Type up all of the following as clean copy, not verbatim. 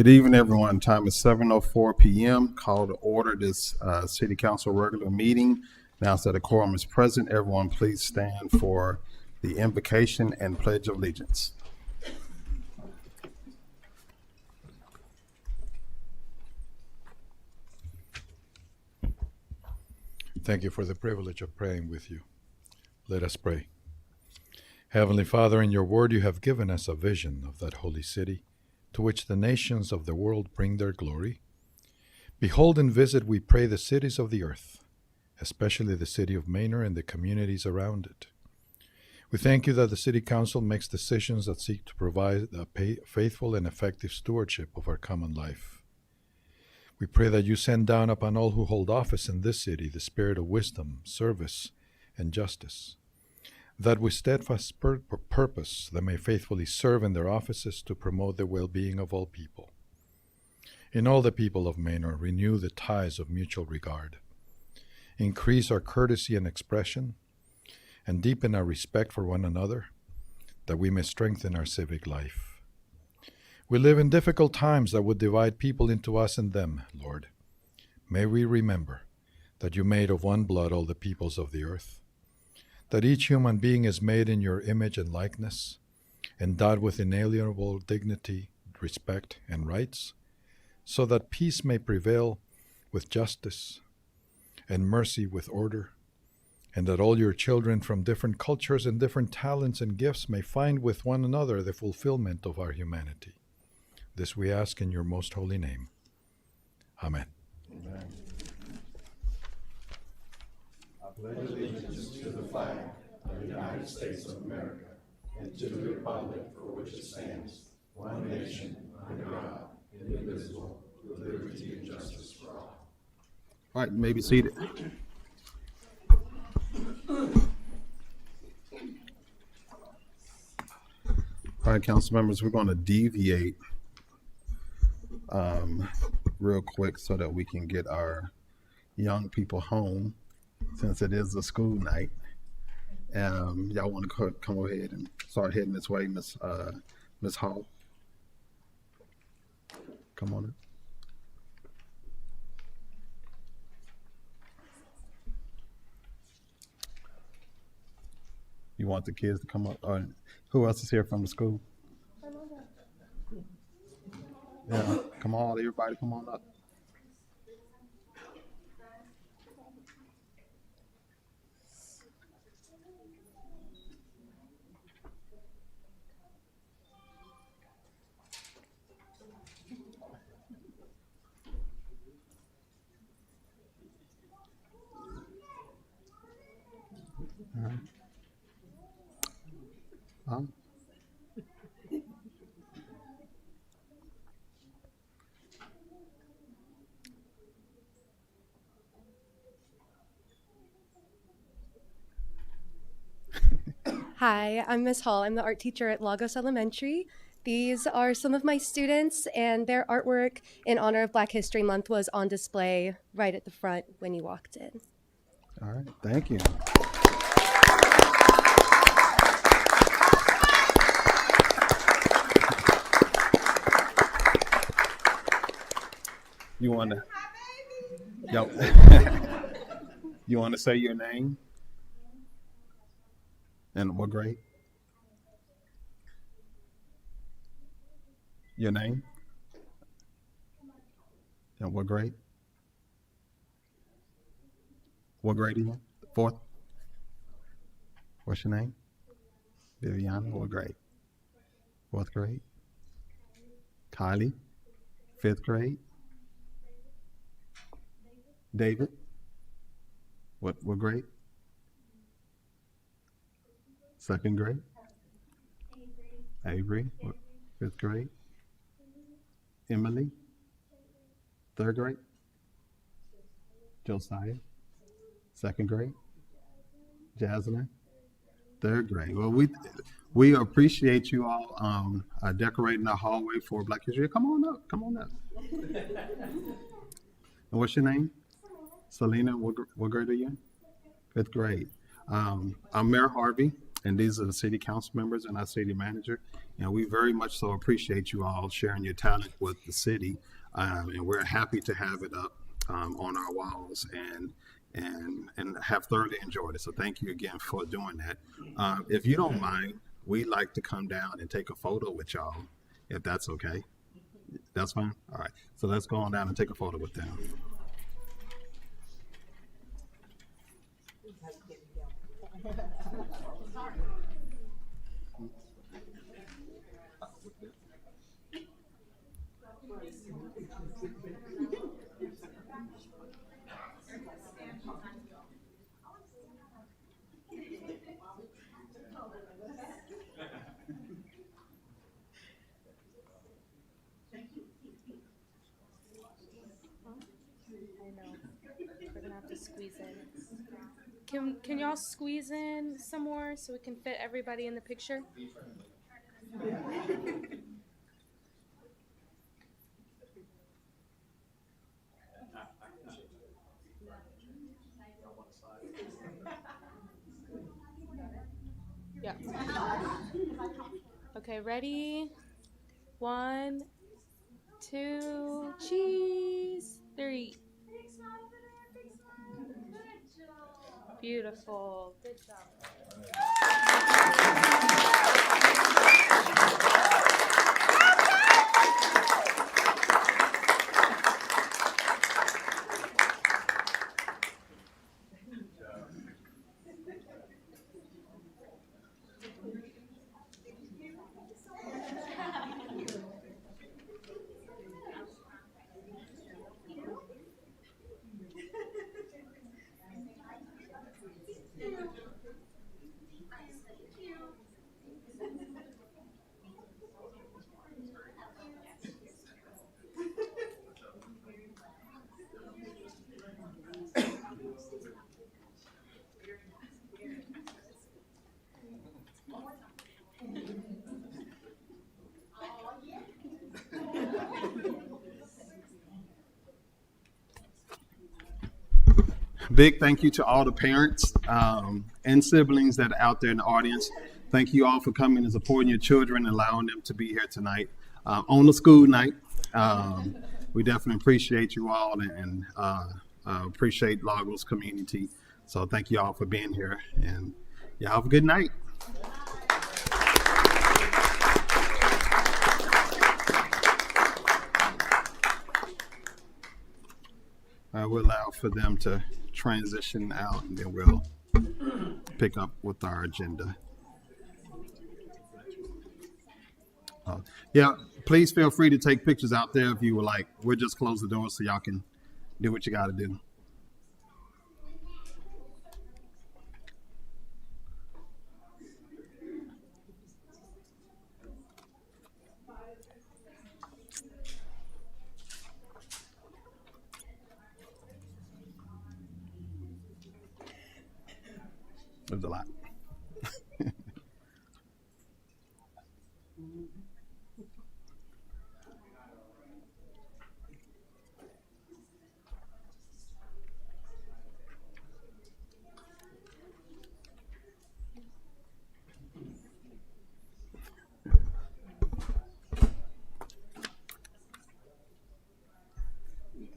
Good evening, everyone. Time is 7:04 p.m. Call to order this City Council regular meeting. Now that a quorum is present, everyone please stand for the invocation and pledge of allegiance. Thank you for the privilege of praying with you. Let us pray. Heavenly Father, in your word you have given us a vision of that holy city, to which the nations of the world bring their glory. Behold and visit, we pray, the cities of the earth, especially the city of Manor and the communities around it. We thank you that the City Council makes decisions that seek to provide a faithful and effective stewardship of our common life. We pray that you send down upon all who hold office in this city the spirit of wisdom, service, and justice, that with steadfast purpose they may faithfully serve in their offices to promote the well-being of all people. In all the people of Manor, renew the ties of mutual regard. Increase our courtesy and expression, and deepen our respect for one another, that we may strengthen our civic life. We live in difficult times that would divide people into us and them, Lord. May we remember that you made of one blood all the peoples of the earth, that each human being is made in your image and likeness, endowed with inalienable dignity, respect, and rights, so that peace may prevail with justice and mercy with order, and that all your children from different cultures and different talents and gifts may find with one another the fulfillment of our humanity. This we ask in your most holy name. Amen. Amen. I pledge allegiance to the flag of the United States of America and to the republic for which it stands, one nation, under God, indivisible, with liberty and justice for all. All right, you may be seated. All right, council members, we're going to deviate real quick so that we can get our young people home, since it is a school night. Y'all want to come over ahead and start heading this way, Miss Hall? Come on in. You want the kids to come up? Or who else is here from the school? Yeah, come on, everybody, come on up. All right. Hi, I'm Miss Hall. I'm the art teacher at Lagos Elementary. These are some of my students, and their artwork in honor of Black History Month was on display right at the front when you walked in. All right, thank you. You want to? Yep. You want to say your name and what grade? Your name and what grade? What grade are you in? Fourth? What's your name? Viviana. What grade? Fourth grade. Kylie. Fifth grade. David. What grade? Second grade. Avery. What, fifth grade. Emily. Third grade. Josiah. Second grade. Jasmine. Third grade. Well, we appreciate you all decorating the hallway for Black History. Come on up. Come on up. And what's your name? Selena. What grade are you in? Fifth grade. I'm Mayor Harvey. And these are the city council members and our city manager. And we very much so appreciate you all sharing your talent with the city. And we're happy to have it up on our walls and have thoroughly enjoyed it. So thank you again for doing that. If you don't mind, we'd like to come down and take a photo with y'all, if that's okay. That's fine? All right. So let's go on down and take a photo with them. We're gonna have to squeeze in. Can y'all squeeze in some more so we can fit everybody in the picture? Yeah. Okay, ready? 1, 2, cheese. 3. Beautiful. Good job. Big thank you to all the parents and siblings that are out there in the audience. Thank you all for coming and supporting your children and allowing them to be here tonight on the school night. We definitely appreciate you all and appreciate Lagos community. So thank you all for being here, and y'all have a good night. We'll allow for them to transition out, and then we'll pick up with our agenda. Yeah, please feel free to take pictures out there if you would like. We'll just close the door so y'all can do what you got to do. There's a lot.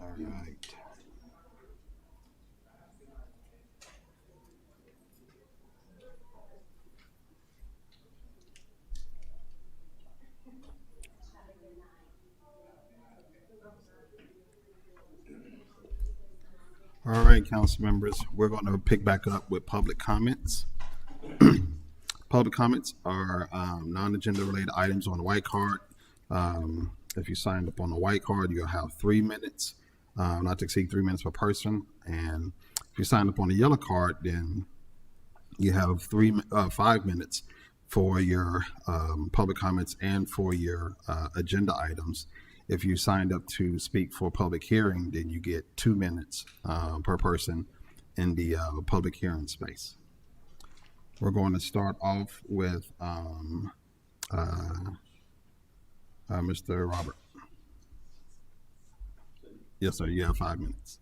All right. All right, council members, we're going to pick back up with public comments. Public comments are non-agenda related items on the white card. If you signed up on the white card, you'll have 3 minutes, not to exceed 3 minutes per person. And if you sign up on the yellow card, then you have 5 minutes for your public comments and for your agenda items. If you signed up to speak for public hearing, then you get 2 minutes per person in the public hearing space. We're going to start off with Mr. Robert. Yes, sir. You have 5 minutes.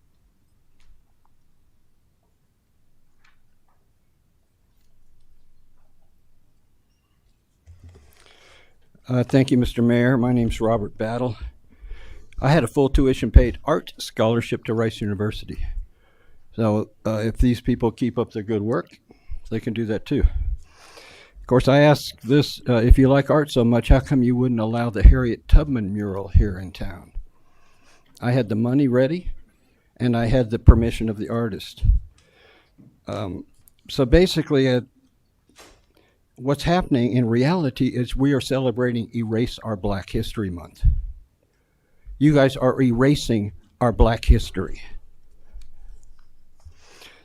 Thank you, Mr. Mayor. My name's Robert Battle. I had a full tuition paid art scholarship to Rice University. So if these people keep up their good work, they can do that too. Of course, I ask this, if you like art so much, how come you wouldn't allow the Harriet Tubman mural here in town? I had the money ready, and I had the permission of the artist. So basically, what's happening in reality is we are celebrating Erase Our Black History Month. You guys are erasing our black history.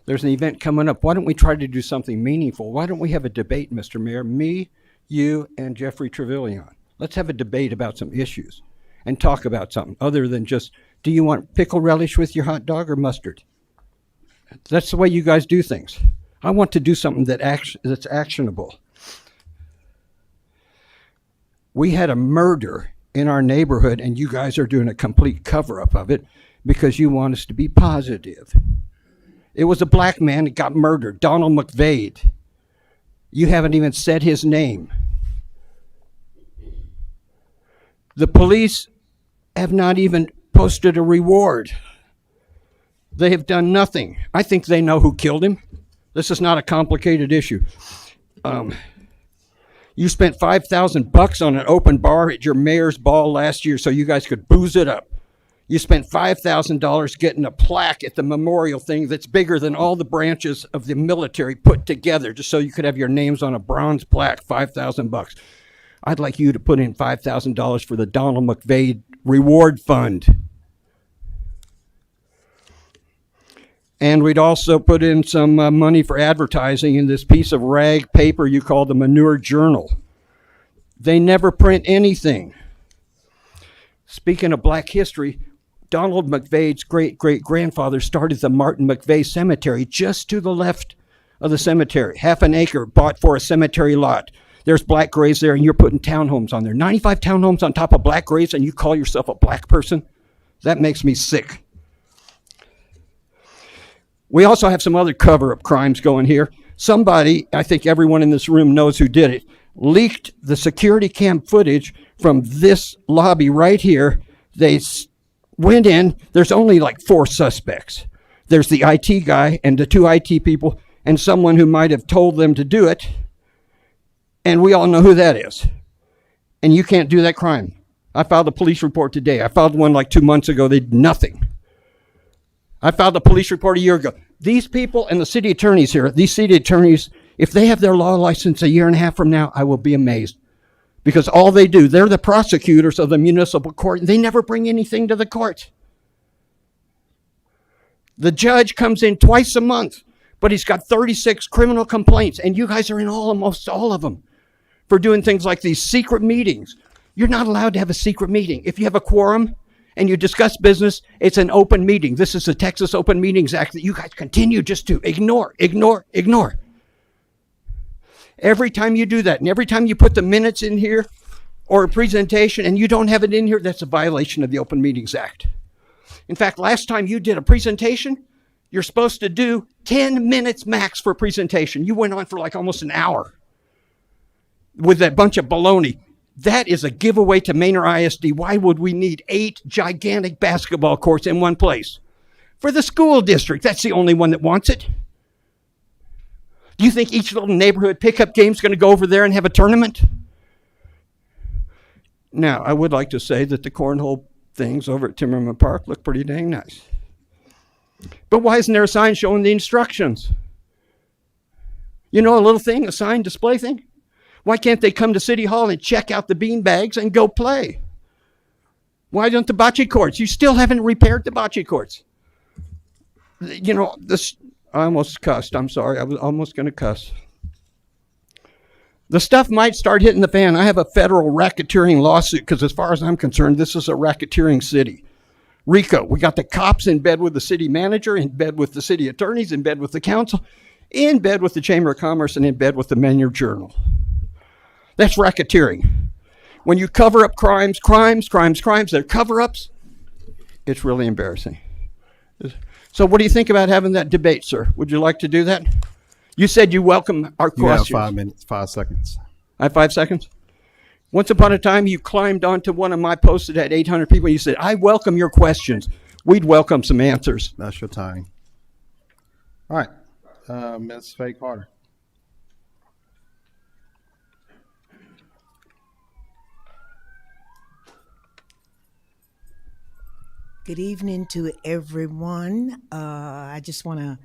There's an event coming up. Why don't we try to do something meaningful? Why don't we have a debate, Mr. Mayor? Me, you, and Jeffrey Trevelyan. Let's have a debate about some issues and talk about something other than just, do you want pickle relish with your hot dog or mustard? That's the way you guys do things. I want to do something that's actionable. We had a murder in our neighborhood, and you guys are doing a complete cover-up of it because you want us to be positive. It was a black man that got murdered, Donald McVeigh. You haven't even said his name. The police have not even posted a reward. They have done nothing. I think they know who killed him. This is not a complicated issue. You spent $5,000 on an open bar at your mayor's ball last year so you guys could booze it up. You spent $5,000 getting a plaque at the memorial thing that's bigger than all the branches of the military put together just so you could have your names on a bronze plaque, $5,000. I'd like you to put in $5,000 for the Donald McVeigh Reward Fund. And we'd also put in some money for advertising in this piece of rag paper you call the Manure Journal. They never print anything. Speaking of black history, Donald McVeigh's great-great-grandfather started the Martin McVeigh Cemetery just to the left of the cemetery. Half an acre bought for a cemetery lot. There's black graves there, and you're putting townhomes on there. 95 townhomes on top of black graves, and you call yourself a black person? That makes me sick. We also have some other cover-up crimes going here. Somebody, I think everyone in this room knows who did it, leaked the security cam footage from this lobby right here. They went in. There's only like 4 suspects. There's the IT guy and the 2 IT people and someone who might have told them to do it. And we all know who that is. And you can't do that crime. I filed a police report today. I filed one like 2 months ago. They did nothing. I filed a police report a year ago. These people and the city attorneys here, these city attorneys, if they have their law license a year and a half from now, I will be amazed. Because all they do, they're the prosecutors of the municipal court, and they never bring anything to the court. The judge comes in twice a month, but he's got 36 criminal complaints, and you guys are in almost all of them for doing things like these secret meetings. You're not allowed to have a secret meeting. If you have a quorum and you discuss business, it's an open meeting. This is the Texas Open Meetings Act that you guys continue just to ignore. Every time you do that, and every time you put the minutes in here or a presentation and you don't have it in here, that's a violation of the Open Meetings Act. In fact, last time you did a presentation, you're supposed to do 10 minutes max for a presentation. You went on for like almost an hour with that bunch of baloney. That is a giveaway to Manor ISD. Why would we need 8 gigantic basketball courts in one place? For the school district, that's the only one that wants it. Do you think each little neighborhood pickup game is going to go over there and have a tournament? Now, I would like to say that the cornhole things over at Timmerman Park look pretty dang nice. But why isn't there a sign showing the instructions? You know, a little thing, a sign display thing? Why can't they come to City Hall and check out the bean bags and go play? Why don't the bocce courts? You still haven't repaired the bocce courts. You know, this, I almost cussed. I'm sorry. I was almost going to cuss. The stuff might start hitting the fan. I have a federal racketeering lawsuit because as far as I'm concerned, this is a racketeering city. RICO. We got the cops in bed with the city manager, in bed with the city attorneys, in bed with the council, in bed with the Chamber of Commerce, and in bed with the Manure Journal. That's racketeering. When you cover up crimes, they're cover-ups, it's really embarrassing. So what do you think about having that debate, sir? Would you like to do that? You said you welcome our questions. You have 5 minutes, 5 seconds. I have 5 seconds? Once upon a time, you climbed onto one of my posts that had 800 people. You said, I welcome your questions. We'd welcome some answers. That's your time. All right, Ms. Faye Carter. Good evening to everyone. I just want to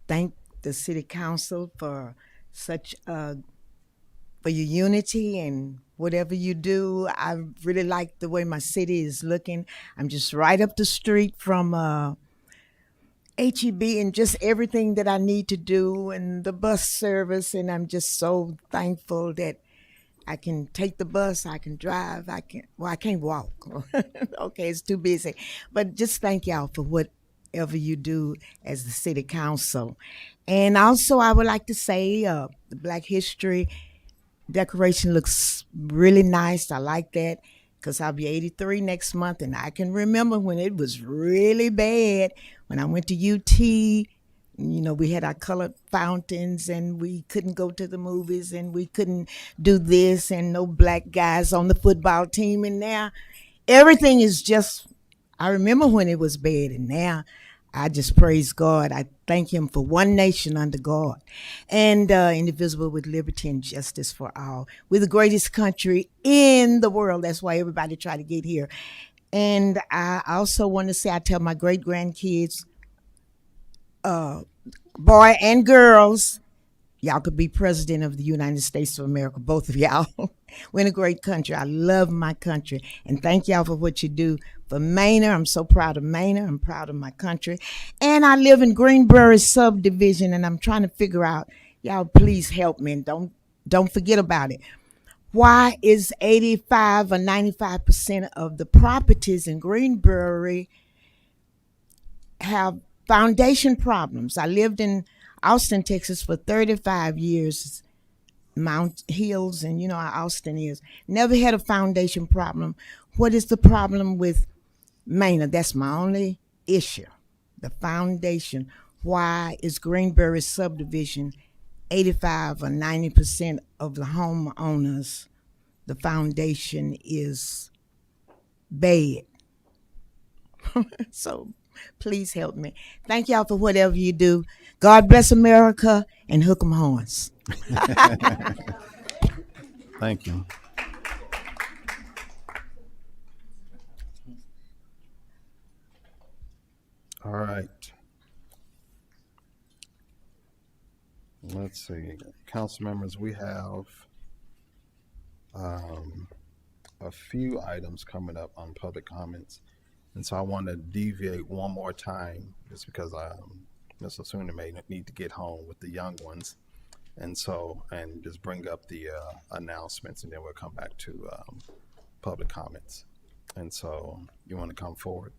thank the City Council for such for your unity and whatever you do. I really like the way my city is looking. I'm just right up the street from HEB and just everything that I need to do and the bus service. And I'm just so thankful that I can take the bus, I can drive, I can't walk. Okay, it's too busy. But just thank y'all for whatever you do as the city council. And also I would like to say the Black History decoration looks really nice. I like that because I'll be 83 next month, and I can remember when it was really bad when I went to UT. You know, we had our colored fountains and we couldn't go to the movies and we couldn't do this and no black guys on the football team. And now everything is just, I remember when it was bad, and now I just praise God. I thank him for one nation under God and indivisible with liberty and justice for all. We're the greatest country in the world. That's why everybody try to get here. And I also want to say, I tell my great grandkids, boy and girls, y'all could be president of the United States of America, both of y'all. We're in a great country. I love my country. And thank y'all for what you do for Manor. I'm so proud of Manor. I'm proud of my country. And I live in Greenbury subdivision, and I'm trying to figure out, y'all please help me and don't forget about it. Why is 85 or 95% of the properties in Greenbury have foundation problems? I lived in Austin, Texas for 35 years, Mount Hills, and you know how Austin is. Never had a foundation problem. What is the problem with Manor? That's my only issue, the foundation. Why is Greenbury subdivision 85 or 90% of the homeowners, the foundation is bad? So please help me. Thank y'all for whatever you do. God bless America and hook 'em horns. Thank you. All right. Let's see, council members, we have a few items coming up on public comments. And so I want to deviate one more time just because Ms. Osuna may need to get home with the young ones. And so, and just bring up the announcements, and then we'll come back to public comments. And so you want to come forward?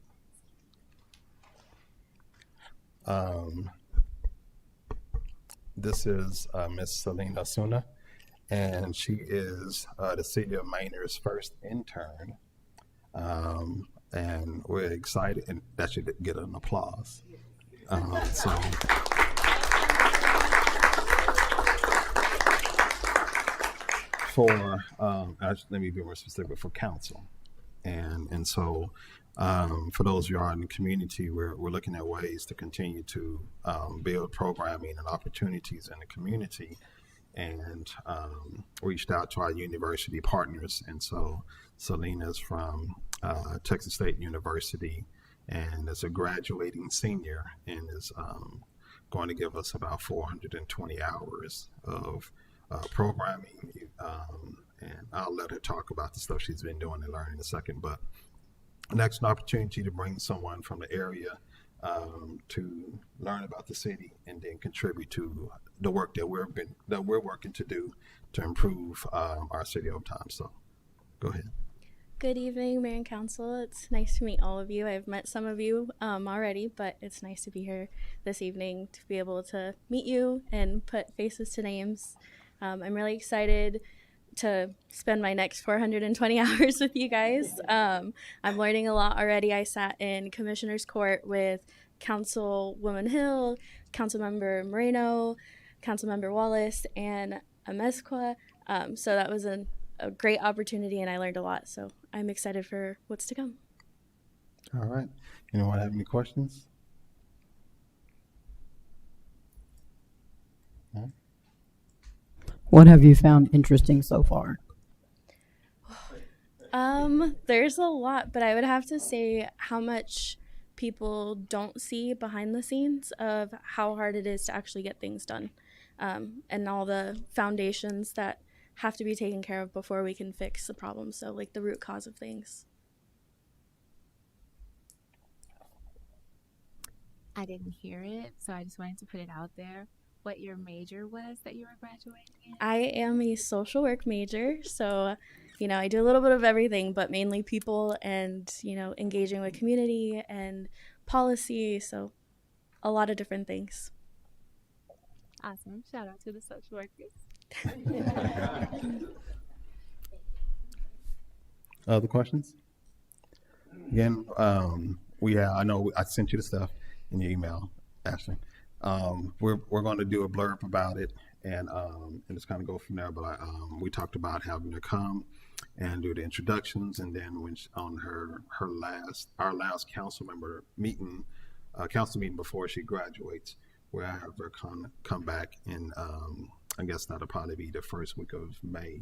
This is Ms. Selena Osuna, and she is the City of Manor's first intern. And we're excited, and that should get an applause. Let me be more specific, for council. And so for those of you who are in the community, we're looking at ways to continue to build programming and opportunities in the community, and reached out to our university partners. And so Selena's from Texas State University and is a graduating senior, and is going to give us about 420 hours of programming. And I'll let her talk about the stuff she's been doing and learning in a second. But next, an opportunity to bring someone from the area to learn about the city and then contribute to the work that we're working to do to improve our city over time. So go ahead. Good evening, Mayor and Council. It's nice to meet all of you. I've met some of you already, but it's nice to be here this evening to be able to meet you and put faces to names. I'm really excited to spend my next 420 hours with you guys. I'm learning a lot already. I sat in Commissioner's Court with Councilwoman Hill, Councilmember Moreno, Councilmember Wallace, and Amezcua. So that was a a great opportunity, and I learned a lot. So I'm excited for what's to come. All right. Anyone have any questions? What have you found interesting so far? There's a lot, but I would have to say how much people don't see behind the scenes of how hard it is to actually get things done, and all the foundations that have to be taken care of before we can fix the problem. So, like the root cause of things. I didn't hear it, so I just wanted to put it out there. What your major was that you were graduating in? I am a social work major, so I do a little bit of everything, but mainly people and engaging with community and policy, so a lot of different things. Awesome. Shout out to the social workers. Other questions? Again, I know I sent you the stuff in your email, Ashley. We're going to do a blurb about it and just kind of go from there. But we talked about having her come and do the introductions, and then when on our last council meeting before she graduates, we'll have her come back, and I guess that'll probably be the first week of May,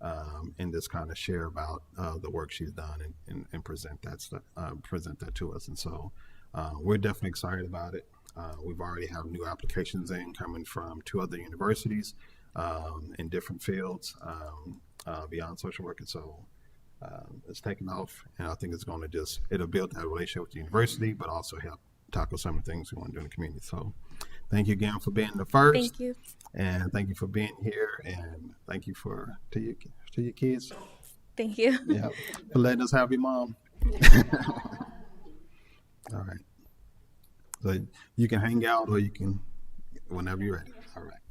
and just kind of share about the work she's done and present that to us. And so we're definitely excited about it. We've already have new applications coming from 2 other universities in different fields beyond social work. And so it's taken off, and I think it's going to it'll build that relationship with the university, but also help tackle some of the things we want to do in the community. So thank you again for being the first. Thank you. And thank you for being here, and thank you to your kids. Thank you. Yeah, for letting us have your mom. All right. So you can hang out, or you can, whenever you're ready. All right.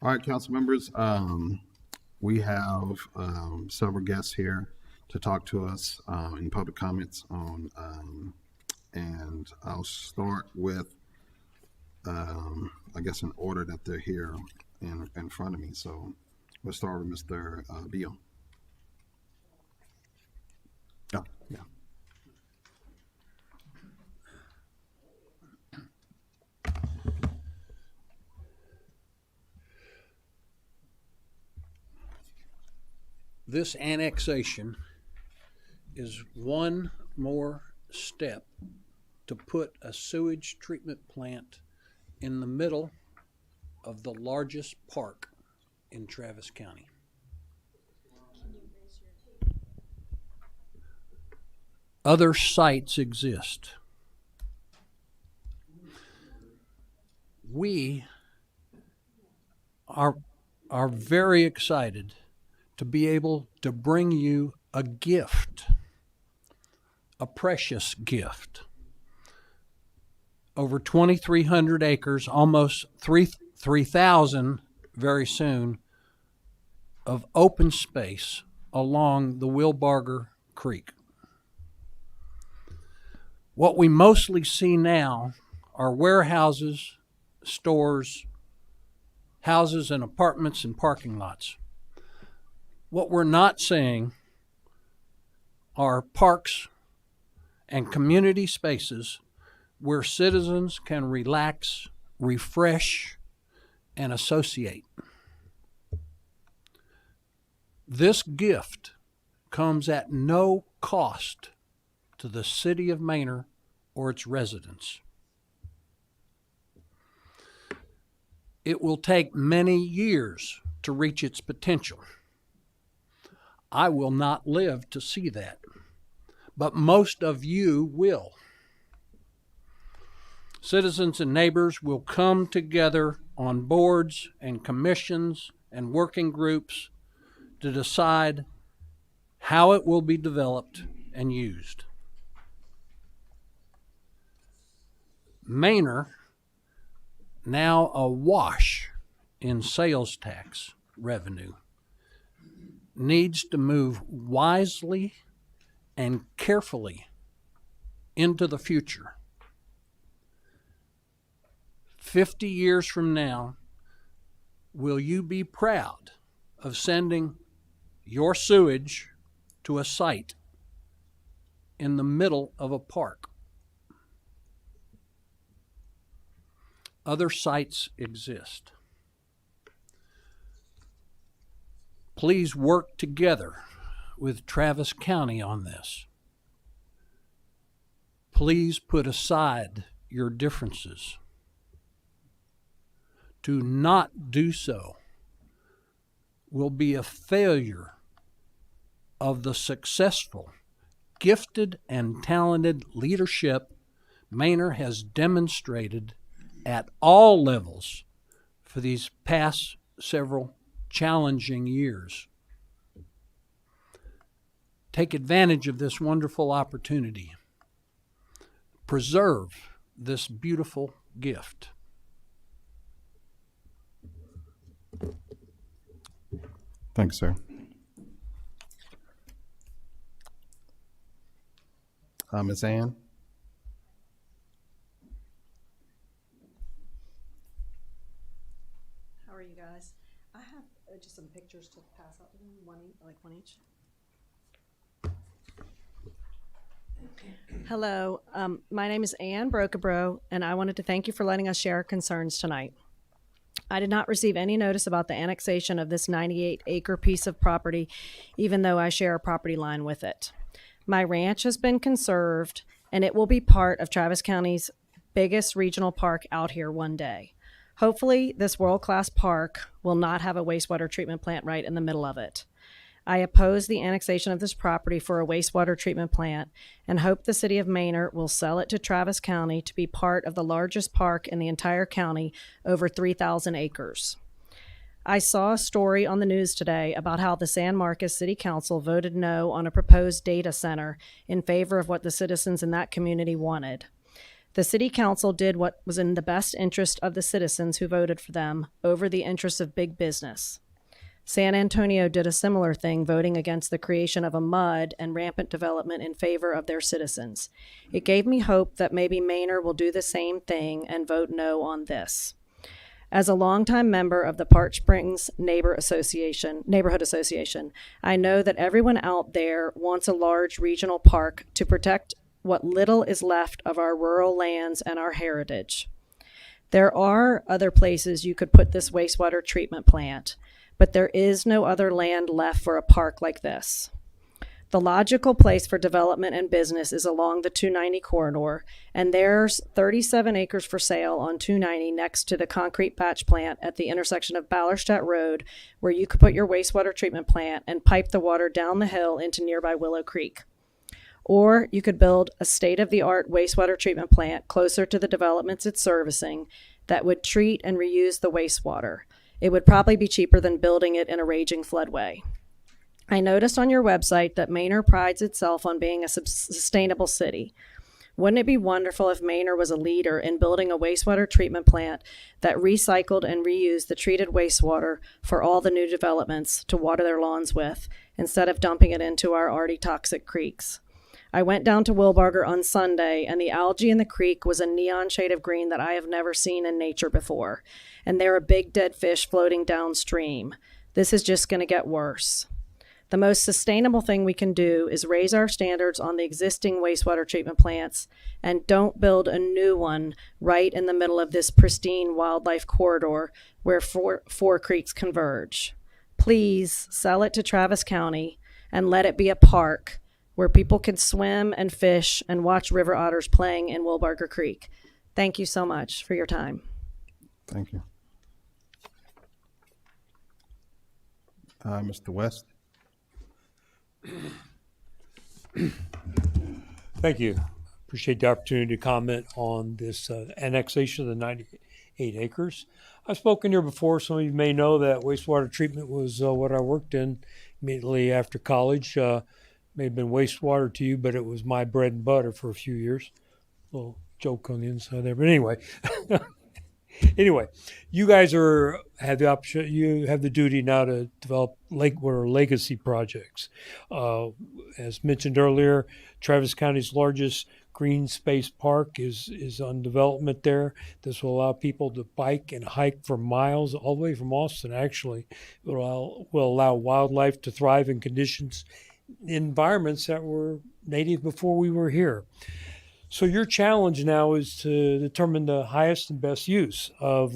All right, council members. We have several guests here to talk to us in public comments on, and I'll start with, I guess, in order that they're here in front of me. So we'll start with Mr. Beal. Oh, yeah. This annexation is one more step to put a sewage treatment plant in the middle of the largest park in Travis County. Other sites exist. We are very excited to be able to bring you a gift, a precious gift. Over 2,300 acres, almost 3,000 very soon, of open space along the Wilbarger Creek. What we mostly see now are warehouses, stores, houses and apartments and parking lots. What we're not seeing are parks and community spaces where citizens can relax, refresh, and associate. This gift comes at no cost to the city of Manor or its residents. It will take many years to reach its potential. I will not live to see that, but most of you will. Citizens and neighbors will come together on boards and commissions and working groups to decide how it will be developed and used. Manor, now awash in sales tax revenue, needs to move wisely and carefully into the future. 50 years from now, will you be proud of sending your sewage to a site in the middle of a park. Other sites exist. Please work together with Travis County on this. Please put aside your differences. To not do so will be a failure of the successful, gifted, and talented leadership Manor has demonstrated at all levels for these past several challenging years. Take advantage of this wonderful opportunity. Preserve this beautiful gift. Thanks, sir. Ms. Ann? How are you guys? I have just some pictures to pass out to them, one each. Hello, my name is Ann Brokebro, and I wanted to thank you for letting us share our concerns tonight. I did not receive any notice about the annexation of this 98-acre piece of property, even though I share a property line with it. My ranch has been conserved, and it will be part of Travis County's biggest regional park out here one day. Hopefully, this world-class park will not have a wastewater treatment plant right in the middle of it. I oppose the annexation of this property for a wastewater treatment plant and hope the city of Manor will sell it to Travis County to be part of the largest park in the entire county, over 3,000 acres. I saw a story on the news today about how the San Marcos City Council voted no on a proposed data center in favor of what the citizens in that community wanted. The City Council did what was in the best interest of the citizens who voted for them over the interests of big business. San Antonio did a similar thing, voting against the creation of a mud and rampant development in favor of their citizens. It gave me hope that maybe Manor will do the same thing and vote no on this. As a longtime member of the Park Springs Neighborhood Association, I know that everyone out there wants a large regional park to protect what little is left of our rural lands and our heritage. There are other places you could put this wastewater treatment plant, but there is no other land left for a park like this. The logical place for development and business is along the 290 corridor, and there's 37 acres for sale on 290 next to the concrete patch plant at the intersection of Ballerstadt Road, where you could put your wastewater treatment plant and pipe the water down the hill into nearby Willow Creek. Or you could build a state-of-the-art wastewater treatment plant closer to the developments it's servicing that would treat and reuse the wastewater. It would probably be cheaper than building it in a raging floodway. I noticed on your website that Manor prides itself on being a sustainable city. Wouldn't it be wonderful if Manor was a leader in building a wastewater treatment plant that recycled and reused the treated wastewater for all the new developments to water their lawns with, instead of dumping it into our already toxic creeks? I went down to Wilbarger on Sunday, and the algae in the creek was a neon shade of green that I have never seen in nature before. And there are big dead fish floating downstream. This is just going to get worse. The most sustainable thing we can do is raise our standards on the existing wastewater treatment plants and don't build a new one right in the middle of this pristine wildlife corridor where four creeks converge. Please sell it to Travis County and let it be a park where people can swim and fish and watch river otters playing in Wilbarger Creek. Thank you so much for your time. Thank you. Mr. West? Thank you. Appreciate the opportunity to comment on this annexation of the 98 acres. I've spoken here before. Some of you may know that wastewater treatment was what I worked in immediately after college. May have been wastewater to you, but it was my bread and butter for a few years. A little joke on the inside there, but anyway. Anyway, you guys have the option. You have the duty now to develop legacy projects. As mentioned earlier, Travis County's largest green space park is on development there. This will allow people to bike and hike for miles, all the way from Austin, actually. It will allow wildlife to thrive in conditions, environments that were native before we were here. So your challenge now is to determine the highest and best use of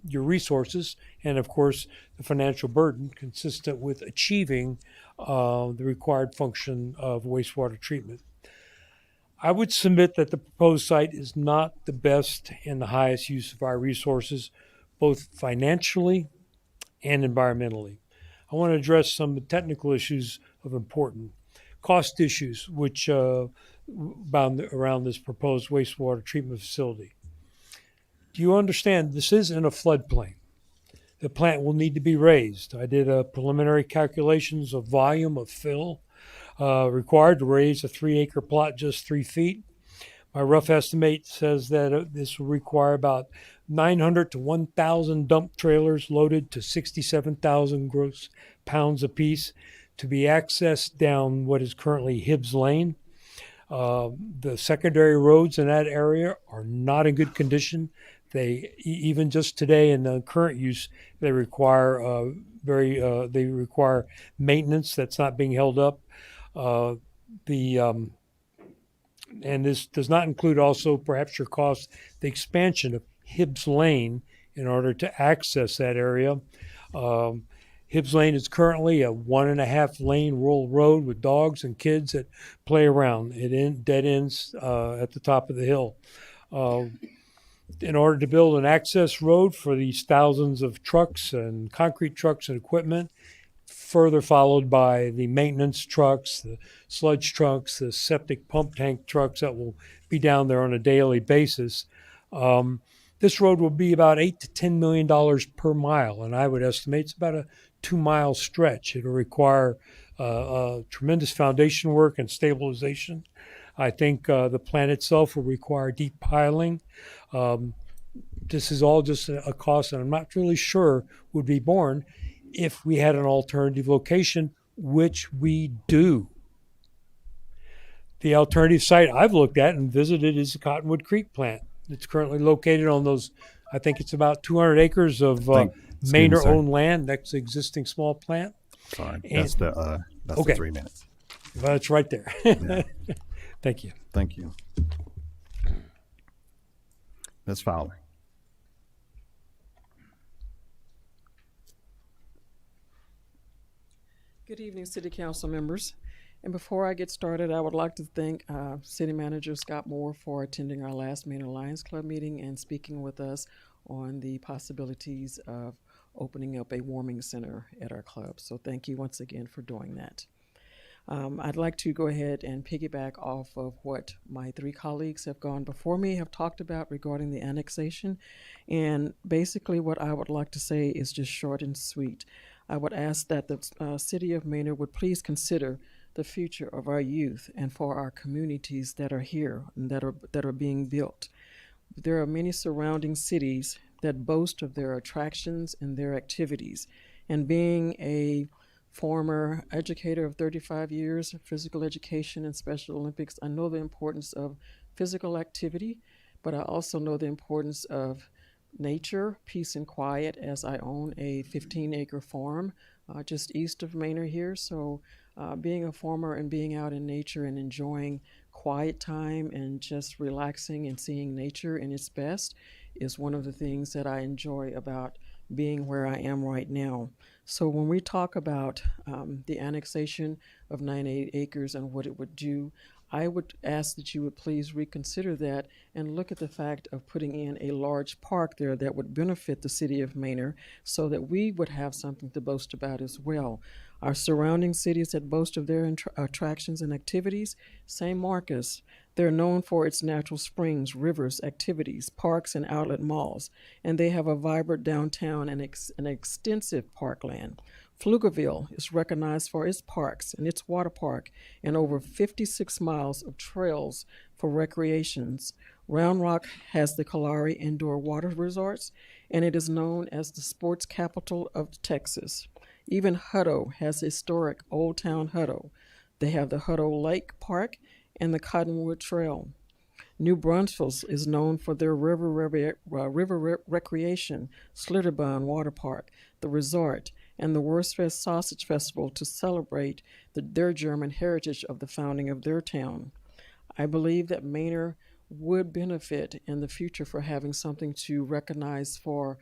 your resources, and of course the financial burden consistent with achieving the required function of wastewater treatment. I would submit that the proposed site is not the best and the highest use of our resources, both financially and environmentally. I want to address some technical issues of importance. Cost issues which bound around this proposed wastewater treatment facility. Do you understand this is in a floodplain? The plant will need to be raised. I did a preliminary calculations of volume of fill required to raise a 3-acre plot just 3 feet. My rough estimate says that this will require about 900 to 1,000 dump trailers loaded to 67,000 gross pounds apiece to be accessed down what is currently Hibbs Lane. The secondary roads in that area are not in good condition. They, even just today in the current use, they require they require maintenance that's not being held up. And this does not include also perhaps your cost, the expansion of Hibbs Lane in order to access that area. Hibbs Lane is currently a 1.5 lane rural road with dogs and kids that play around. It dead ends at the top of the hill. In order to build an access road for these thousands of trucks and concrete trucks and equipment, further followed by the maintenance trucks, the sludge trucks, the septic pump tank trucks that will be down there on a daily basis. This road will be about $8 to $10 million per mile, and I would estimate it's about a 2-mile stretch. It'll require tremendous foundation work and stabilization. I think the plant itself will require deep piling. This is all just a cost, and I'm not really sure would be borne if we had an alternative location, which we do. The alternative site I've looked at and visited is the Cottonwood Creek plant. It's currently located on those, I think it's about 200 acres of Manor-owned land. That's the existing small plant. Sorry, And- that's the 3 minutes. Well, it's right there. Yeah. Thank you. Thank you. Ms. Fowler. Good evening, City Council members. And before I get started, I would like to thank City Manager Scott Moore for attending our last Manor Lions Club meeting and speaking with us on the possibilities of opening up a warming center at our club. So thank you once again for doing that. I'd like to go ahead and piggyback off of what my 3 colleagues have gone before me have talked about regarding the annexation. And basically what I would like to say is just short and sweet. I would ask that the City of Manor would please consider the future of our youth and for our communities that are here and that are being built. There are many surrounding cities that boast of their attractions and their activities. And being a former educator of 35 years, physical education and Special Olympics, I know the importance of physical activity, but I also know the importance of nature, peace and quiet, as I own a 15-acre farm just east of Manor here. So being a farmer and being out in nature and enjoying quiet time and just relaxing and seeing nature in its best is one of the things that I enjoy about being where I am right now. So when we talk about the annexation of 98 acres and what it would do, I would ask that you would please reconsider that and look at the fact of putting in a large park there that would benefit the city of Manor so that we would have something to boast about as well. Our surrounding cities that boast of their attractions and activities, St. Marcus, they're known for its natural springs, rivers, activities, parks, and outlet malls, and they have a vibrant downtown and an extensive parkland. Pflugerville is recognized for its parks and its water park and over 56 miles of trails for recreations. Round Rock has the Kalahari Indoor Water Resorts, and it is known as the sports capital of Texas. Even Hutto has historic Old Town Hutto. They have the Hutto Lake Park and the Cottonwood Trail. New Brunswick is known for their river recreation, Schlitterbahn Water Park, the resort, and the Wurstfest Sausage Festival to celebrate their German heritage of the founding of their town. I believe that Manor would benefit in the future for having something to recognize for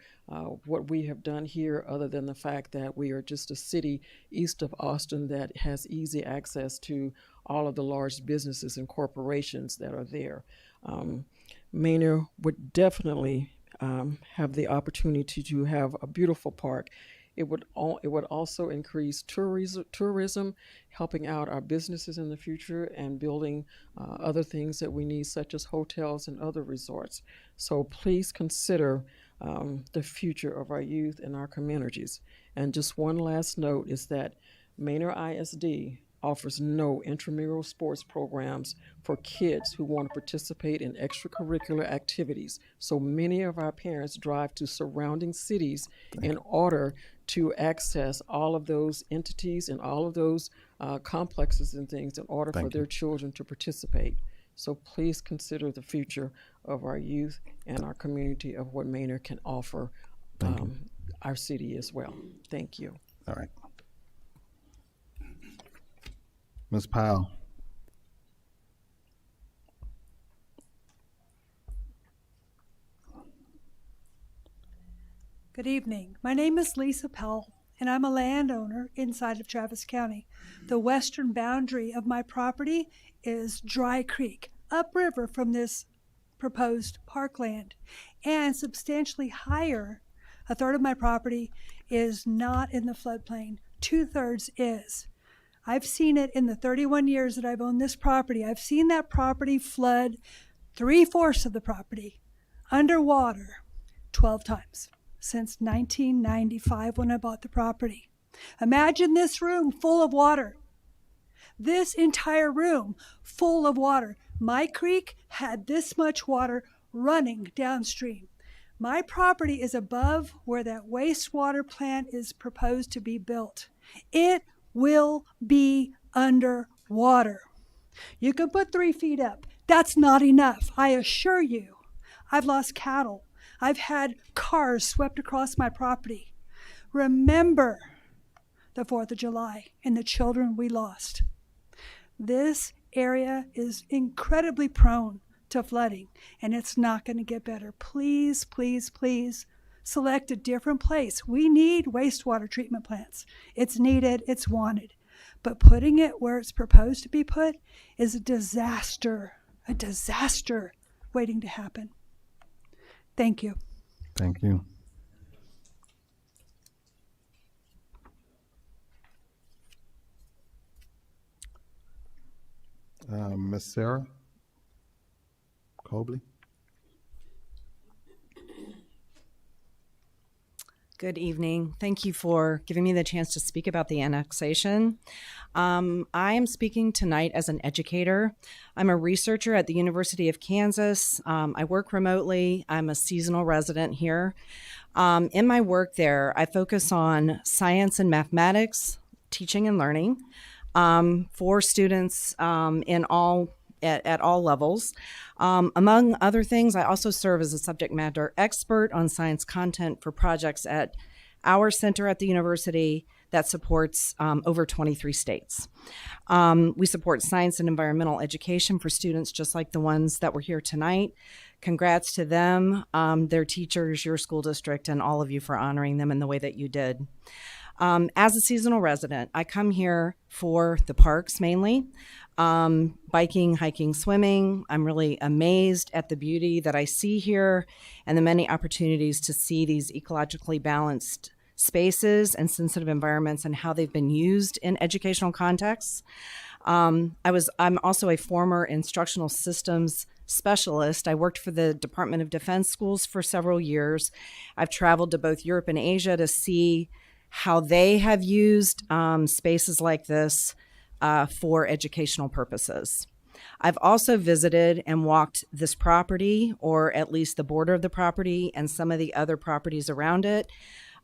what we have done here, other than the fact that we are just a city east of Austin that has easy access to all of the large businesses and corporations that are there. Manor would definitely have the opportunity to have a beautiful park. It would also increase tourism, helping out our businesses in the future and building other things that we need, such as hotels and other resorts. So please consider the future of our youth and our communities. And just one last note is that Manor ISD offers no intramural sports programs for kids who want to participate in extracurricular activities. So many of our parents drive to surrounding cities in order to access all of those entities and all of those complexes and things in order for their children to participate. So please consider the future of our youth and our community of what Manor can offer our city as well. Thank you. All right. Ms. Powell. Good evening. My name is Lisa Powell, and I'm a landowner inside of Travis County. The western boundary of my property is Dry Creek, upriver from this proposed parkland, and substantially higher. A third of my property is not in the floodplain. 2/3 is. I've seen it in the 31 years that I've owned this property. I've seen that property flood 3/4 of the property underwater 12 times since 1995 when I bought the property. Imagine this room full of water. This entire room full of water. My creek had this much water running downstream. My property is above where that wastewater plant is proposed to be built. It will be underwater. You can put 3 feet up. That's not enough, I assure you. I've lost cattle. I've had cars swept across my property. Remember the 4th of July and the children we lost. This area is incredibly prone to flooding, and it's not going to get better. Please, please, please select a different place. We need wastewater treatment plants. It's needed, it's wanted. But putting it where it's proposed to be put is a disaster waiting to happen. Thank you. Thank you. Ms. Sarah Cobley. Good evening. Thank you for giving me the chance to speak about the annexation. I am speaking tonight as an educator. I'm a researcher at the University of Kansas. I work remotely. I'm a seasonal resident here. In my work there, I focus on science and mathematics, teaching and learning for students at all levels. Among other things, I also serve as a subject matter expert on science content for projects at our center at the university that supports over 23 states. We support science and environmental education for students just like the ones that were here tonight. Congrats to them, their teachers, your school district, and all of you for honoring them in the way that you did. As a seasonal resident, I come here for the parks mainly, biking, hiking, swimming. I'm really amazed at the beauty that I see here and the many opportunities to see these ecologically balanced spaces and sensitive environments and how they've been used in educational contexts. I'm also a former instructional systems specialist. I worked for the Department of Defense schools for several years. I've traveled to both Europe and Asia to see how they have used spaces like this for educational purposes. I've also visited and walked this property, or at least the border of the property and some of the other properties around it.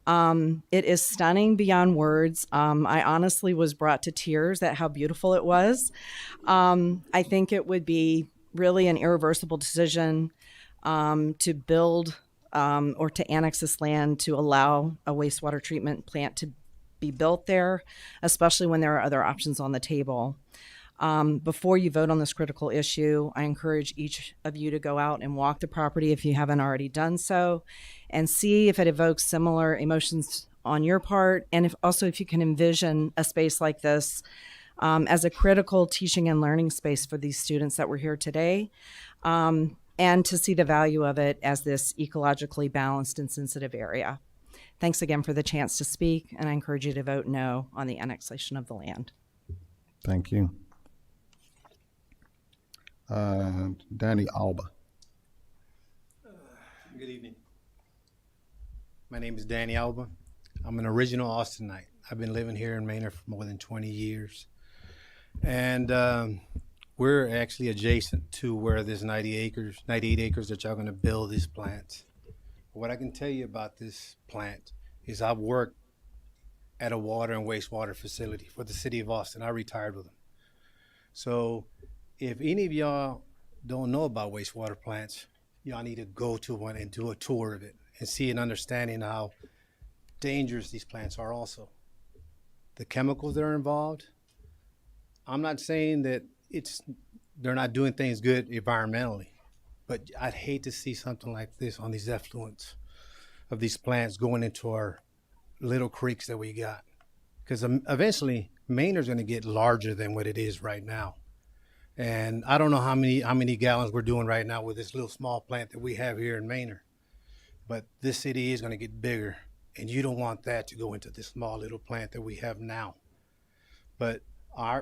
It is stunning beyond words. I honestly was brought to tears at how beautiful it was. I think it would be really an irreversible decision to build or to annex this land to allow a wastewater treatment plant to be built there, especially when there are other options on the table. Before you vote on this critical issue, I encourage each of you to go out and walk the property if you haven't already done so, and see if it evokes similar emotions on your part, and if you can envision a space like this as a critical teaching and learning space for these students that were here today, and to see the value of it as this ecologically balanced and sensitive area. Thanks again for the chance to speak, and I encourage you to vote no on the annexation of the land. Thank you. Danny Alba. Good evening. My name is Danny Alba. I'm an original Austinite. I've been living here in Manor for more than 20 years. And we're actually adjacent to where this 98 acres that y'all gonna build this plant. What I can tell you about this plant is I've worked at a water and wastewater facility for the city of Austin. I retired with them. So if any of y'all don't know about wastewater plants, y'all need to go to one and do a tour of it and see and understanding how dangerous these plants are also. The chemicals that are involved, I'm not saying that they're not doing things good environmentally, but I'd hate to see something like this on these effluents of these plants going into our little creeks that we got. Because eventually, Manor's gonna get larger than what it is right now. And I don't know how many gallons we're doing right now with this little small plant that we have here in Manor. But this city is gonna get bigger, and you don't want that to go into this small little plant that we have now. But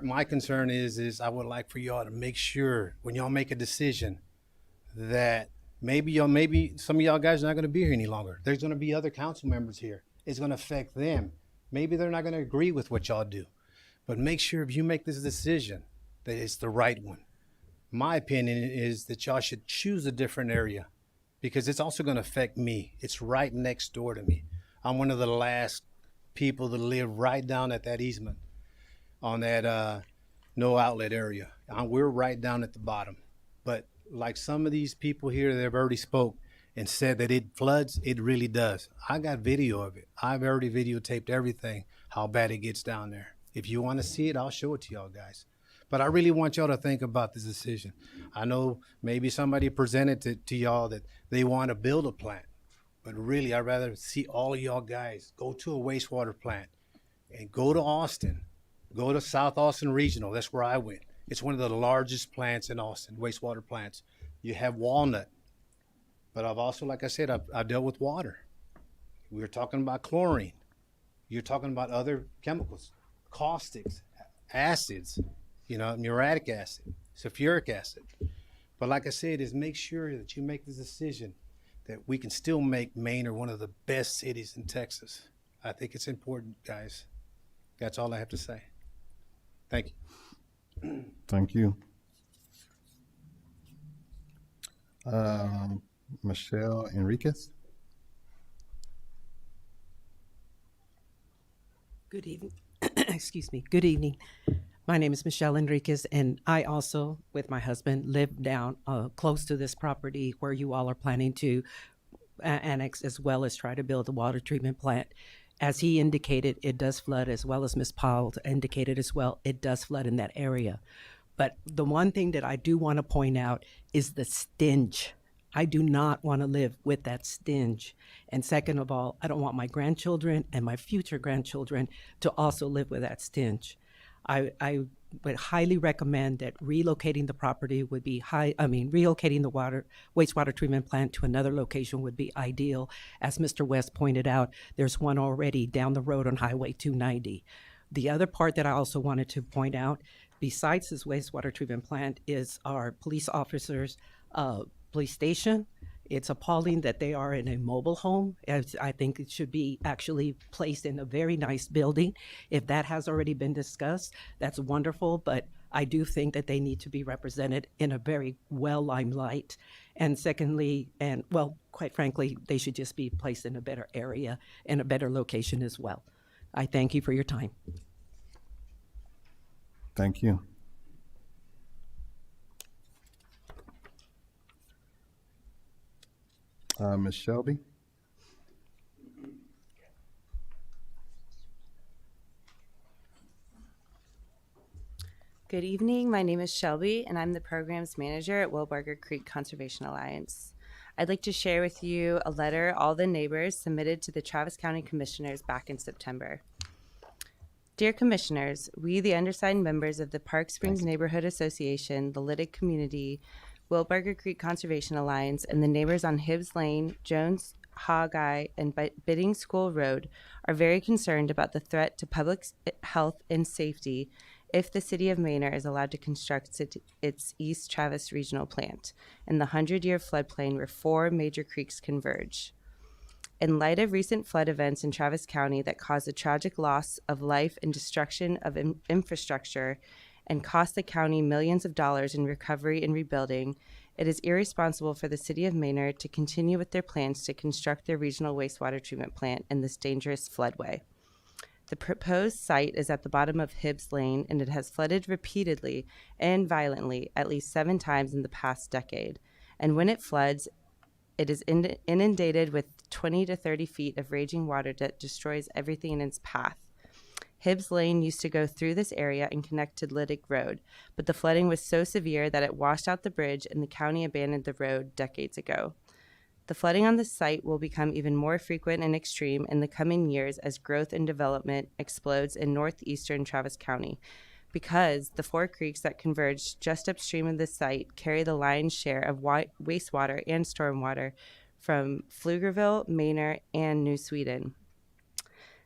my concern is I would like for y'all to make sure when y'all make a decision that maybe some of y'all guys are not going to be here any longer. There's going to be other council members here. It's going to affect them. Maybe they're not going to agree with what y'all do. But make sure if you make this decision that it's the right one. My opinion is that y'all should choose a different area because it's also going to affect me. It's right next door to me. I'm one of the last people to live right down at that easement on that no outlet area. We're right down at the bottom. But like some of these people here that have already spoke and said that it floods, it really does. I got video of it. I've already videotaped everything, how bad it gets down there. If you want to see it, I'll show it to y'all guys. But I really want y'all to think about this decision. I know maybe somebody presented to y'all that they want to build a plant, but really I'd rather see all of y'all guys go to a wastewater plant and go to Austin. Go to South Austin Regional. That's where I went. It's one of the largest plants in Austin, wastewater plants. You have Walnut. But I've also, like I said, I've dealt with water. We were talking about chlorine. You're talking about other chemicals, caustics, acids, muriatic acid, sulfuric acid. But like I said, is make sure that you make the decision that we can still make Manor one of the best cities in Texas. I think it's important, guys. That's all I have to say. Thank you. Thank you. Michelle Enriquez. Good evening. Excuse me. Good evening. My name is Michelle Enriquez, and I also, with my husband, live down close to this property where you all are planning to annex as well as try to build a water treatment plant. As he indicated, it does flood, as well as Ms. Powell indicated as well, it does flood in that area. But the one thing that I do want to point out is the stench. I do not want to live with that stench. And second of all, I don't want my grandchildren and my future grandchildren to also live with that stench. I would highly recommend that relocating the property would be relocating the wastewater treatment plant to another location would be ideal. As Mr. West pointed out, there's one already down the road on Highway 290. The other part that I also wanted to point out, besides this wastewater treatment plant, is our police officers' police station. It's appalling that they are in a mobile home. I think it should be actually placed in a very nice building. If that has already been discussed, that's wonderful, but I do think that they need to be represented in a very well limelight. And secondly, quite frankly, they should just be placed in a better area and a better location as well. I thank you for your time. Thank you. Ms. Shelby? Good evening. My name is Shelby, and I'm the programs manager at Wilbarger Creek Conservation Alliance. I'd like to share with you a letter all the neighbors submitted to the Travis County Commissioners back in September. Dear Commissioners, we, the undersigned members of the Park Springs Neighborhood Association, the Lyttig Community, Wilbarger Creek Conservation Alliance, and the neighbors on Hibbs Lane, Jones, Hogeye, and Bidding School Road are very concerned about the threat to public health and safety if the city of Manor is allowed to construct its East Travis Regional Plant in the 100-year floodplain where 4 major creeks converge. In light of recent flood events in Travis County that caused a tragic loss of life and destruction of infrastructure and cost the county millions of dollars in recovery and rebuilding, it is irresponsible for the city of Manor to continue with their plans to construct their regional wastewater treatment plant in this dangerous floodway. The proposed site is at the bottom of Hibbs Lane, and it has flooded repeatedly and violently at least 7 times in the past decade. And when it floods, it is inundated with 20 to 30 feet of raging water that destroys everything in its path. Hibbs Lane used to go through this area and connect to Lyttig Road, but the flooding was so severe that it washed out the bridge and the county abandoned the road decades ago. The flooding on the site will become even more frequent and extreme in the coming years as growth and development explodes in northeastern Travis County, because the 4 creeks that converge just upstream of the site carry the lion's share of wastewater and stormwater from Pflugerville, Manor, and New Sweden.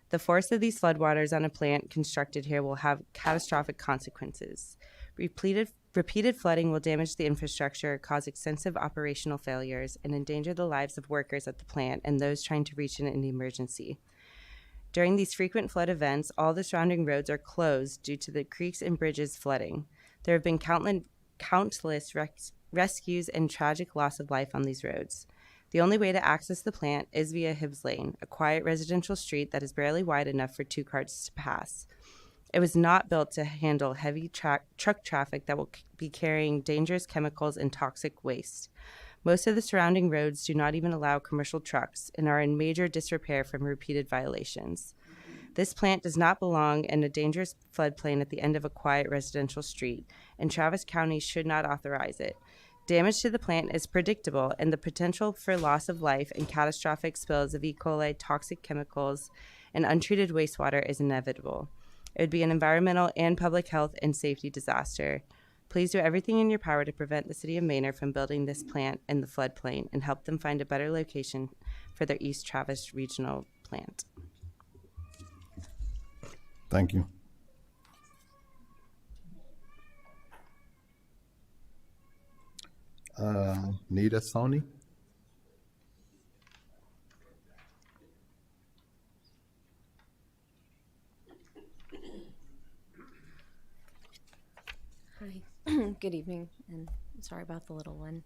The force of these floodwaters on a plant constructed here will have catastrophic consequences. Repeated flooding will damage the infrastructure, cause extensive operational failures, and endanger the lives of workers at the plant and those trying to reach it in an emergency. During these frequent flood events, all the surrounding roads are closed due to the creeks and bridges flooding. There have been countless rescues and tragic loss of life on these roads. The only way to access the plant is via Hibbs Lane, a quiet residential street that is barely wide enough for 2 cars to pass. It was not built to handle heavy truck traffic that will be carrying dangerous chemicals and toxic waste. Most of the surrounding roads do not even allow commercial trucks and are in major disrepair from repeated violations. This plant does not belong in a dangerous floodplain at the end of a quiet residential street, and Travis County should not authorize it. Damage to the plant is predictable, and the potential for loss of life and catastrophic spills of E. coli, toxic chemicals, and untreated wastewater is inevitable. It would be an environmental and public health and safety disaster. Please do everything in your power to prevent the city of Manor from building this plant in the floodplain and help them find a better location for their East Travis Regional Plant. Thank you. Nita Sony? Hi, good evening, and sorry about the little one.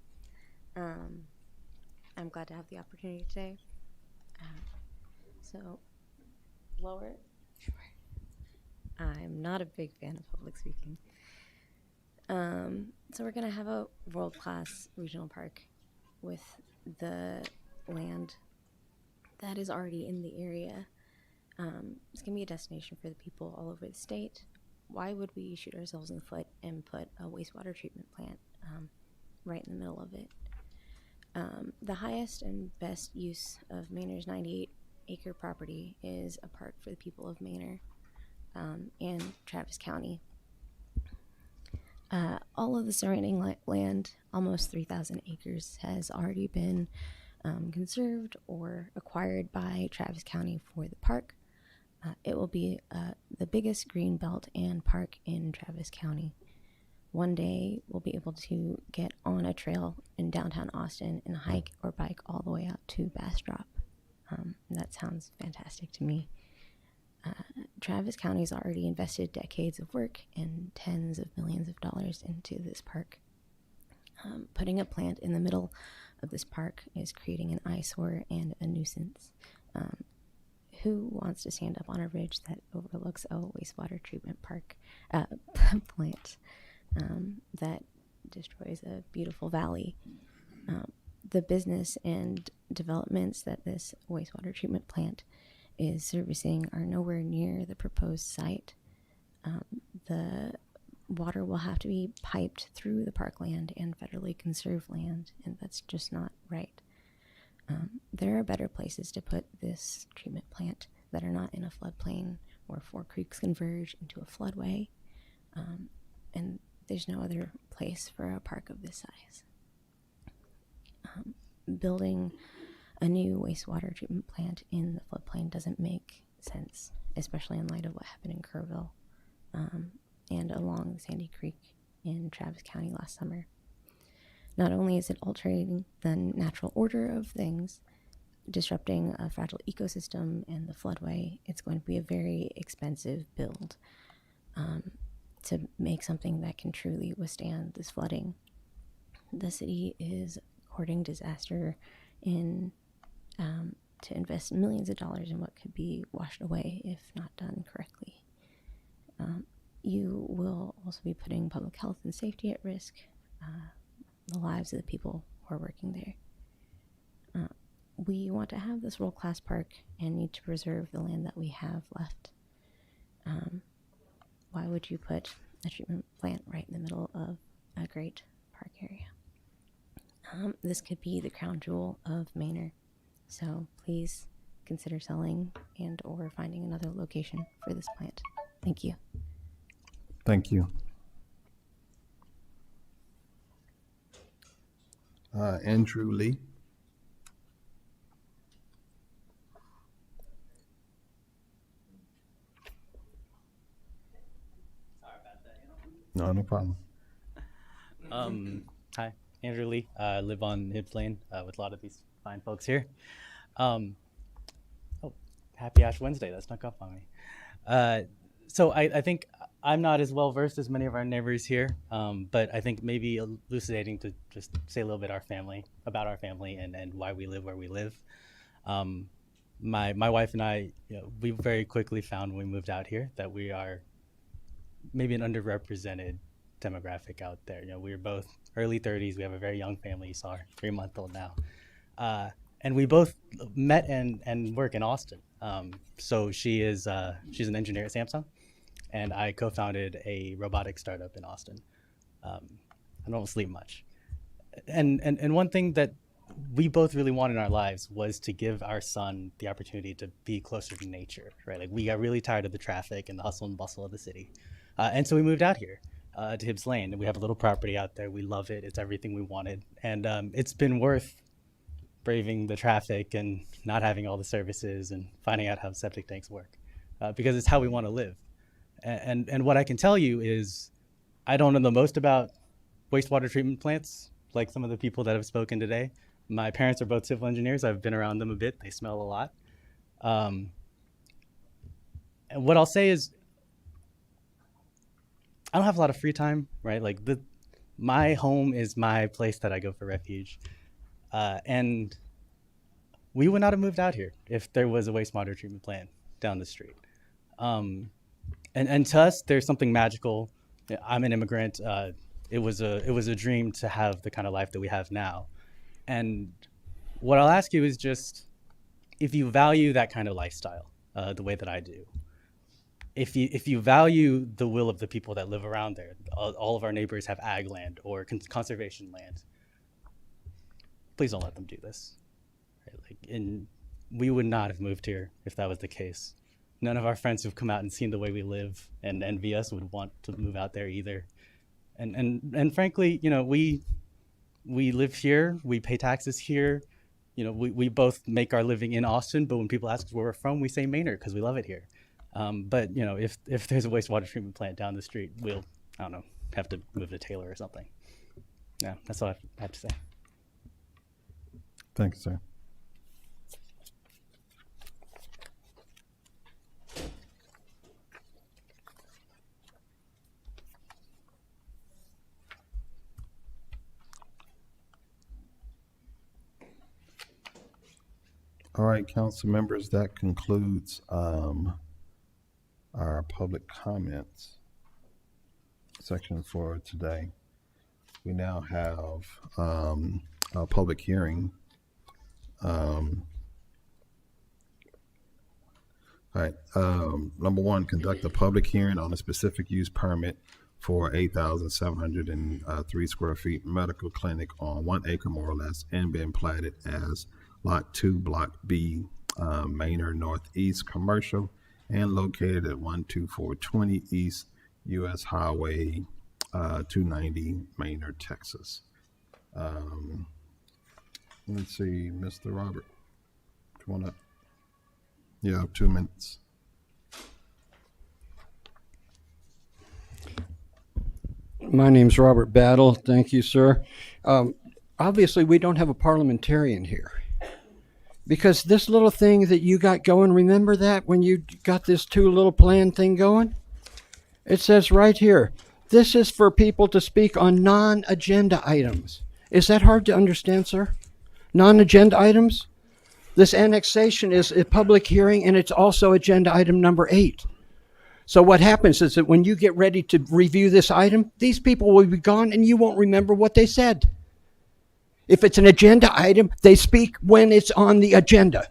I'm glad to have the opportunity today. So, lower it. Sure. I'm not a big fan of public speaking. So we're gonna have a world-class regional park with the land that is already in the area. It's gonna be a destination for the people all over the state. Why would we shoot ourselves in the foot and put a wastewater treatment plant right in the middle of it? The highest and best use of Manor's 98-acre property is a park for the people of Manor and Travis County. All of the surrounding land, almost 3,000 acres, has already been conserved or acquired by Travis County for the park. It will be the biggest green belt and park in Travis County. One day we'll be able to get on a trail in downtown Austin and hike or bike all the way out to Bastrop. That sounds fantastic to me. Travis County's already invested decades of work and tens of millions of dollars into this park. Putting a plant in the middle of this park is creating an eyesore and a nuisance. Who wants to stand up on a ridge that overlooks a wastewater treatment park plant that destroys a beautiful valley? the business and developments that this wastewater treatment plant is servicing are nowhere near the proposed site. The water will have to be piped through the parkland and federally conserved land, and that's just not right. There are better places to put this treatment plant that are not in a floodplain where four creeks converge into a floodway, and there's no other place for a park of this size. Building a new wastewater treatment plant in the floodplain doesn't make sense, especially in light of what happened in Kerrville and along Sandy Creek in Travis County last summer. Not only is it altering the natural order of things, disrupting a fragile ecosystem and the floodway, it's going to be a very expensive build to make something that can truly withstand this flooding. The city is courting disaster in to invest millions of dollars in what could be washed away if not done correctly. You will also be putting public health and safety at risk, the lives of the people who are working there. We want to have this world-class park and need to preserve the land that we have left. Why would you put a treatment plant right in the middle of a great park area? This could be the crown jewel of Manor, so please consider selling and or finding another location for this plant. Thank you. Thank you. Andrew Lee. No problem. Hi, Andrew Lee. I live on Hibbs Lane with a lot of these fine folks here. Happy Ash Wednesday. That snuck up on me. So I think I'm not as well versed as many of our neighbors here, but I think maybe elucidating to just say a little bit about our family and why we live where we live. My wife and I, we very quickly found when we moved out here that we are maybe an underrepresented demographic out there. We are both early 30s. We have a very young family. You saw our 3-month-old now. And we both met and work in Austin. So she's an engineer at Samsung, and I co-founded a robotics startup in Austin. I don't sleep much. And one thing that we both really wanted in our lives was to give our son the opportunity to be closer to nature, right? Like, we got really tired of the traffic and the hustle and bustle of the city. And so we moved out here to Hibbs Lane, and we have a little property out there. We love it. It's everything we wanted. And it's been worth braving the traffic and not having all the services and finding out how septic tanks work, because it's how we want to live. And what I can tell you is I don't know the most about wastewater treatment plants like some of the people that have spoken today. My parents are both civil engineers. I've been around them a bit. They smell a lot. And what I'll say is I don't have a lot of free time, right? Like, my home is my place that I go for refuge. And we would not have moved out here if there was a wastewater treatment plant down the street. And to us, there's something magical. I'm an immigrant. It was a dream to have the kind of life that we have now. And what I'll ask you is just, if you value that kind of lifestyle, the way that I do, if you value the will of the people that live around there, all of our neighbors have ag land or conservation land, please don't let them do this. Right? And we would not have moved here if that was the case. None of our friends who've come out and seen the way we live and envy us would want to move out there either. And frankly, we live here, we pay taxes here. We both make our living in Austin, but when people ask us where we're from, we say Manor because we love it here. But if there's a wastewater treatment plant down the street, we'll, I don't know, have to move to Taylor or something. Yeah, that's all I have to say. Thank you, sir. All right, council members, that concludes our public comments section for today. We now have public hearing. All right, number one, conduct a public hearing on a specific use permit for 8,703 square feet medical clinic on 1 acre more or less and been platted as Lot 2, Block B, Manor Northeast Commercial and located at 12420 East US Highway 290, Manor, Texas. Let's see, Mr. Robert, if you want to. Yeah, 2 minutes. My name's Robert Battle. Thank you, sir. Obviously, we don't have a parliamentarian here because this little thing that you got going, remember that when you got this 2 little plan thing going? It says right here, this is for people to speak on non-agenda items. Is that hard to understand, sir? Non-agenda items? This annexation is a public hearing, and it's also agenda item number 8. So what happens is that when you get ready to review this item, these people will be gone, and you won't remember what they said. If it's an agenda item, they speak when it's on the agenda.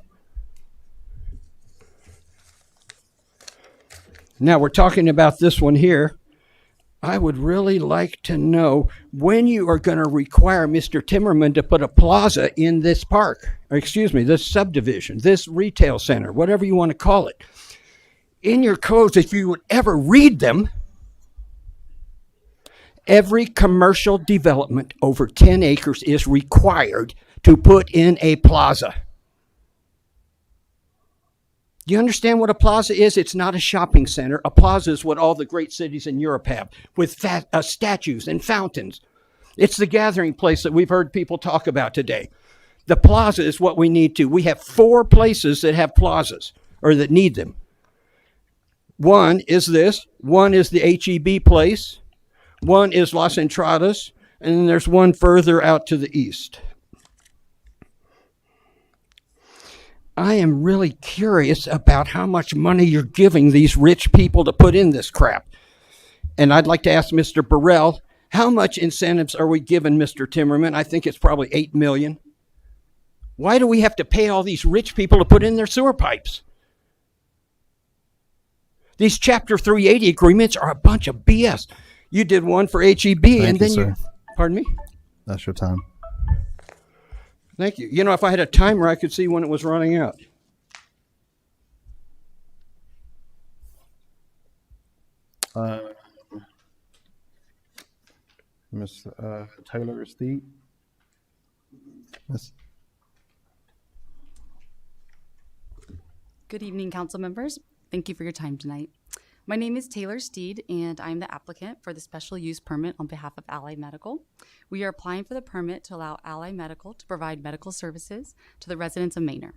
Now we're talking about this one here. I would really like to know when you are going to require Mr. Timmerman to put a plaza in this park, or excuse me, this subdivision, this retail center, whatever you want to call it. In your codes, if you would ever read them, every commercial development over 10 acres is required to put in a plaza. Do you understand what a plaza is? It's not a shopping center. A plaza is what all the great cities in Europe have, with statues and fountains. It's the gathering place that we've heard people talk about today. The plaza is what we need to. We have 4 places that have plazas, or that need them. One is this. One is the H-E-B place. One is Las Entradas. And then there's one further out to the east. I am really curious about how much money you're giving these rich people to put in this crap. And I'd like to ask Mr. Burrell, how much incentives are we giving Mr. Timmerman? I think it's probably $8 million. Why do we have to pay all these rich people to put in their sewer pipes? These Chapter 380 agreements are a bunch of BS. You did one for H-E-B and then you, pardon me? That's your time. Thank you. You know, if I had a timer, I could see when it was running out. Ms. Taylor Steed. Ms. Good evening, council members. Thank you for your time tonight. My name is Taylor Steed, and I'm the applicant for the special use permit on behalf of Ally Medical. We are applying for the permit to allow Ally Medical to provide medical services to the residents of Manor.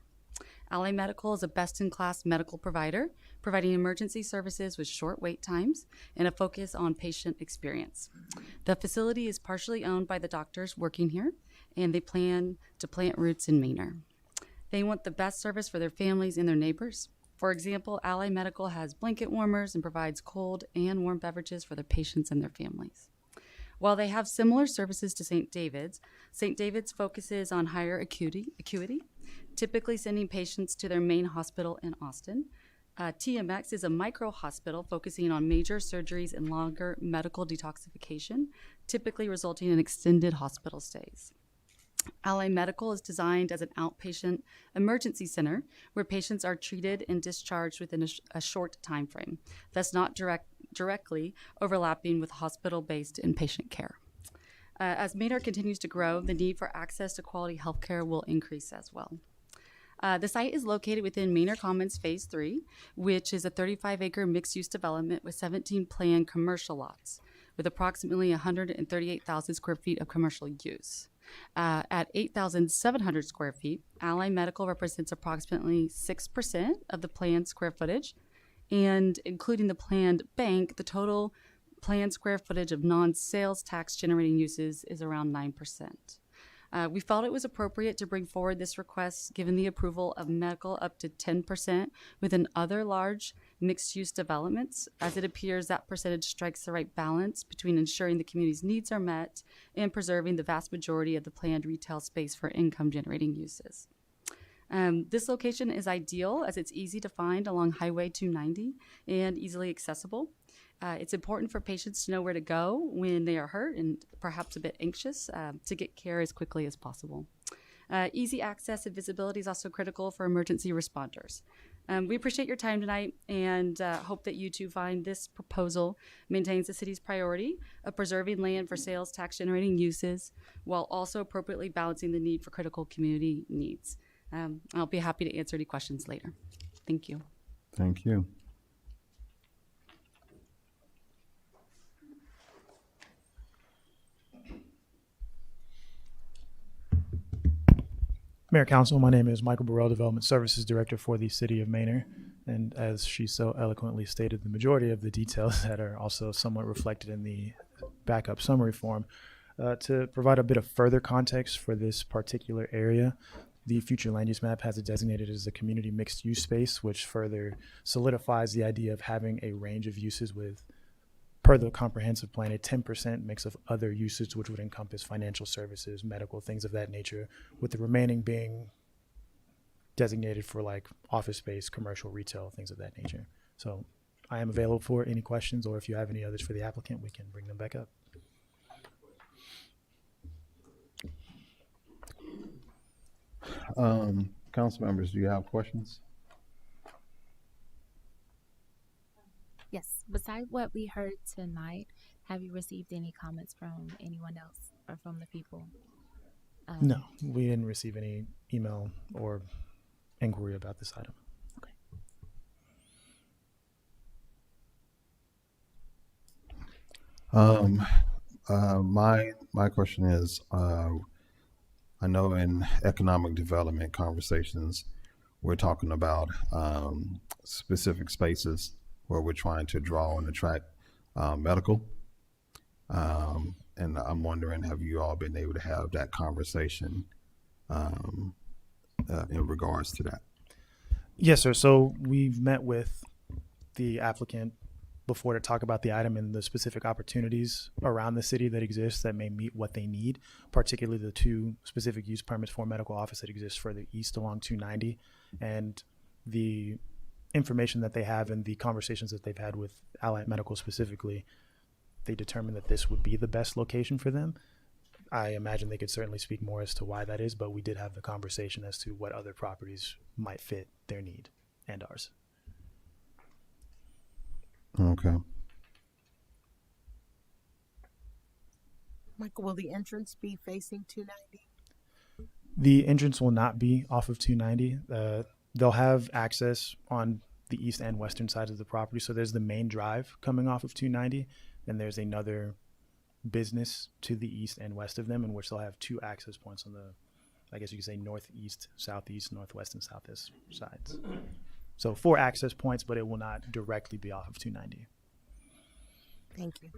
Ally Medical is a best-in-class medical provider, providing emergency services with short wait times and a focus on patient experience. The facility is partially owned by the doctors working here, and they plan to plant roots in Manor. They want the best service for their families and their neighbors. For example, Ally Medical has blanket warmers and provides cold and warm beverages for their patients and their families. While they have similar services to St. David's focuses on higher acuity, typically sending patients to their main hospital in Austin. TMX is a micro hospital focusing on major surgeries and longer medical detoxification, typically resulting in extended hospital stays. Ally Medical is designed as an outpatient emergency center where patients are treated and discharged within a short time frame, thus not directly overlapping with hospital-based inpatient care. As Manor continues to grow, the need for access to quality health care will increase as well. The site is located within Manor Commons Phase 3, which is a 35-acre mixed-use development with 17 planned commercial lots, with approximately 138,000 square feet of commercial use. At 8,700 square feet, Ally Medical represents approximately 6% of the planned square footage, and including the planned bank, the total planned square footage of non-sales tax generating uses is around 9%. We felt it was appropriate to bring forward this request given the approval of medical up to 10% within other large mixed-use developments, as it appears that percentage strikes the right balance between ensuring the community's needs are met and preserving the vast majority of the planned retail space for income-generating uses. This location is ideal as it's easy to find along Highway 290 and easily accessible. It's important for patients to know where to go when they are hurt and perhaps a bit anxious to get care as quickly as possible. Easy access and visibility is also critical for emergency responders. We appreciate your time tonight and hope that you too find this proposal maintains the city's priority of preserving land for sales tax generating uses while also appropriately balancing the need for critical community needs. I'll be happy to answer any questions later. Thank you. Thank you. Mayor Council, my name is Michael Burrell, Development Services Director for the City of Manor. And as she so eloquently stated, the majority of the details that are also somewhat reflected in the backup summary form. To provide a bit of further context for this particular area, the future land use map has it designated as a community mixed use space, which further solidifies the idea of having a range of uses with, per the comprehensive plan, a 10% mix of other uses, which would encompass financial services, medical, things of that nature, with the remaining being designated for like office space, commercial, retail, things of that nature. So I am available for any questions, or if you have any others for the applicant, we can bring them back up. Council members, do you have questions? Yes. Besides what we heard tonight, have you received any comments from anyone else or from the people? No, we didn't receive any email or inquiry about this item. My question is, I know in economic development conversations, we're talking about specific spaces where we're trying to draw and attract medical. And I'm wondering, have you all been able to have that conversation in regards to that? Yes, sir. So we've met with the applicant before to talk about the item and the specific opportunities around the city that exist that may meet what they need, particularly the two specific use permits for medical office that exist further east along 290. And the information that they have and the conversations that they've had with Allied Medical specifically, they determined that this would be the best location for them. I imagine they could certainly speak more as to why that is, but we did have the conversation as to what other properties might fit their need and ours. Okay. Michael, will the entrance be facing 290? The entrance will not be off of 290. They'll have access on the east and western sides of the property. So there's the main drive coming off of 290, and there's another business to the east and west of them, in which they'll have two access points on the, I guess you could say, northeast, southeast, northwest, and southeast sides. So 4 access points, but it will not directly be off of 290. Thank you.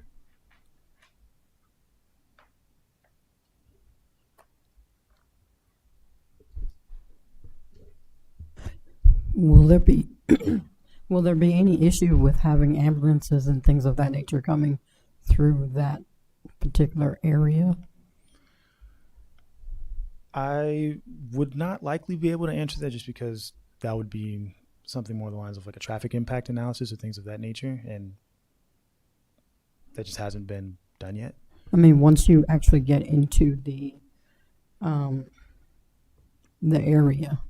Will there be will there be any issue with having ambulances and things of that nature coming through that particular area? I would not likely be able to answer that, just because that would be something more along the lines of like a traffic impact analysis or things of that nature, and that just hasn't been done yet. I mean, once you actually get into the area,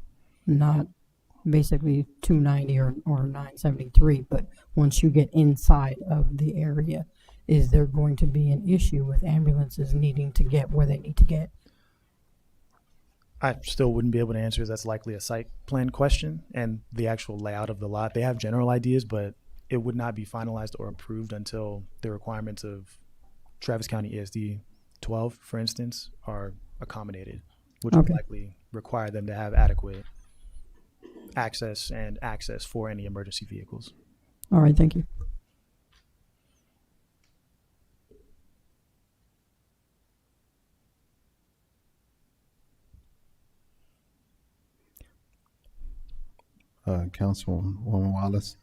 not basically 290 or 973, but once you get inside of the area, is there going to be an issue with ambulances needing to get where they need to get? I still wouldn't be able to answer. That's likely a site plan question, and the actual layout of the lot. They have general ideas, but it would not be finalized or approved until the requirements of Travis County ESD 12, for instance, are accommodated, which would likely require them to have adequate access for any emergency vehicles. All right, thank you. Councilwoman Wallace,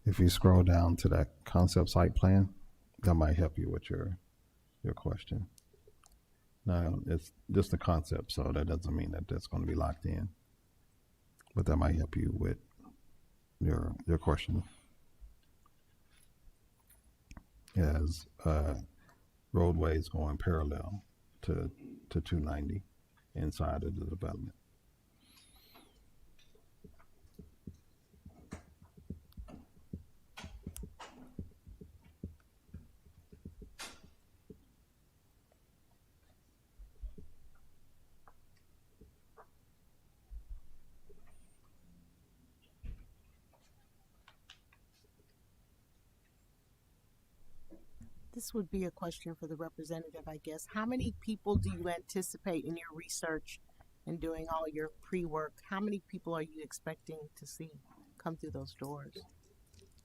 If you scroll down to that concept site plan, that might help you with your question. Now, it's just a concept, so that doesn't mean that that's going to be locked in. But that might help you with your question. As roadways going parallel to 290 inside of the development. This would be a question for the representative, I guess. How many people do you anticipate in your research and doing all your pre-work? How many people are you expecting to see come through those doors?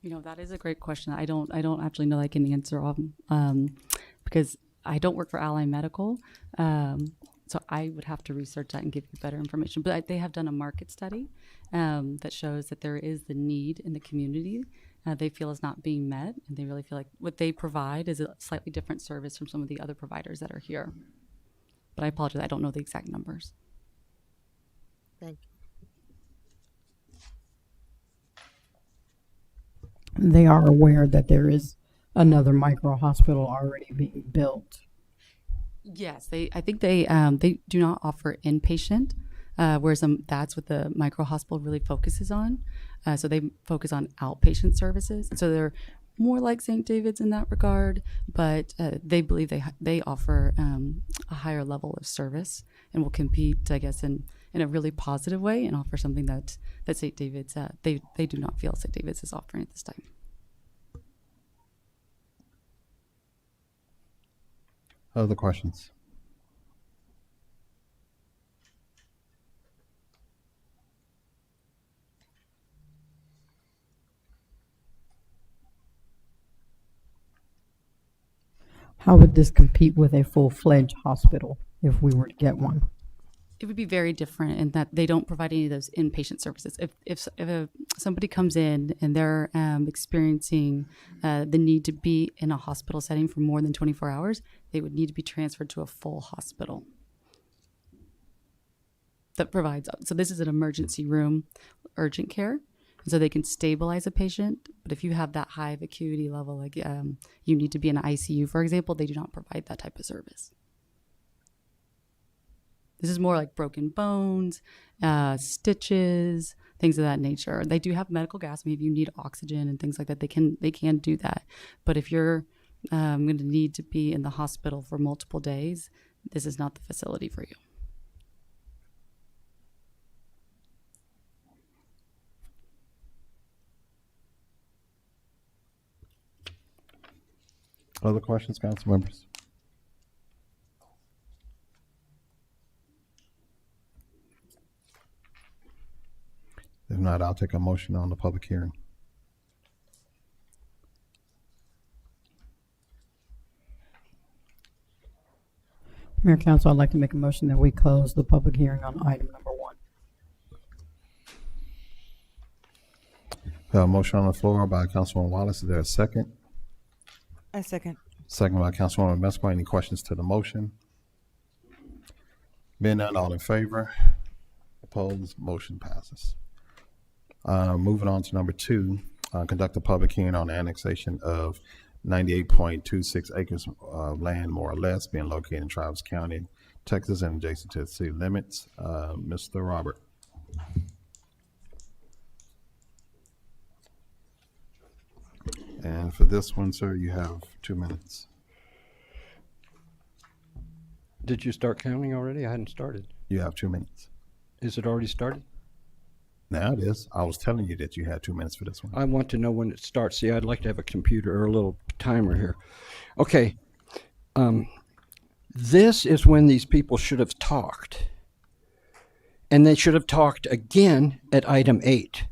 You know, that is a great question. I don't actually know I can answer on because I don't work for Ally Medical. So I would have to research that and give you better information. But they have done a market study that shows that there is the need in the community. They feel is not being met, and they really feel like what they provide is a slightly different service from some of the other providers that are here. But I apologize, I don't know the exact numbers. Thank you. They are aware that there is another micro hospital already being built. Yes, I think they do not offer inpatient, whereas that's what the micro hospital really focuses on. So they focus on outpatient services. So they're more like St. David's in that regard, but they believe they offer a higher level of service and will compete, I guess, in a really positive way and offer something that St. David's they do not feel St. David's is offering at this time. Other questions? How would this compete with a full-fledged hospital if we were to get one? It would be very different in that they don't provide any of those inpatient services. If somebody comes in and they're experiencing the need to be in a hospital setting for more than 24 hours, they would need to be transferred to a full hospital that provides. So this is an emergency room, urgent care, and so they can stabilize a patient. But if you have that high of acuity level, like you need to be in an ICU, for example, they do not provide that type of service. This is more like broken bones, stitches, things of that nature. They do have medical gas. I mean, if you need oxygen and things like that, they can do that. But if you're going to need to be in the hospital for multiple days, this is not the facility for you. Other questions, council members? If not, I'll take a motion on the public hearing. Mayor, Council, I'd like to make a motion that we close the public hearing on item number 1. A motion on the floor by Councilwoman Wallace. Is there a second? A second. Second by Councilwoman Mesco. Any questions to the motion? Being none, all in favor? Opposed? Motion passes. Moving on to number 2, conduct a public hearing on the annexation of 98.26 acres of land, more or less, being located in Travis County, Texas, and adjacent to the city limits. Mr. Robert. And for this one, sir, you have 2 minutes. Did you start counting already? I hadn't started. You have 2 minutes. Is it already started? Now it is. I was telling you that you had 2 minutes for this one. I want to know when it starts. See, I'd like to have a computer or a little timer here. Okay. This is when these people should have talked. And they should have talked again at item 8.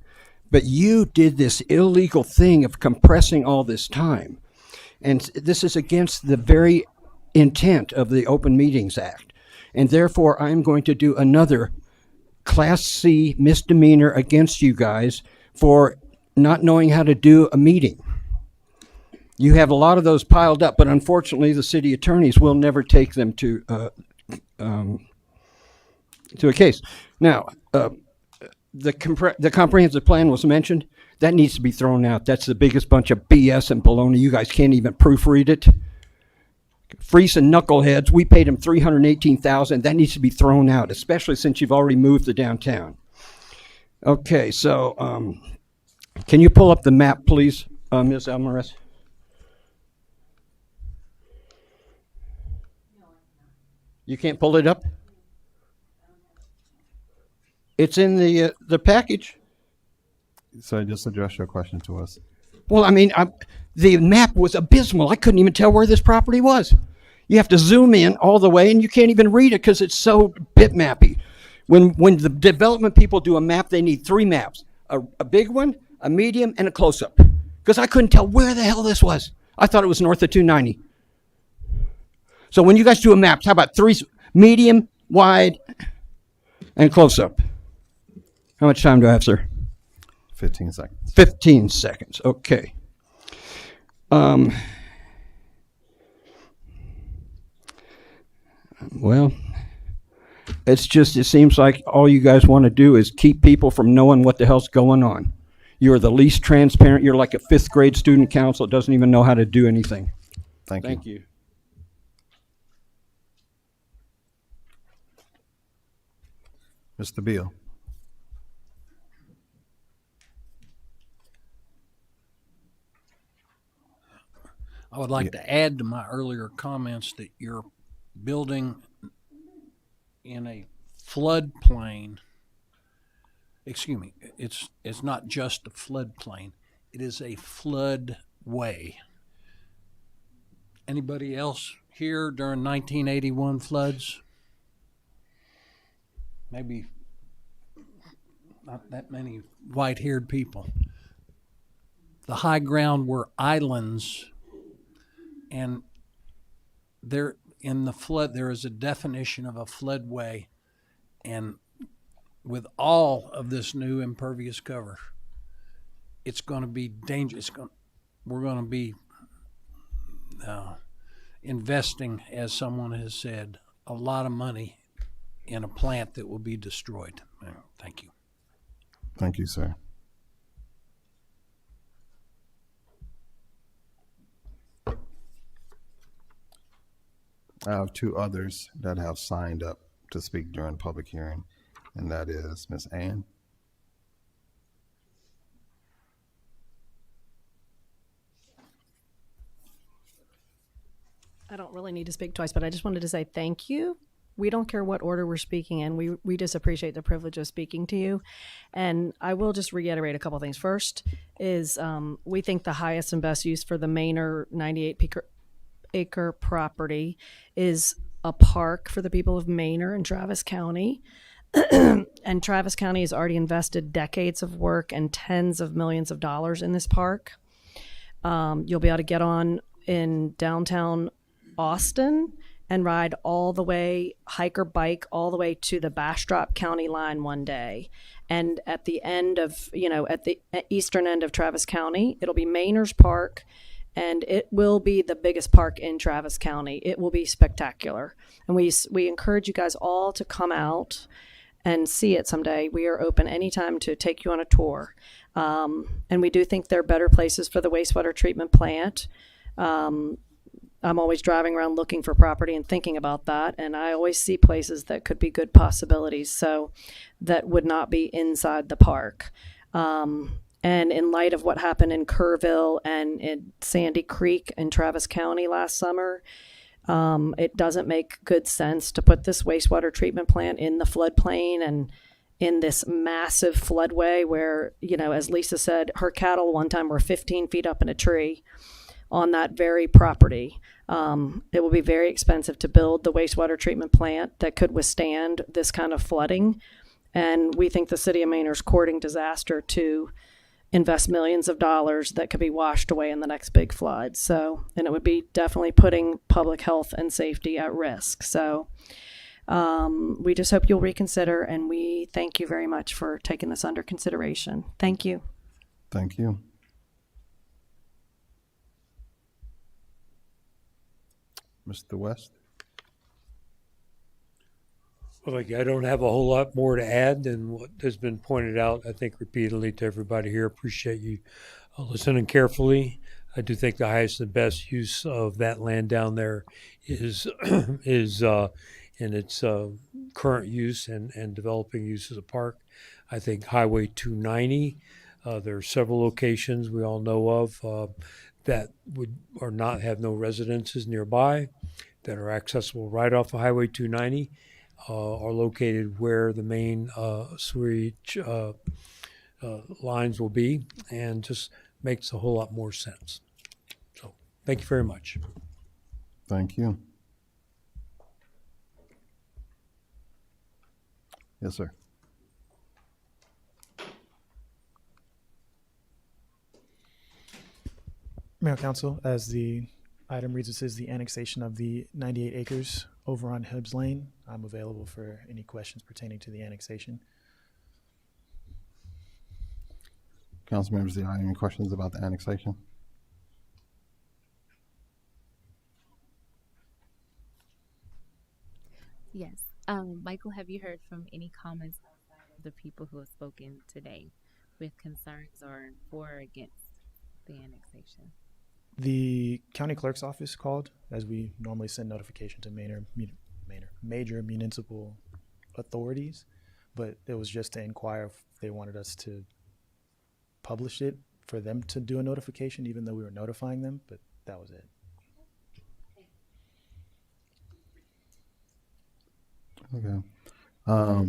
But you did this illegal thing of compressing all this time. And this is against the very intent of the Open Meetings Act. And therefore, I'm going to do another Class C misdemeanor against you guys for not knowing how to do a meeting. You have a lot of those piled up, but unfortunately, the city attorneys will never take them to a case. Now, the comprehensive plan was mentioned. That needs to be thrown out. That's the biggest bunch of BS and baloney. You guys can't even proofread it. Freese and knuckleheads. We paid them $318,000. That needs to be thrown out, especially since you've already moved to downtown. Okay, so can you pull up the map, please, Ms. Alvarez? You can't pull it up? It's in the package. So just address your question to us. Well, I mean, the map was abysmal. I couldn't even tell where this property was. You have to zoom in all the way, and you can't even read it because it's so bitmappy. When the development people do a map, they need 3 maps. A big one, a medium, and a close-up. Because I couldn't tell where the hell this was. I thought it was north of 290. So when you guys do a map, how about 3, medium, wide, and close-up? How much time do I have, sir? 15 seconds. 15 seconds, okay. Well, it seems like all you guys want to do is keep people from knowing what the hell's going on. You're the least transparent. You're like a 5th grade student council that doesn't even know how to do anything. Thank you. Mr. Beal. I would like to add to my earlier comments that you're building in a floodplain. Excuse me, it's not just a floodplain. It is a floodway. Anybody else here during 1981 floods? Maybe not that many white-haired people. The high ground were islands, and there in the flood there is a definition of a floodway, and with all of this new impervious cover, it's going to be dangerous. We're going to be investing, as someone has said, a lot of money in a plant that will be destroyed. Thank you. Thank you, sir. I have 2 others that have signed up to speak during the public hearing, and that is Ms. Ann. I don't really need to speak twice, but I just wanted to say thank you. We don't care what order we're speaking in. We just appreciate the privilege of speaking to you. And I will just reiterate a couple things. First is we think the highest and best use for the Manor 98-acre property is a park for the people of Manor and Travis County. And Travis County has already invested decades of work and tens of millions of dollars in this park. You'll be able to get on in downtown Austin and ride all the way, hike or bike all the way to the Bastrop County line one day. And at the end of, at the eastern end of Travis County, it'll be Manor's Park, and it will be the biggest park in Travis County. It will be spectacular. And we encourage you guys all to come out and see it someday. We are open anytime to take you on a tour. And we do think there are better places for the wastewater treatment plant. I'm always driving around looking for property and thinking about that, and I always see places that could be good possibilities, so that would not be inside the park. And in light of what happened in Kerrville and in Sandy Creek in Travis County last summer, it doesn't make good sense to put this wastewater treatment plant in the floodplain and in this massive floodway where, as Lisa said, her cattle one time were 15 feet up in a tree on that very property. It will be very expensive to build the wastewater treatment plant that could withstand this kind of flooding. And we think the city of Manor is courting disaster to invest millions of dollars that could be washed away in the next big flood. So, and it would be definitely putting public health and safety at risk. So we just hope you'll reconsider, and we thank you very much for taking this under consideration. Thank you. Thank you. Mr. West? Well, I don't have a whole lot more to add than what has been pointed out, I think, repeatedly to everybody here. Appreciate you listening carefully. I do think the highest and best use of that land down there is in its current use and developing use as a park. I think Highway 290, there are several locations we all know of that would or not have no residences nearby that are accessible right off of Highway 290. Are located where the main sewage lines will be, and just makes a whole lot more sense. So, thank you very much. Thank you. Yes, sir. Mayor, Council, as the item reads, this is the annexation of the 98 acres over on Hibbs Lane. I'm available for any questions pertaining to the annexation. Council members, do you have any questions about the annexation? Yes. Michael, have you heard from any comments of the people who have spoken today with concerns or for or against the annexation? The county clerk's office called, as we normally send notification to major municipal authorities, but it was just to inquire if they wanted us to publish it for them to do a notification, even though we were notifying them, but that was it. Okay. I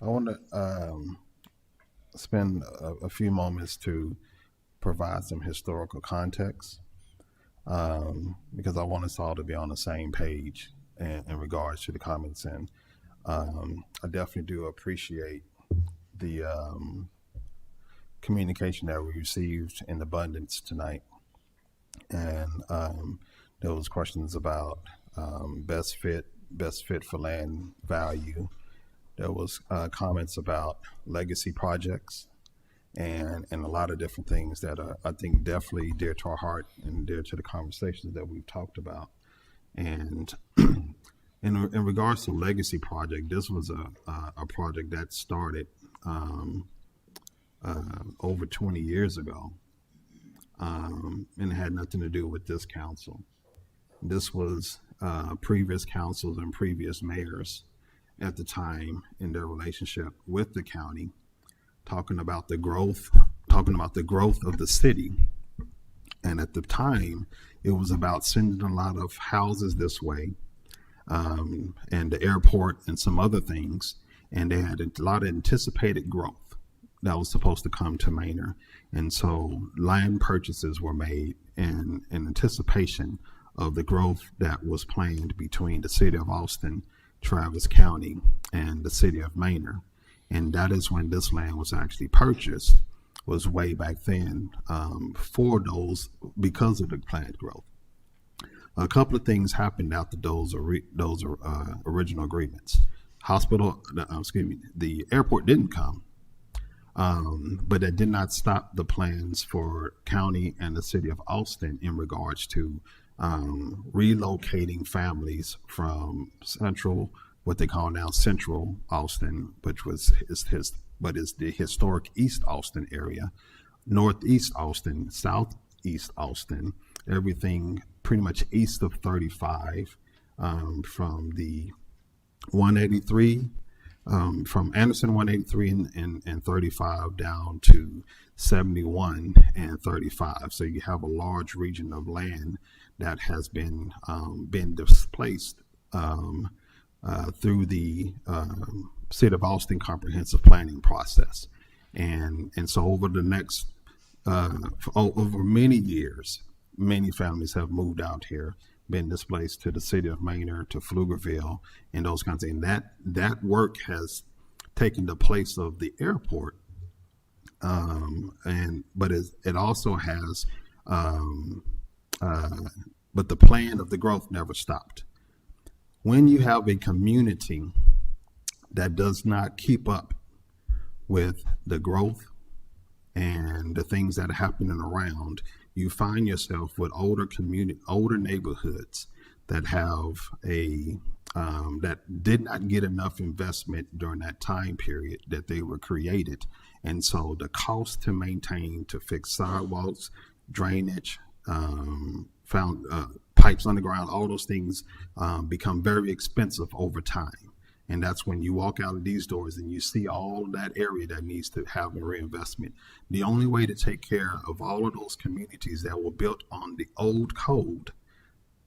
want to spend a few moments to provide some historical context, because I want us all to be on the same page in regards to the comments. And I definitely do appreciate the communication that we received in abundance tonight. And there was questions about best fit for land value. There was comments about legacy projects and a lot of different things that are, I think, definitely dear to our heart and dear to the conversations that we've talked about. And in regards to legacy project, this was a project that started over 20 years ago, and it had nothing to do with this council. This was previous councils and previous mayors at the time in their relationship with the county, talking about the growth of the city. And at the time, it was about sending a lot of houses this way, and the airport and some other things. And they had a lot of anticipated growth that was supposed to come to Manor. And so land purchases were made in anticipation of the growth that was planned between the city of Austin, Travis County, and the city of Manor. And that is when this land was actually purchased, was way back then, for those, because of the planned growth. A couple of things happened after those original agreements. The airport didn't come, but that did not stop the plans for county and the city of Austin in regards to relocating families from what they call now Central Austin, which is the historic East Austin area, Northeast Austin, Southeast Austin, everything pretty much east of 35, from the 183, from Anderson 183 and 35 down to 71 and 35. So you have a large region of land that has been displaced through the City of Austin comprehensive planning process. And so over the next, over many years, many families have moved out here, been displaced to the city of Manor, to Pflugerville, and those kinds of things. That work has taken the place of the airport, but it also has, but the plan of the growth never stopped. When you have a community that does not keep up with the growth and the things that are happening around, you find yourself with older neighborhoods that have that did not get enough investment during that time period that they were created. And so the cost to maintain, to fix sidewalks, drainage, pipes underground, all those things become very expensive over time. And that's when you walk out of these doors and you see all that area that needs to have a reinvestment. The only way to take care of all of those communities that were built on the old code,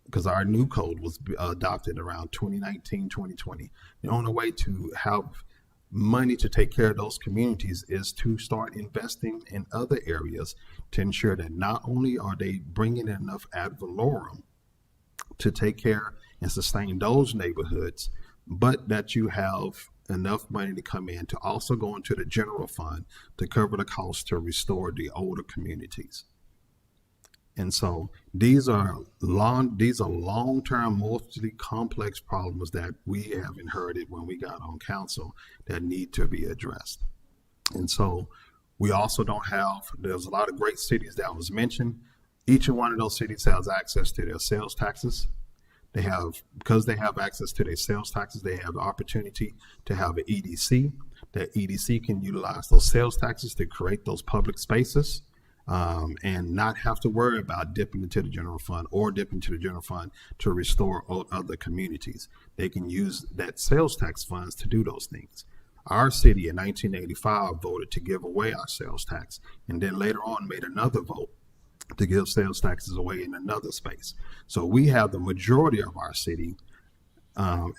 because our new code was adopted around 2019, 2020, the only way to have money to take care of those communities is to start investing in other areas to ensure that not only are they bringing in enough ad valorem to take care and sustain those neighborhoods, but that you have enough money to come in to also go into the general fund to cover the cost to restore the older communities. And so these are long-term, mostly complex problems that we have inherited when we got on council that need to be addressed. And so we also there's a lot of great cities that was mentioned. Each one of those cities has access to their sales taxes. Because they have access to their sales taxes, they have the opportunity to have an EDC. That EDC can utilize those sales taxes to create those public spaces and not have to worry about dipping into the general fund to restore other communities. They can use that sales tax funds to do those things. Our city in 1985 voted to give away our sales tax, and then later on made another vote to give sales taxes away in another space. So we have the majority of our city,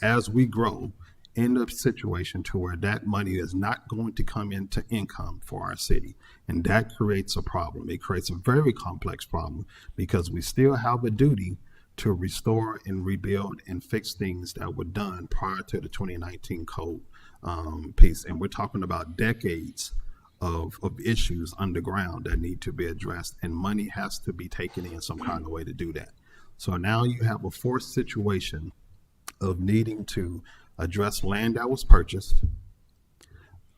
as we grow, in a situation to where that money is not going to come into income for our city. And that creates a problem. It creates a very complex problem because we still have a duty to restore and rebuild and fix things that were done prior to the 2019 code piece. And we're talking about decades of issues underground that need to be addressed, and money has to be taken in some kind of way to do that. So now you have a forced situation of needing to address land that was purchased,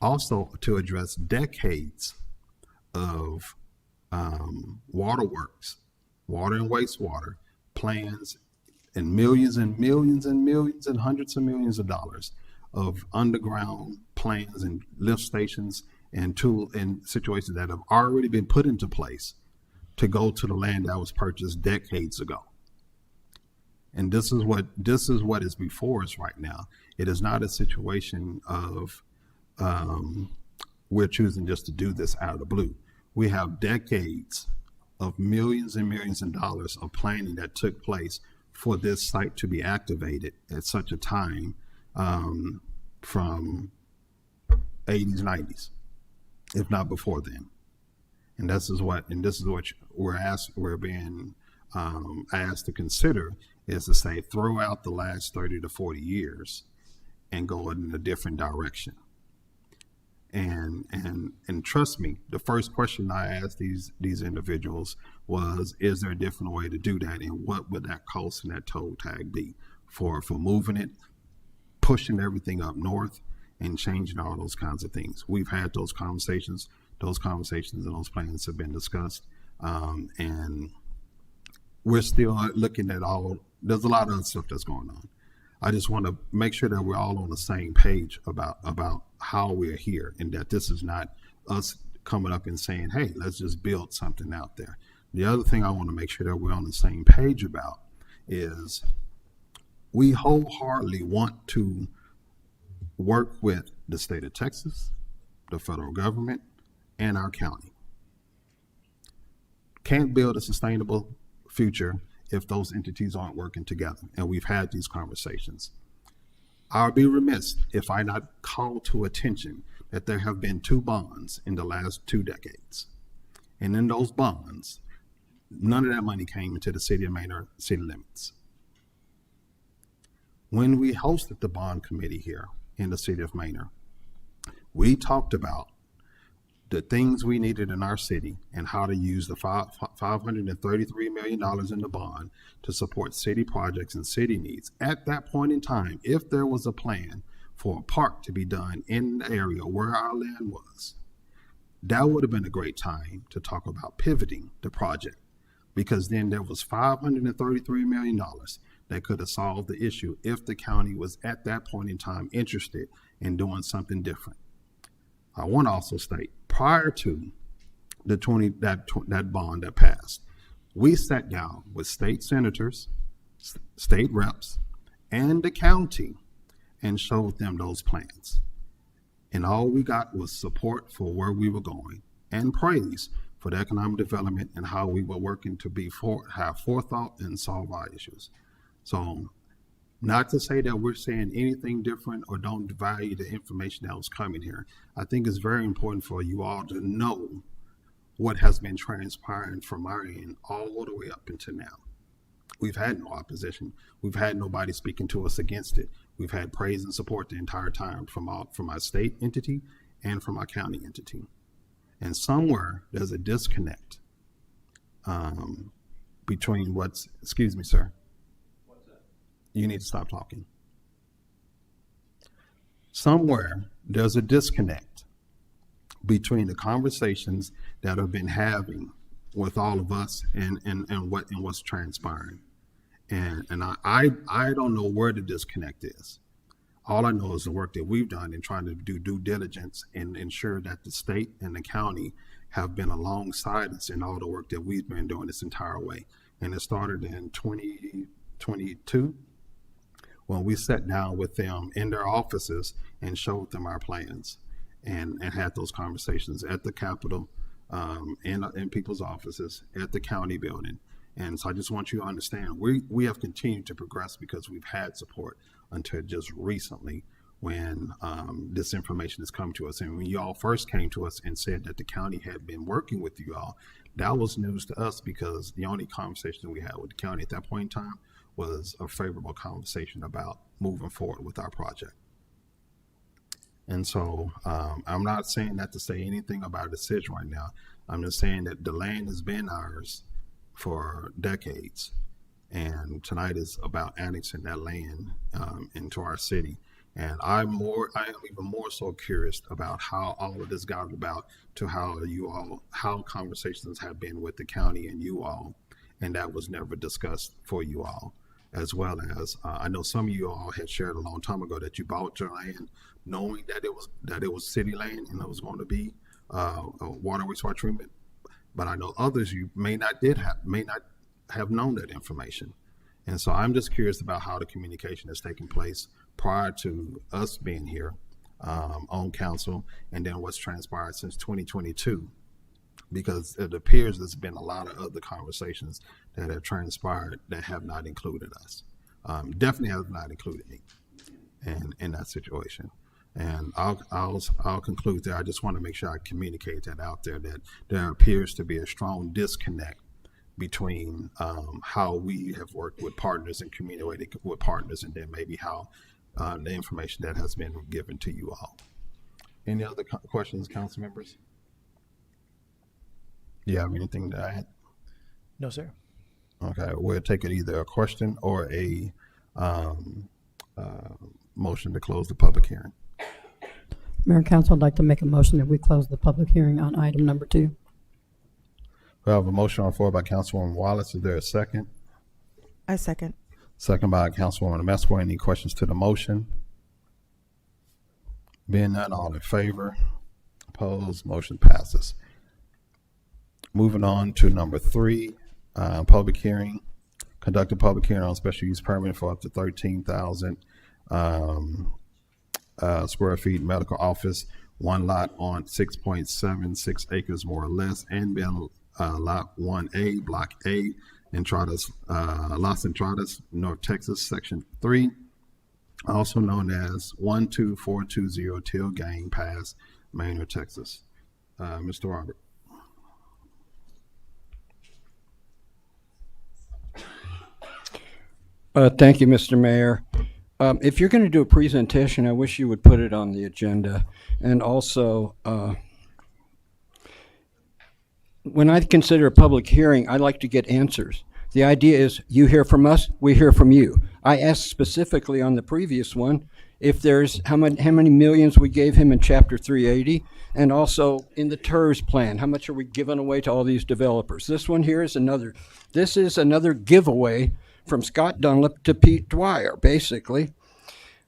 also to address decades of waterworks, water and wastewater plans, and millions and millions and millions and hundreds of millions of dollars of underground plans and lift stations and situations that have already been put into place to go to the land that was purchased decades ago. And this is what is before us right now. It is not a situation of we're choosing just to do this out of the blue. We have decades of millions and millions of dollars of planning that took place for this site to be activated at such a time from 80s, 90s. If not before then. And this is what we're being asked to consider, is to say, throw out the last 30 to 40 years and go in a different direction. And trust me, the first question I asked these individuals was, is there a different way to do that? And what would that cost and that toll tag be for moving it, pushing everything up north, and changing all those kinds of things? We've had those conversations and those plans have been discussed. And we're still looking at there's a lot of other stuff that's going on. I just want to make sure that we're all on the same page about how we're here, and that this is not us coming up and saying, hey, let's just build something out there. The other thing I want to make sure that we're on the same page about is we wholeheartedly want to work with the state of Texas, the federal government, and our county. Can't build a sustainable future if those entities aren't working together. And we've had these conversations. I'll be remiss if I not call to attention that there have been 2 bonds in the last 2 decades. And in those bonds, none of that money came into the city of Manor city limits. When we hosted the bond committee here in the city of Manor, we talked about the things we needed in our city and how to use the $533 million in the bond to support city projects and city needs. At that point in time, if there was a plan for a park to be done in the area where our land was, that would have been a great time to talk about pivoting the project, because then there was $533 million that could have solved the issue if the county was at that point in time interested in doing something different. I want to also state, prior to that bond that passed, we sat down with state senators, state reps, and the county and showed them those plans. And all we got was support for where we were going and praise for the economic development and how we were working to have forethought and solve our issues. So, not to say that we're saying anything different or don't value the information that was coming here. I think it's very important for you all to know what has been transpiring from our end all the way up until now. We've had no opposition. We've had nobody speaking to us against it. We've had praise and support the entire time from our state entity and from our county entity. And somewhere there's a disconnect between excuse me, sir. What's that? You need to stop talking. Somewhere there's a disconnect between the conversations that have been having with all of us and what's transpiring. And I don't know where the disconnect is. All I know is the work that we've done in trying to do due diligence and ensure that the state and the county have been alongside us in all the work that we've been doing this entire way. And it started in 2022 when we sat down with them in their offices and showed them our plans and had those conversations at the Capitol, in people's offices, at the county building. And so I just want you to understand, we have continued to progress because we've had support until just recently when this information has come to us. And when you all first came to us and said that the county had been working with you all, that was news to us because the only conversation we had with the county at that point in time was a favorable conversation about moving forward with our project. And so I'm not saying that to say anything about a decision right now. I'm just saying that the land has been ours for decades. And tonight is about annexing that land into our city. And I am even more so curious about how all of this got about to how conversations have been with the county and you all, and that was never discussed for you all. As well as I know some of you all had shared a long time ago that you bought your land knowing that it was city land and it was going to be water wastewater treatment. But I know others you may not have known that information. And so I'm just curious about how the communication has taken place prior to us being here on council, and then what's transpired since 2022, because it appears there's been a lot of other conversations that have transpired that have not included us. Definitely have not included me in that situation. And I'll conclude there. I just want to make sure I communicate that out there, that there appears to be a strong disconnect between how we have worked with partners and communicated with partners, and then maybe how the information that has been given to you all. Any other questions, council members? Do you have anything to add? No, sir. Okay, we'll take it either a question or a motion to close the public hearing. Mayor and Council, I'd like to make a motion that we close the public hearing on item number 2. We have a motion on the floor by Councilwoman Wallace. Is there a second? I second. Second by Councilwoman Mesquer. Any questions to the motion? Being none, all in favor? Opposed? Motion passes. Moving on to number 3, public hearing. Conduct a public hearing on special use permit for up to 13,000 square feet medical office, one lot on 6.76 acres more or less, and been lot 1A, block A, Entradas, Las Entradas, North Texas, section 3, also known as 12420 Till Gang Pass, Manor, Texas. Mr. Robert. Thank you, Mr. Mayor. If you're going to do a presentation, I wish you would put it on the agenda. And also, when I consider a public hearing, I like to get answers. The idea is you hear from us, we hear from you. I asked specifically on the previous one if there's how many millions we gave him in Chapter 380, and also in the TERS plan, how much are we giving away to all these developers? This one here is another. This is another giveaway from Scott Dunlap to Pete Dwyer, basically.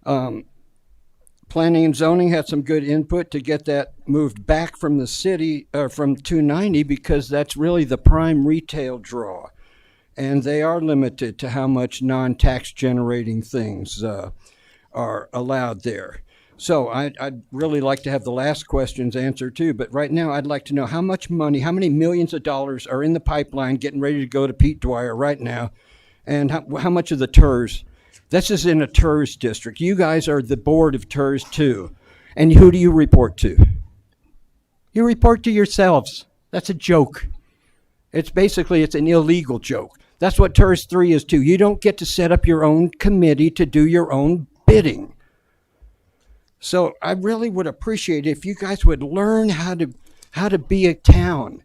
Planning and zoning had some good input to get that moved back from the city, from 290, because that's really the prime retail draw. And they are limited to how much non-tax generating things are allowed there. So I'd really like to have the last questions answered too, but right now I'd like to know how much money, how many millions of dollars are in the pipeline getting ready to go to Pete Dwyer right now, and how much of the TERS. This is in a TERS district. You guys are the board of TERS too. And who do you report to? You report to yourselves. That's a joke. It's an illegal joke. That's what TERS 3 is too. You don't get to set up your own committee to do your own bidding. So I really would appreciate it if you guys would learn how to be a town.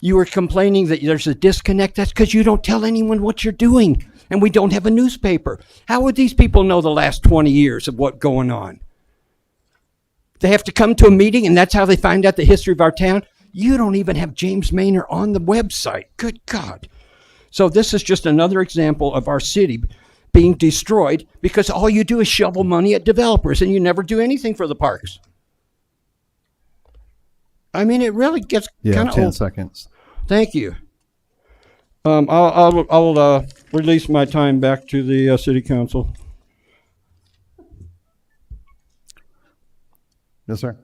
You were complaining that there's a disconnect. That's because you don't tell anyone what you're doing. And we don't have a newspaper. How would these people know the last 20 years of what's going on? They have to come to a meeting and that's how they find out the history of our town? You don't even have James Maynor on the website. Good God. So this is just another example of our city being destroyed because all you do is shovel money at developers and you never do anything for the parks. I mean, it really gets kind of 10 old. seconds. Thank you. I'll release my time back to the city council. Yes, sir.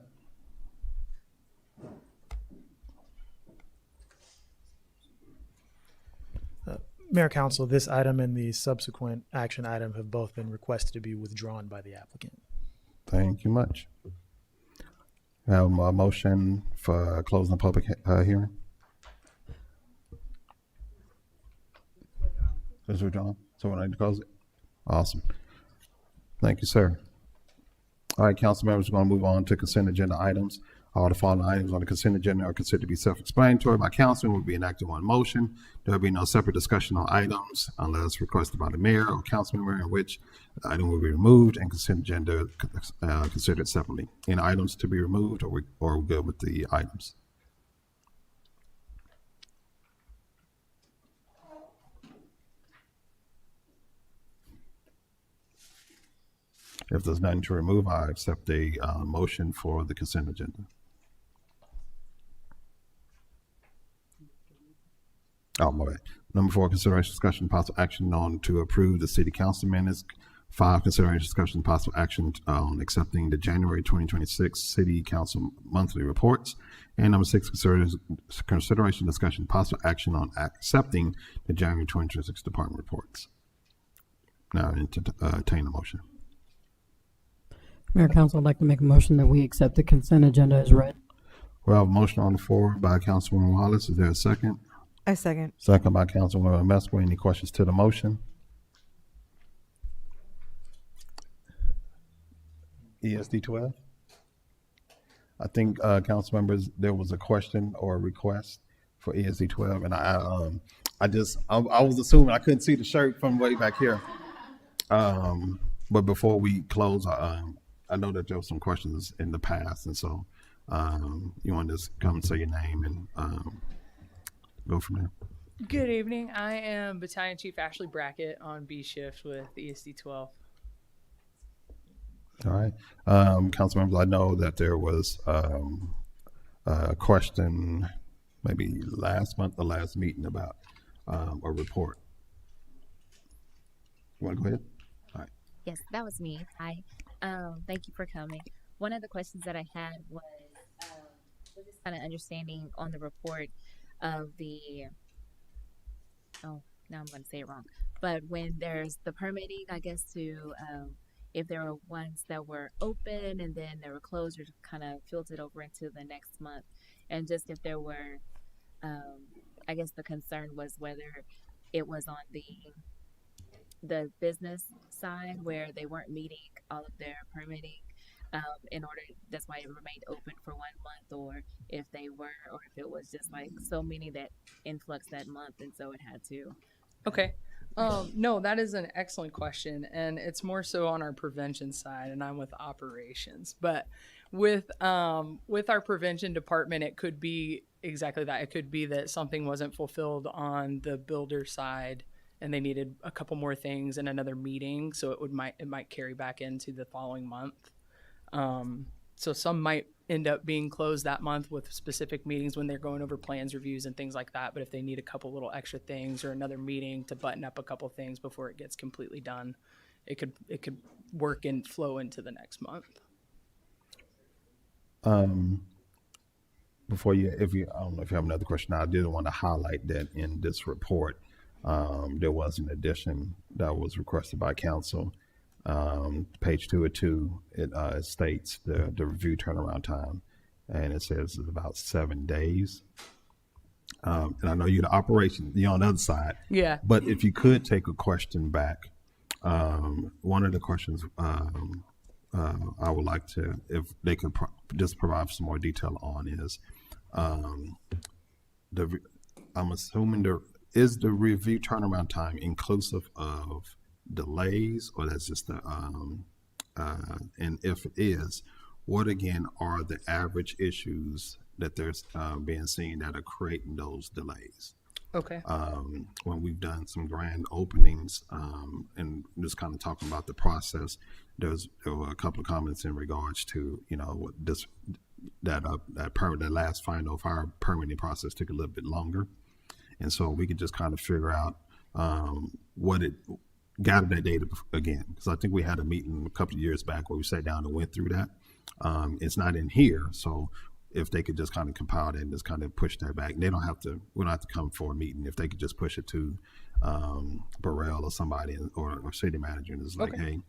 Mayor Council, this item and the subsequent action item have both been requested to be withdrawn by the applicant. Thank you much. Have a motion for closing the public hearing. Is withdrawn? So we're going to close it? Awesome. Thank you, sir. All right, council members, we're going to move on to consent agenda items. All the following items on the consent agenda are considered to be self-explanatory by council and will be enacted on motion. There will be no separate discussion on items unless requested by the mayor or council member, in which the item will be removed and consent agenda considered separately. Any items to be removed, or we're good with the items? If there's nothing to remove, I accept a motion for the consent agenda. Oh, my bad. Number 4, consideration, discussion, possible action on to approve the city council minutes. 5, consideration, discussion, possible action on accepting the January 2026 city council monthly reports. And number 6, consideration, discussion, possible action on accepting the January 2026 department reports. Now, entertain a motion. Mayor Council, I'd like to make a motion that we accept the consent agenda as read. We have a motion on the floor by Councilwoman Wallace. Is there a second? I second. Second by Councilwoman Mesquite. Any questions to the motion? ESD 12? I think, council members, there was a question or a request for ESD 12, and I was assuming I couldn't see the shirt from way back here. But before we close, I know that there were some questions in the past, and so you want to just come and say your name and go from there. Good evening. I am Battalion Chief Ashley Brackett on B shift with ESD 12. All right. Council members, I know that there was a question maybe last month, the last meeting, about a report. You want to go ahead? All right. Yes, that was me. Hi. Thank you for coming. One of the questions that I had was just kind of understanding on the report of the, oh, now I'm going to say it wrong, but when there's the permitting, I guess, to, if there were ones that were open and then they were closed, or kind of filtered over into the next month, and just if there were, I guess the concern was whether it was on the business side where they weren't meeting all of their permitting in order, that's why it remained open for 1 month, or if they were, or if it was just like so many that influx that month and so it had to. Okay. No, that is an excellent question, and it's more so on our prevention side, and I'm with operations. But with our prevention department, it could be exactly that. It could be that something wasn't fulfilled on the builder side, and they needed a couple more things in another meeting, so it might carry back into the following month. So some might end up being closed that month with specific meetings when they're going over plans reviews and things like that. But if they need a couple little extra things or another meeting to button up a couple things before it gets completely done, it could work and flow into the next month. Before you, I don't know if you have another question, I did want to highlight that in this report, there was an addition that was requested by council. Page 2 of 2, it states the review turnaround time, and it says it's about 7 days. And I know you're the operation, you're on the other side. Yeah. But if you could take a question back, one of the questions I would like to, if they could just provide some more detail on is, I'm assuming is the review turnaround time inclusive of delays, or that's just the and if it is, what again are the average issues that there's being seen that are creating those delays? Okay. When we've done some grand openings and just kind of talking about the process, there were a couple of comments in regards to what that last final fire permitting process took a little bit longer, and so we could just kind of figure out what it gathered that data again, because I think we had a meeting a couple of years back where we sat down and went through that. It's not in here, so if they could just kind of compile that and just kind of push that back, we don't have to come for a meeting. If they could just push it to Burrell or somebody or city manager, and it's like, Okay. hey,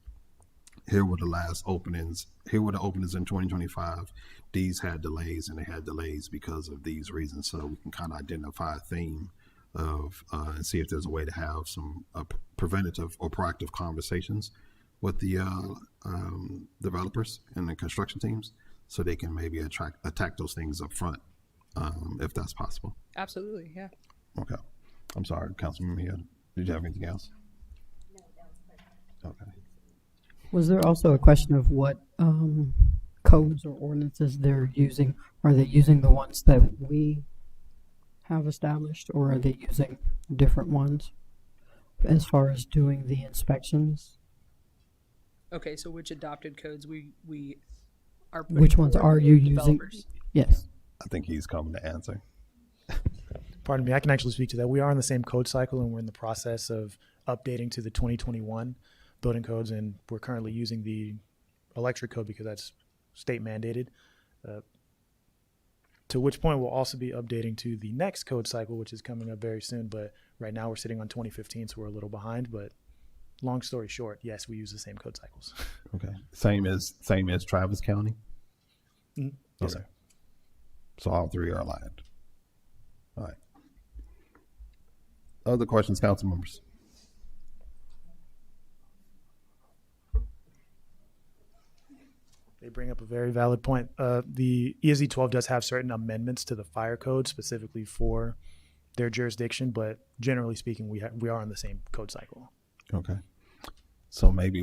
here were the last openings. Here were the openings in 2025. These had delays, and they had delays because of these reasons. So we can kind of identify a theme of and see if there's a way to have some preventative or proactive conversations with the developers and the construction teams, so they can maybe attack those things up front, if that's possible. Absolutely, yeah. Okay. I'm sorry, Councilman Mia. Did you have anything else? Okay. Was there also a question of what codes or ordinances they're using? Are they using the ones that we have established, or are they using different ones as far as doing the inspections? Okay, so which adopted codes we are Which ones are you using? developers? Yes. I think he's coming to answer. Pardon me, I can actually speak to that. We are in the same code cycle, and we're in the process of updating to the 2021 building codes, and we're currently using the electric code because that's state mandated. To which point we'll also be updating to the next code cycle, which is coming up very soon. But right now we're sitting on 2015, so we're a little behind. But long story short, yes, we use the same code cycles. Okay. Same as Travis County? Yes, Okay. sir. So all three are aligned. All right. Other questions, council members? They bring up a very valid point. The ESD 12 does have certain amendments to the fire code specifically for their jurisdiction, but generally speaking, we are on the same code cycle. Okay. So maybe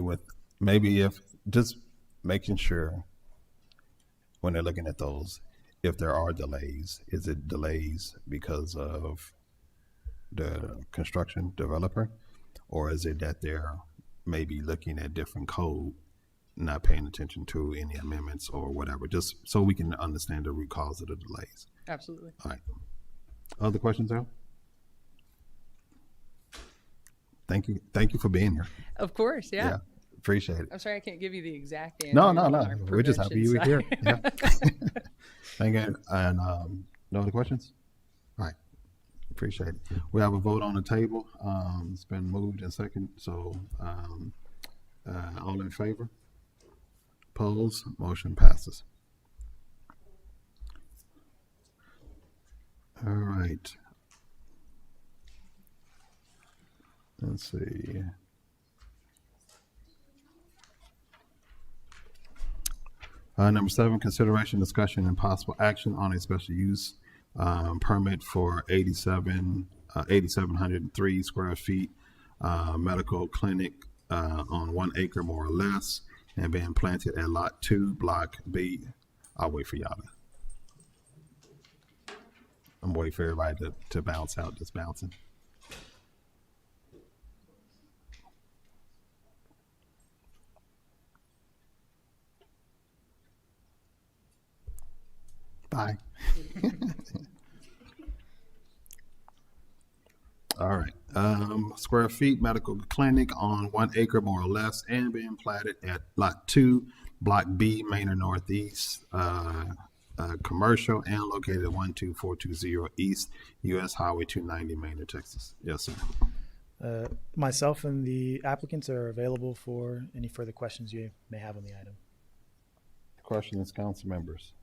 if just making sure when they're looking at those, if there are delays, is it delays because of the construction developer, or is it that they're maybe looking at different code, not paying attention to any amendments or whatever, just so we can understand the root cause of the delays? Absolutely. All right. Other questions, Al? Thank you for being here. Of course, yeah. Appreciate it. I'm sorry I can't give you the exact answer. No. on our We're just happy you were here. prevention Yeah. side. Thank you. And no other questions? All right. Appreciate it. We have a vote on the table. It's been moved and second. So all in favor? Opposed? Motion passes. All right. Let's see. Number 7, consideration, discussion, and possible action on a special use permit for 8,703 square feet medical clinic on 1 acre more or less and being planted at Lot 2, Block B. I'll wait for y'all I'm waiting for everybody to bounce out, just bouncing. Bye. All right. Square feet medical clinic on 1 acre more or less and being platted at Lot 2, Block B, Manor Northeast, commercial and located at 12420 East US Highway 290, Manor, Texas. Yes, sir. Myself and the applicants are available for any further questions you may have on the item. Questions, council members?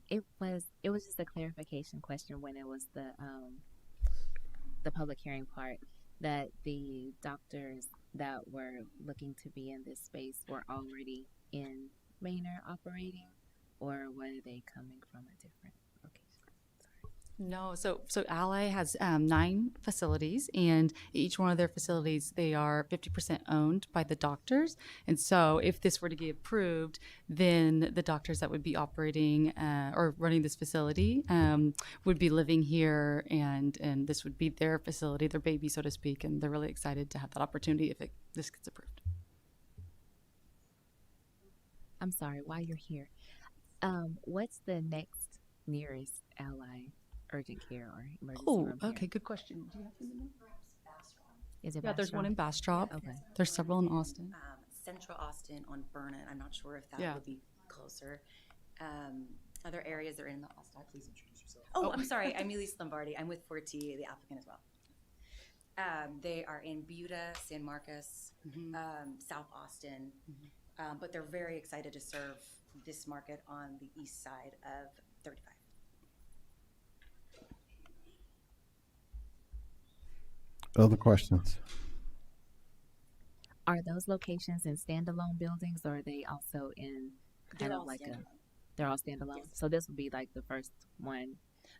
It was just a clarification question when it was the public hearing part, that the doctors that were looking to be in this space were already in Manor operating, or were they coming from a different location? No, so Ally has 9 facilities, and each one of their facilities, they are 50% owned by the doctors. And so if this were to get approved, then the doctors that would be operating or running this facility would be living here, and this would be their facility, their baby, so to speak. And they're really excited to have that opportunity if this gets approved. I'm sorry, while you're here, what's the next nearest Ally urgent care or emergency room here? Okay, good question. Do you happen to know? Is it Yeah, there's one in Bastrop. Okay. There's several in Austin. Central Austin on Burnett. I'm not sure if that Yeah. would be closer. Other areas are in the Austin. Please introduce yourself. Oh, I'm sorry. I'm Elise Lombardi. I'm with Forti, the applicant as well. They are in Buda, San Marcos, South Austin, but they're very excited to serve this market on the east side of 35. Other questions? Are those locations in standalone buildings, or are they also in kind They're of all like standalone. they're all standalone? Yes. So this will be like the first one.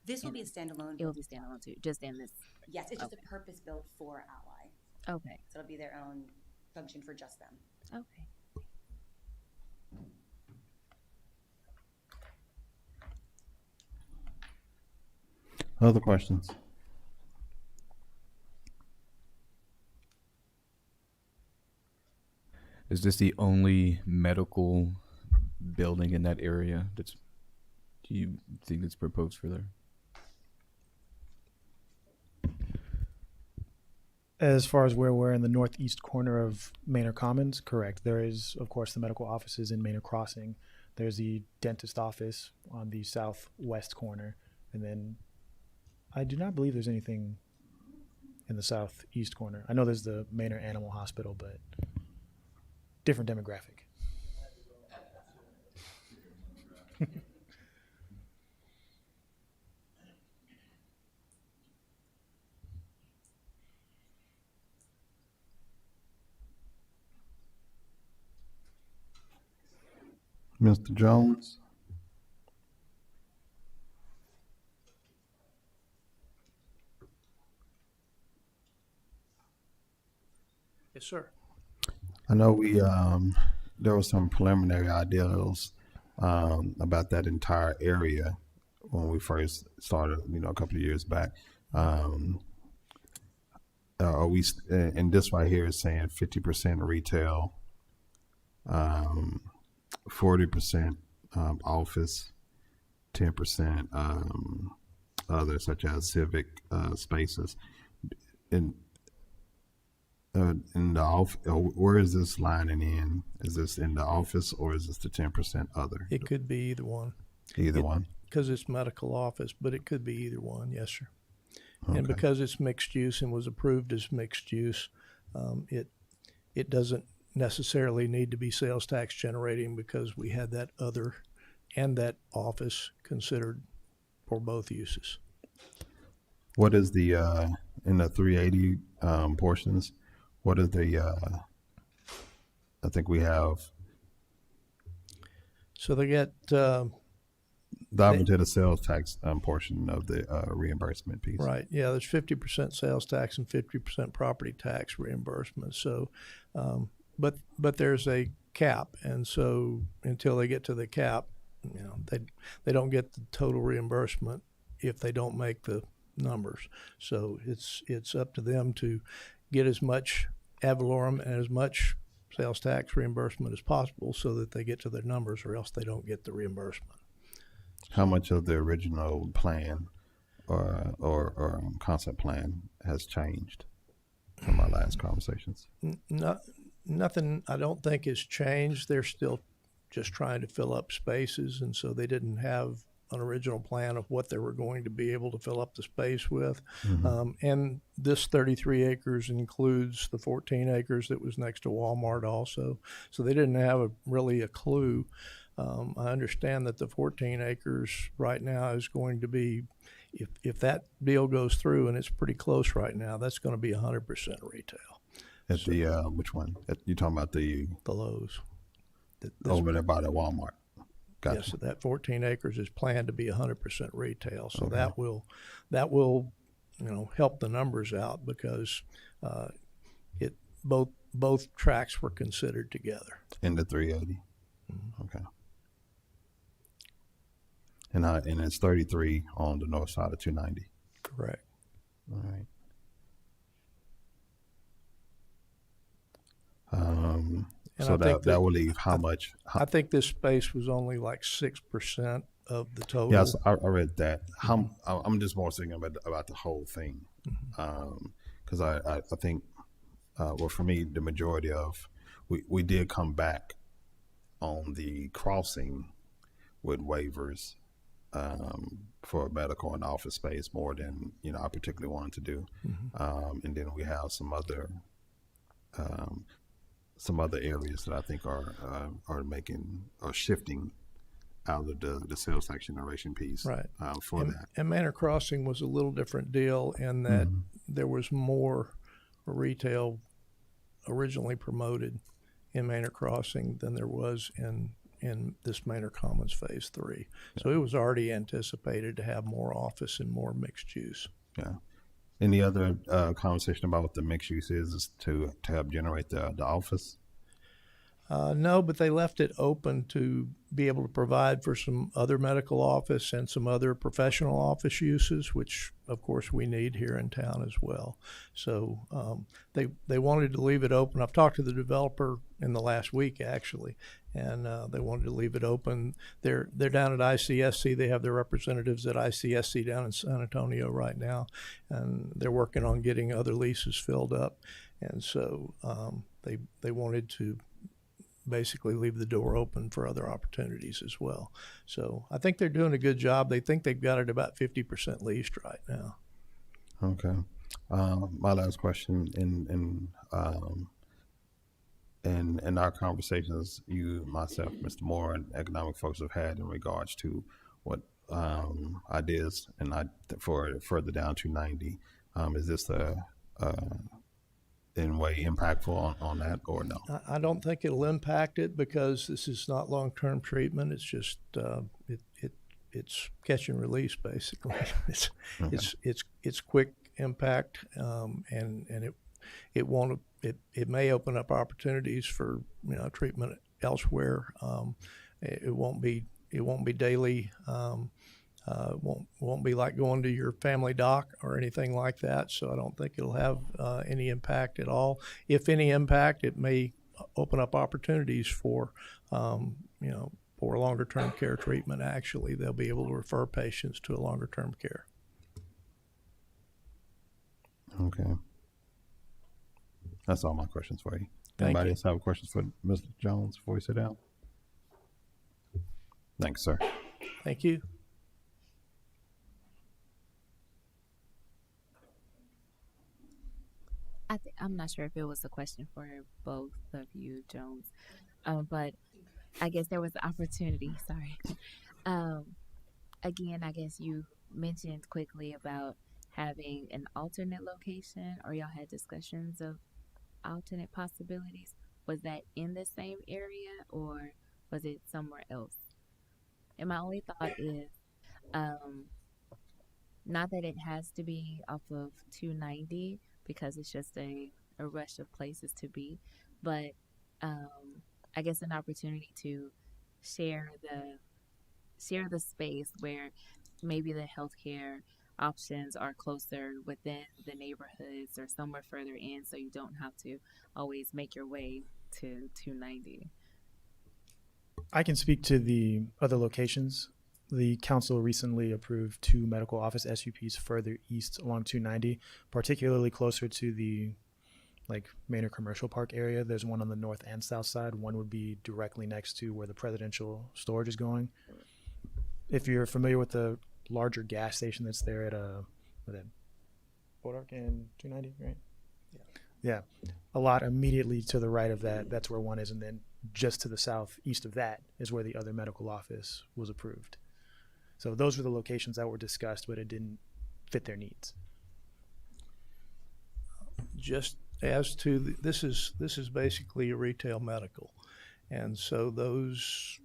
This will be a standalone. It will be standalone too, just in this. Yes, it's just Okay. a purpose built for Ally. Okay. So it'll be their own function for just them. Okay. Other questions? Is this the only medical building in that area do you think it's proposed for there? As far as where we're in the northeast corner of Manor Commons, correct. There is, of course, the medical offices in Manor Crossing. There's the dentist office on the southwest corner. And then I do not believe there's anything in the southeast corner. I know there's the Manor Animal Hospital, but different demographic. Mr. Jones? Yes, sir. I know there were some preliminary ideas about that entire area when we first started, a couple of years back. Are we, and this right here is saying 50% retail, 40% office, 10% other, such as civic spaces. In the office, where is this lining in? Is this in the office, or is this the 10% other? It could be either one. Either one. Because it's medical office, but it could be either one. Yes, sir. Okay. And because it's mixed use and was approved as mixed use, it doesn't necessarily need to be sales tax generating, because we had that other and that office considered for both uses. What is the in the 380 portions? What is the, I think we have So they get, diving to the sales tax portion of the reimbursement piece. right, yeah, there's 50% sales tax and 50% property tax reimbursement. So, but there's a cap, and so until they get to the cap, they don't get the total reimbursement if they don't make the numbers. So it's up to them to get as much ad valorem and as much sales tax reimbursement as possible so that they get to their numbers, or else they don't get the reimbursement. How much of the original plan or concept plan has changed from our last conversations? Nothing, I don't think, has changed. They're still just trying to fill up spaces, and so they didn't have an original plan of what they were going to be able to fill up the space with. And this 33 acres includes the 14 acres that was next to Walmart also. So they didn't have really a clue. I understand that the 14 acres right now is going to be, if that deal goes through, and it's pretty close right now, that's going to be 100% retail. At the, which one? You talking about the Lowe's. over there by the Walmart? Gotcha. Yes, so that 14 acres is planned to be 100% retail. So Okay. that will help the numbers out, because both tracks were considered together. In the 380. Okay. And it's 33 on the north side of 290. Correct. All right. And So I think that will leave how much? I think this space was only like 6% of the total. Yes, I read that. I'm just more thinking about the whole thing, because I think, well, for me, the majority of we did come back on the crossing with waivers for medical and office space more than I particularly wanted to do, and then we have some other areas that I think are shifting out of the sales tax generation piece, Right. For that. And Manor Crossing was a little different deal in that there was more retail originally promoted in Manor Crossing than there was in this Manor Commons Phase 3. So it was already anticipated to have more office and more mixed use. Yeah. Any other conversation about what the mixed use is to help generate the office? No, but they left it open to be able to provide for some other medical office and some other professional office uses, which of course we need here in town as well. So they wanted to leave it open. I've talked to the developer in the last week actually, and they wanted to leave it open. They're down at ICSC. They have their representatives at ICSC down in San Antonio right now, and they're working on getting other leases filled up. And so they wanted to basically leave the door open for other opportunities as well. So I think they're doing a good job. They think they've got it about 50% leased right now. Okay. My last question in our conversations, you, myself, Mr. Moore, and economic folks have had in regards to what ideas and for further down to 90. Is this in way impactful on that or no? I don't think it'll impact it because this is not long-term treatment. It's just it's catch and release basically. It's quick impact, and it may open up opportunities for treatment elsewhere. It won't be daily. Won't be like going to your family doc or anything like that. So I don't think it'll have any impact at all. If any impact, it may open up opportunities for for longer term care treatment. Actually, they'll be able to refer patients to a longer term care. Okay. That's all my questions for you. Thank Anybody you. else have questions for Mr. Jones before we sit down? Thanks, sir. Thank you. I'm not sure if it was a question for both of you, Jones, but I guess there was an opportunity. Sorry. Again, I guess you mentioned quickly about having an alternate location, or y'all had discussions of alternate possibilities, was that in the same area or was it somewhere else? And my only thought is, not that it has to be off of 290 because it's just a rush of places to be, but I guess an opportunity to share the space where maybe the healthcare options are closer within the neighborhoods or somewhere further in, so you don't have to always make your way to 290. I can speak to the other locations. The council recently approved 2 medical office SUPs further east along 290, particularly closer to the Manor Commercial Park area. There's one on the north and south side. One would be directly next to where the presidential storage is going. If you're familiar with the larger gas station that's there at Bodark and 290, right? Yeah. A lot immediately to the right of that, that's where one is, and then just to the southeast of that is where the other medical office was approved. So those were the locations that were discussed, but it didn't fit their needs. Just as to this is basically a retail medical, and so those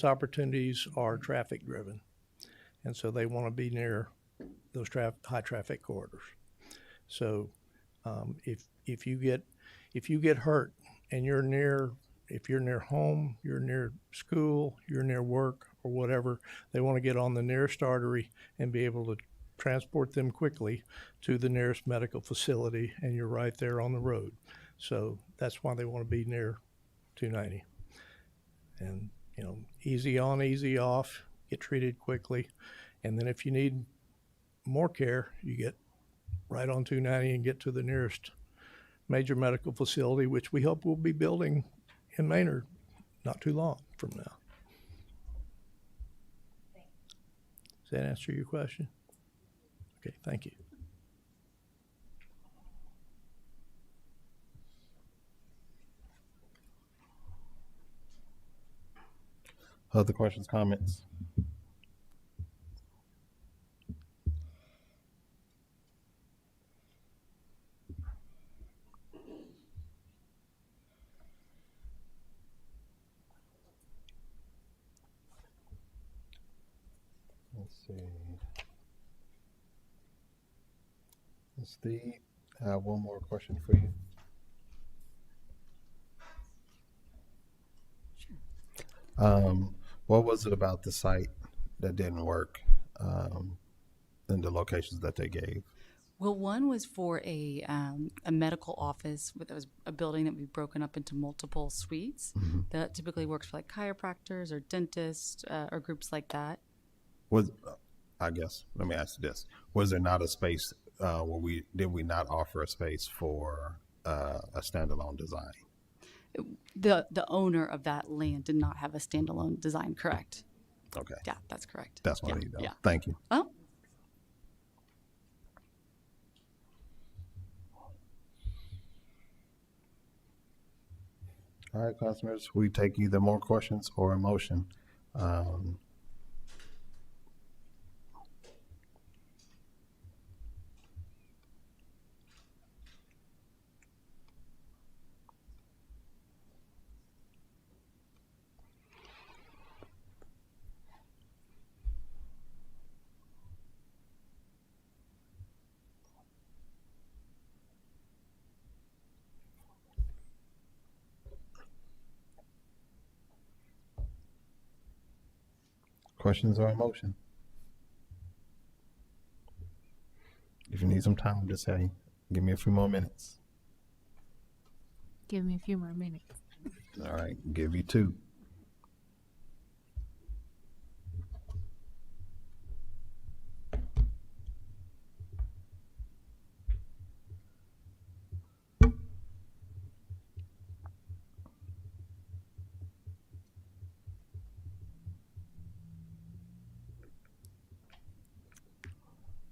opportunities are traffic driven, and so they want to be near those high traffic corridors. So if you get hurt and if you're near home, you're near school, you're near work or whatever, they want to get on the nearest artery and be able to transport them quickly to the nearest medical facility, and you're right there on the road. So that's why they want to be near 290. And, easy on, easy off, get treated quickly. And then if you need more care, you get right on 290 and get to the nearest major medical facility, which we hope we'll be building in Maynard not too long from now. Does that answer your question? Okay, thank you. Other questions, comments? Let's see. Steve, I have one more question for you. What was it about the site that didn't work in the locations that they gave? Well, one was for a medical office. That was a building that would be broken up into multiple suites. Mm-hmm. That typically works for chiropractors or dentists or groups like that. I guess, let me ask you this. Was there not a space did we not offer a space for a standalone design? The owner of that land did not have a standalone design, correct? Okay. Yeah, that's correct. That's what I need to know. Yeah. Thank you. Oh. All right, customers, we take either more questions or a motion. Questions or a motion? If you need some time, just say, give me a few more minutes. Give me a few more minutes. All right, give you 2.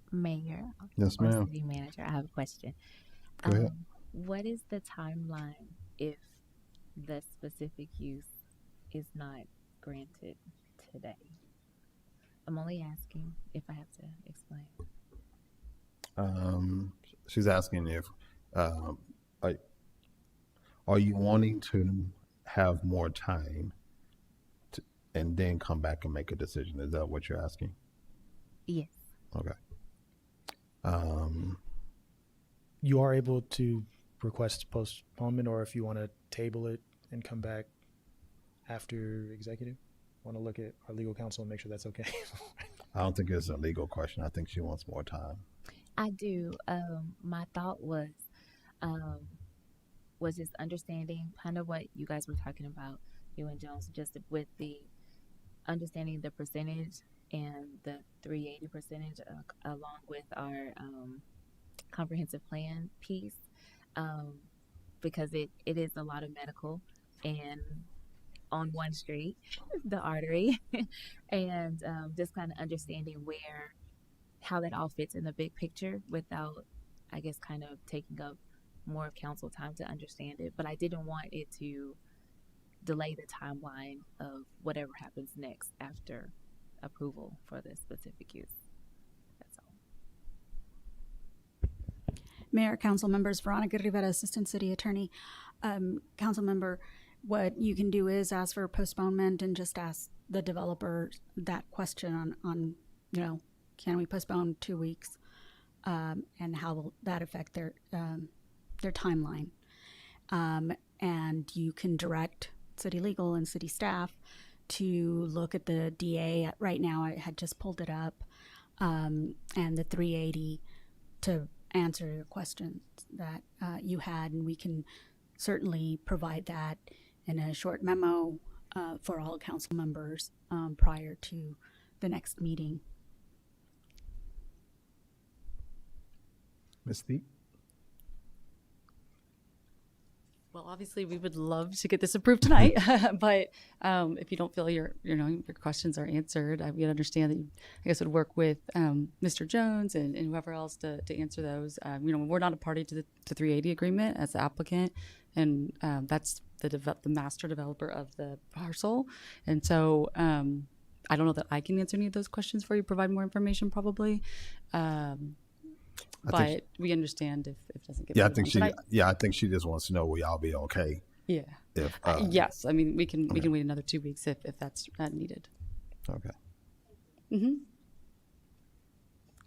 Mayor. Yes, or ma'am. City manager, I have a question. Go ahead. What is the timeline if the specific use is not granted today? I'm only asking if I have to explain. She's asking if Are you wanting to have more time to, and then come back and make a decision? Is that what you're asking? Yes. Okay. You are able to request postponement, or if you want to table it and come back after executive, want to look at our legal counsel and make sure that's okay. I don't think it's a legal question. I think she wants more time. I do. My thought was just understanding kind of what you guys were talking about, you and Jones, just with the understanding the percentage and the 380 percentage along with our comprehensive plan piece, because it is a lot of medical and on one street, the artery, and just kind of understanding how that all fits in the big picture without, I guess, kind of taking up more of council time to understand it. But I didn't want it to delay the timeline of whatever happens next after approval for the specific use. That's all. Mayor, council members, Veronica Rivera, Assistant City Attorney. Council member, what you can do is ask for postponement and just ask the developer that question on can we postpone 2 weeks, and how will that affect their timeline. And you can direct city legal and city staff to look at the DA. Right now, I had just pulled it up, and the 380 to answer your questions that you had, and we can certainly provide that in a short memo for all council members prior to the next meeting. Ms. Thiep? Well, obviously, we would love to get this approved tonight, but if you don't feel your questions are answered, we understand that you, I guess, would work with Mr. Jones and whoever else to answer those. We're not a party to the 380 agreement as the applicant, and that's the master developer of the parcel. And so I don't know that I can answer any of those questions for you, provide more information probably. But we understand if it doesn't get. Yeah, I think she just wants to know will y'all be okay. Yeah. If yes, I mean we can wait another 2 weeks if that's needed. Okay. Mm-hmm.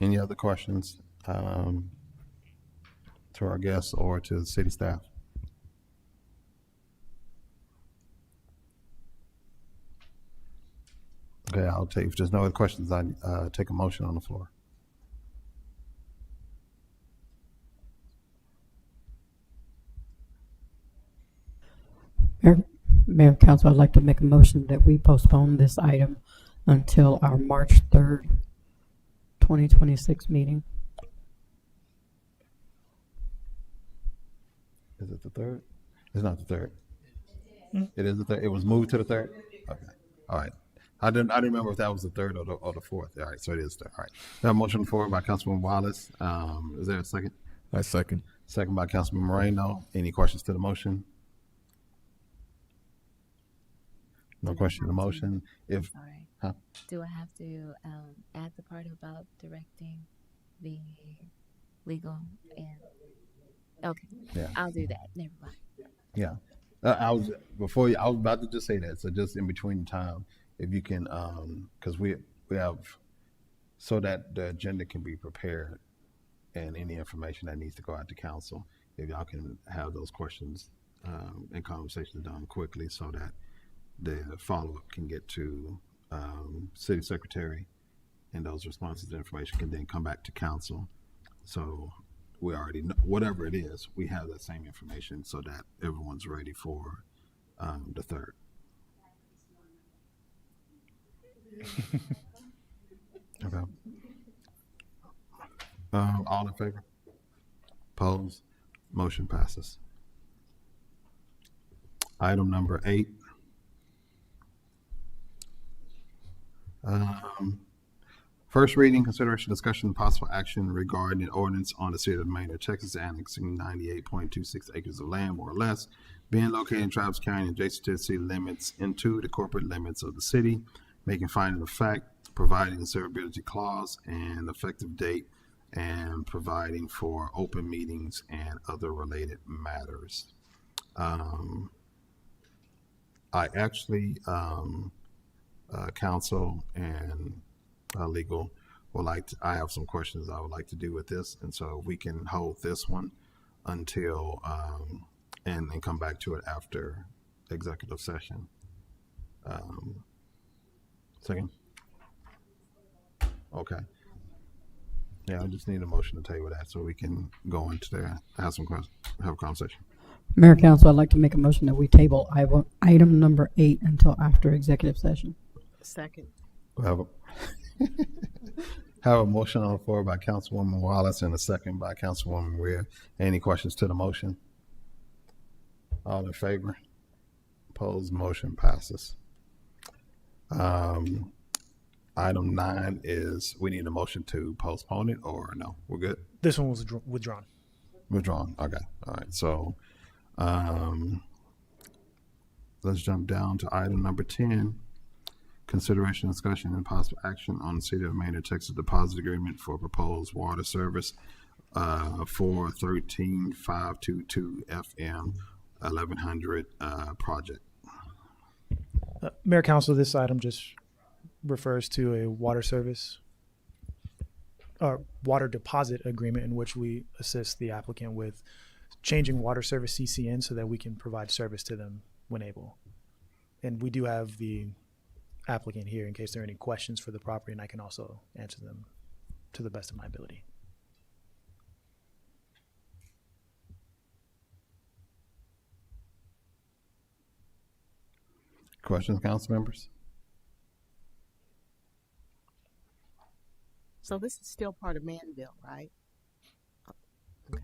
Any other questions to our guests or to the city staff? Okay, if there's no other questions, I take a motion on the floor. Mayor, Council, I'd like to make a motion that we postpone this item until our March 3rd, 2026 meeting. Is it the 3rd? It's not the 3rd. It is the 3rd. It was moved to the 3rd? Okay. All right. I didn't remember if that was the 3rd or the 4th. All right, so it is the 3rd. All right. We have a motion on the floor by Councilman Wallace. Is there a second? I second. Second by Councilman Moreno. Any questions to the motion? No question to the motion. Sorry. Huh? Do I have to add the part about directing the legal and? Okay. Yeah. I'll do that. Never mind. Yeah. I was about to just say that. So just in between time, if you can, because we have, so that the agenda can be prepared and any information that needs to go out to council, if y'all can have those questions and conversations done quickly so that the follow-up can get to city secretary, and those responses and information can then come back to council. So we already know, whatever it is, we have that same information so that everyone's ready for the 3rd. Okay. All in favor? Opposed? Motion passes. Item number 8. First reading, consideration, discussion, and possible action regarding an ordinance on the city of Manor, Texas, annexing 98.26 acres of land, more or less, being located in Travis County adjacent to the city limits into the corporate limits of the city, making finding of fact, providing a severability clause and effective date, and providing for open meetings and other related matters. I actually, counsel and legal would like to, I have some questions I would like to do with this. And so we can hold this one until, and then come back to it after executive session. Second? Okay. Yeah, I just need a motion to table that so we can go into there, have some questions, have a conversation. Mayor Council, I'd like to make a motion that we table item number 8 until after executive session. Second. We have a motion on the floor by Councilwoman Wallace and a second by Councilwoman Weir. Any questions to the motion? All in favor? Opposed? Motion passes. Item 9 is, we need a motion to postpone it, or no? We're good? This one was withdrawn. Withdrawn. Okay. All right. So, let's jump down to item number 10. Consideration, discussion, and possible action on the City of Maynard, Texas deposit agreement for proposed water service for 13522 FM 1100 project. Mayor Council, this item just refers to a water service or water deposit agreement in which we assist the applicant with changing water service CCN so that we can provide service to them when able. And we do have the applicant here in case there are any questions for the property, and I can also answer them to the best of my ability. Questions, council members? So this is still part of Manville, right? Okay.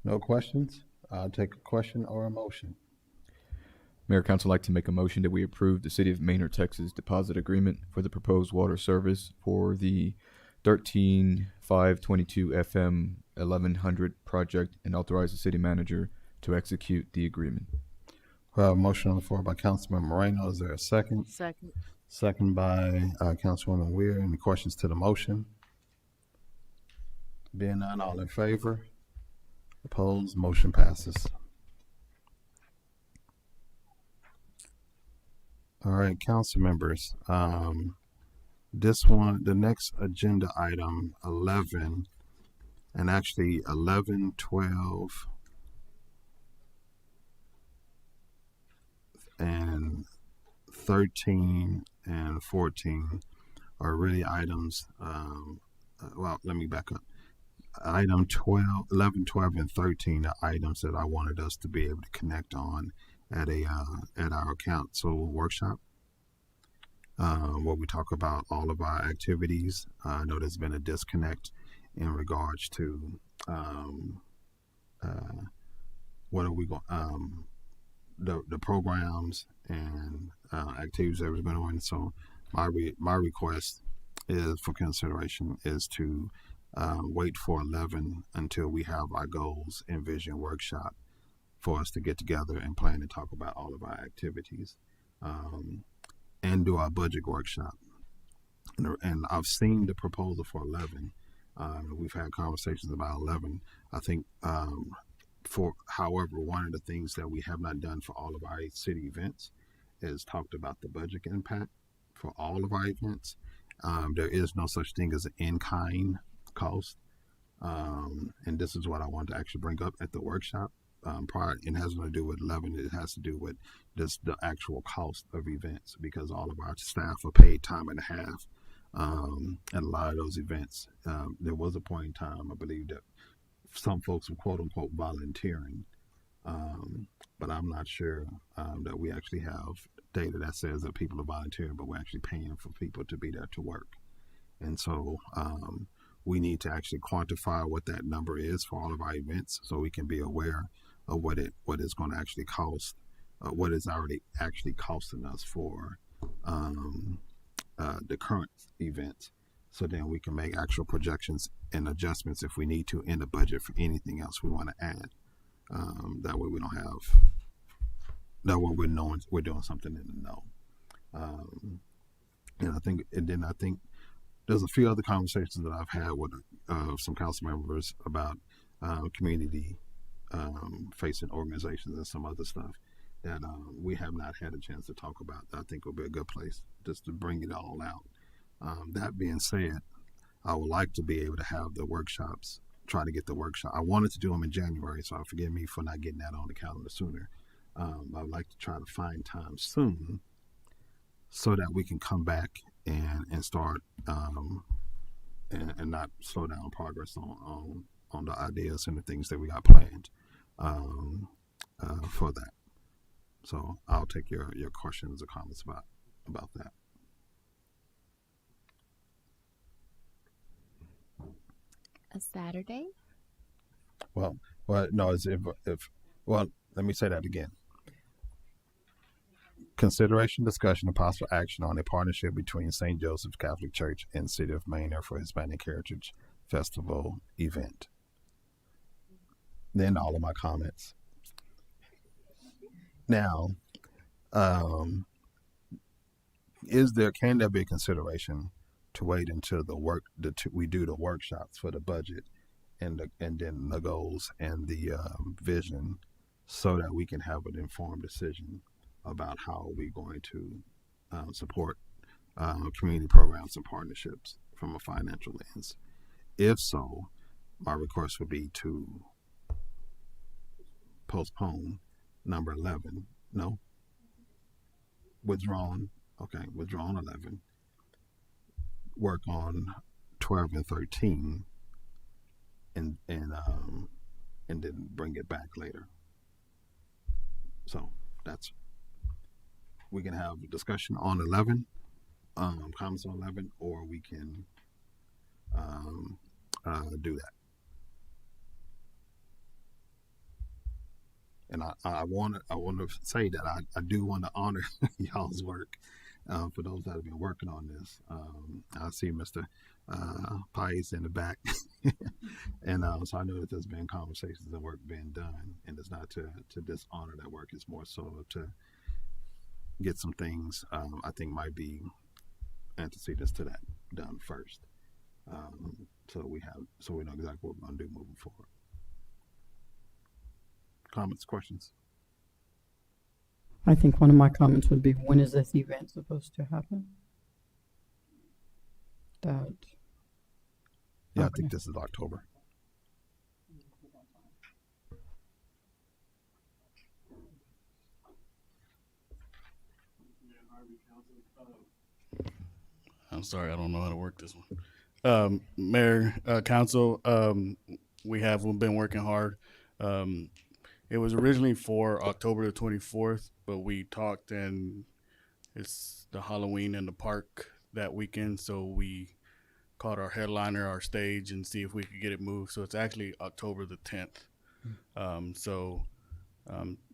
No questions? I'll take a question or a motion. Mayor Council, I'd like to make a motion that we approve the City of Maynard, Texas deposit agreement for the proposed water service for the 13522 FM 1100 project and authorize the city manager to execute the agreement. We have a motion on the floor by Councilman Moreno. Is there a second? Second. Second by Councilwoman Weir. Any questions to the motion? Being none, all in favor? Opposed? Motion passes. All right, council members. This one, the next agenda item, 11, and actually 11, 12, and 13 and 14 are really items. Well, let me back up. Item 12, 11, 12, and 13 are items that I wanted us to be able to connect on at our council workshop, where we talk about all of our activities. I know there's been a disconnect in regards to what are we going the programs and activities that we're going on. So my request is for consideration is to wait for 11 until we have our goals and vision workshop for us to get together and plan to talk about all of our activities and do our budget workshop. And I've seen the proposal for 11. We've had conversations about 11. I think however, one of the things that we have not done for all of our city events is talked about the budget impact for all of our events. There is no such thing as an in-kind cost. And this is what I wanted to actually bring up at the workshop. It has nothing to do with 11. It has to do with just the actual cost of events, because all of our staff are paid time and a half. At a lot of those events, there was a point in time, I believe, that some folks were quote unquote volunteering. But I'm not sure that we actually have data that says that people are volunteering, but we're actually paying for people to be there to work. And so we need to actually quantify what that number is for all of our events, so we can be aware of what it's going to actually cost, what is already actually costing us for the current events, so then we can make actual projections and adjustments if we need to in the budget for anything else we want to add. That way we don't have, that way we're knowing we're doing something in the know. And I think there's a few other conversations that I've had with some council members about community facing organizations and some other stuff that we have not had a chance to talk about. That I think will be a good place just to bring it all out. That being said, I would like to be able to have the workshops, try to get the workshop. I wanted to do them in January, so forgive me for not getting that on the calendar sooner. I would like to try to find time soon so that we can come back and start and not slow down progress on the ideas and the things that we got planned for that. So I'll take your questions or comments about that. A Saturday? Well, no, it's well, let me say that again. Consideration, discussion, and possible action on a partnership between St. Joseph's Catholic Church and City of Manor for Hispanic Heritage Festival event. Then all of my comments. Now, can there be a consideration to wait until we do the workshops for the budget and then the goals and the vision, so that we can have an informed decision about how we're going to support community programs and partnerships from a financial lens? If so, my request would be to postpone number 11. No? Withdrawn. Okay, withdrawn 11. Work on 12 and 13 and then bring it back later. So we can have a discussion on 11, comments on 11, or we can do that. And I want to say that I do want to honor y'all's work. For those that have been working on this, I see Mr. Pais in the back, and so I know that there's been conversations and work being done, and it's not to dishonor that work. It's more so to get some things I think might be antecedents to that done first, so we know exactly what we're going to do moving forward. Comments, questions? I think one of my comments would be, when is this event supposed to happen? Yeah, I think this is October. I'm sorry, I don't know how to work this one. Mayor, council, we've been working hard. It was originally for October the 24th, but we talked, and it's the Halloween in the park that weekend, so we called our headliner, our stage, and see if we could get it moved. So it's actually October the 10th.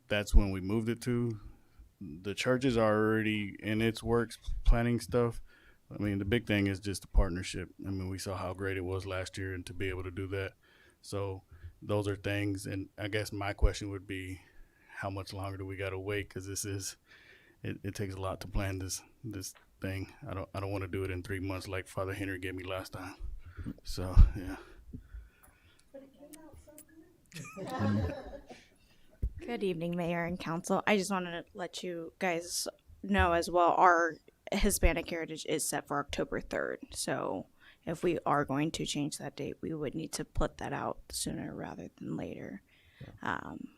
That's when we moved it to. The churches are already in its works planning stuff. I mean, the big thing is just the partnership. I mean, we saw how great it was last year, and to be able to do that. So those are things, and I guess my question would be, how much longer do we got to wait? Because it takes a lot to plan this thing. I don't want to do it in 3 months like Father Henry gave me last time. So yeah. Good evening, Mayor and Council. I just wanted to let you guys know as well, our Hispanic Heritage is set for October 3rd. So if we are going to change that date, we would need to put that out sooner rather than later,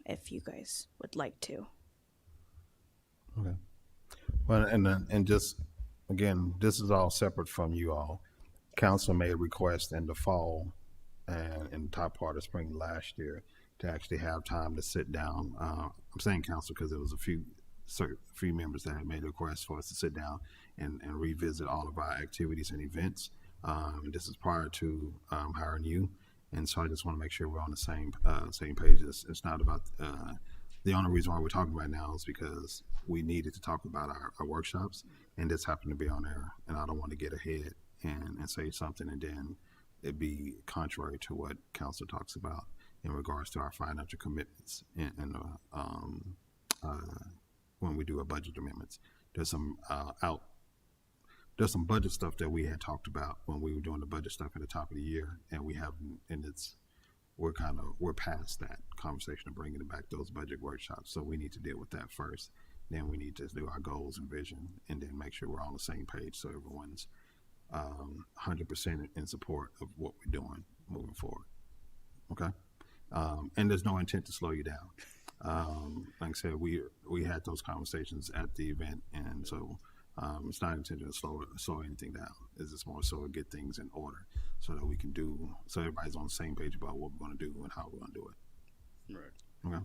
if you guys would like to. Okay. Well, and just again, this is all separate from you all. Council made a request in the fall and in the top part of spring last year to actually have time to sit down. I'm saying council because there was a few members that had made a request for us to sit down and revisit all of our activities and events. This is prior to hiring you, and so I just want to make sure we're on the same page. It's not about the only reason why we're talking right now is because we needed to talk about our workshops, and this happened to be on there, and I don't want to get ahead and say something and then it be contrary to what council talks about in regards to our financial commitments and when we do our budget amendments. There's some budget stuff that we had talked about when we were doing the budget stuff at the top of the year, and we're past that conversation of bringing it back, those budget workshops. So we need to deal with that first. Then we need to do our goals and vision, and then make sure we're on the same page so everyone's 100% in support of what we're doing moving forward. Okay. And there's no intent to slow you down. Like I said, we had those conversations at the event, and so it's not intended to slow anything down. It's just more so to get things in order so that we can so everybody's on the same page about what we're going to do and how we're going to do it. Right. Okay.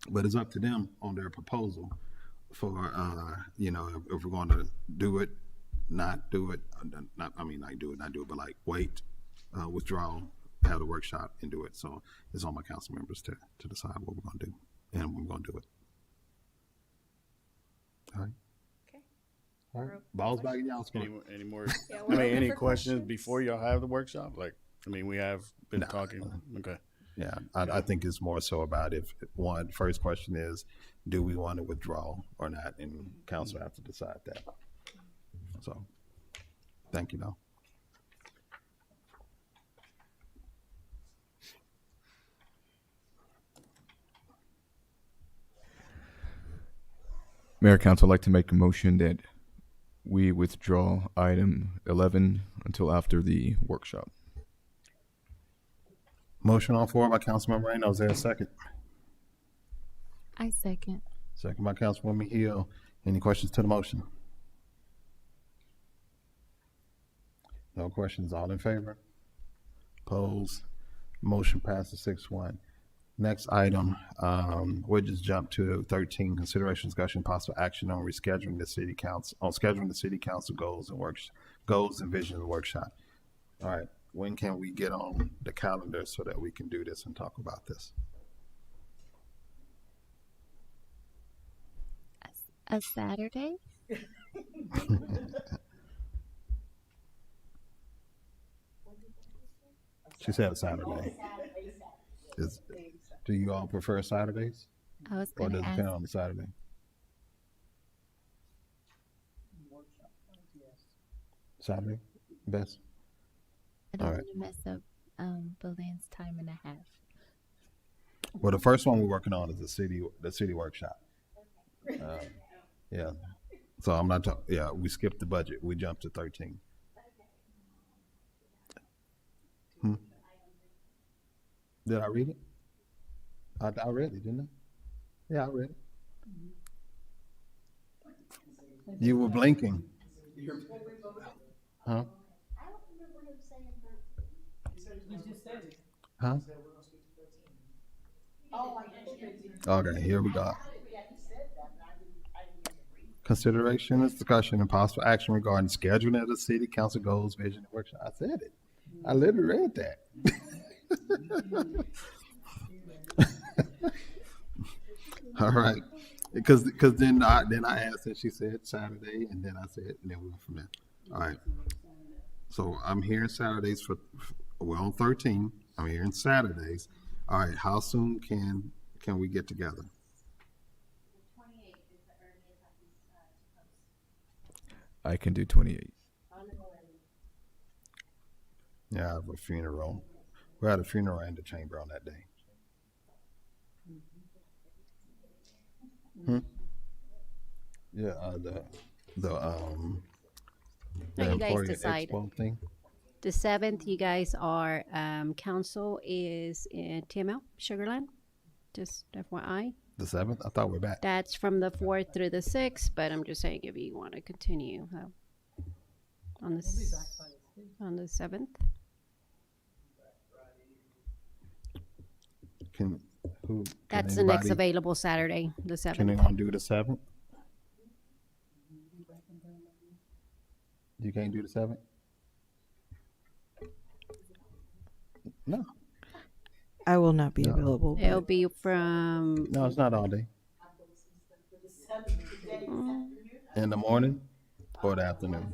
But it's up to them on their proposal for, if we're going to do it, not do it, not do it, but like wait, withdraw, have the workshop and do it. So it's on my council members to decide what we're going to do and we're going to do it. All right. All right. Balls back in y'all's court. Any more? Any questions before y'all have the workshop? We have been talking. Okay. Yeah, I think it's more so about first question is, do we want to withdraw or not? And council have to decide that. So, thank you, though. Mayor, council, I'd like to make a motion that we withdraw item 11 until after the workshop. Motion on floor by Councilmember Reyno. Is there a second? I second. Second by Councilwoman Hill. Any questions to the motion? No questions. All in favor? Opposed? Motion passes 6-1. Next item, we'll just jump to 13. Consideration, discussion, possible action on scheduling the city council goals and vision workshop. All right. When can we get on the calendar so that we can do this and talk about this? A Saturday? She said a Saturday. Do you all prefer Saturdays? I was or going does to it depend ask. on the Saturday? Saturday, best. I don't All want to mess up Belen's time and a half. Well, the first one we're working on is the city workshop. Yeah. So I'm not talking. Yeah, we skipped the budget. We jumped to 13. Did I read it? I read it, didn't I? Yeah, I read it. You were blinking. Huh? Huh? Okay, here we go. Consideration and discussion and possible action regarding scheduling of the city council goals, vision, and workshop. I said it. I literally read that. All right, because then I asked and she said Saturday, and then I said, and then we went from there. All right. So I'm hearing Saturdays we're on 13. I'm hearing Saturdays. All right. How soon can we get together? I can do 28. Yeah, I have a funeral. We had a funeral and a chamber on that day. Yeah, the No, you guys employee decide. expo thing. The 7th, you guys are, council is in TML, Sugarland, just FYI. The 7th? I thought we're back. That's from the 4th through the 6th, but I'm just saying if you want to continue on the 7th. That's the next available Saturday, the 7th. Can anyone do the 7th? You can't do the 7th? No. I will not be No. available. It'll but- be from No, it's not all day. In the morning or the afternoon?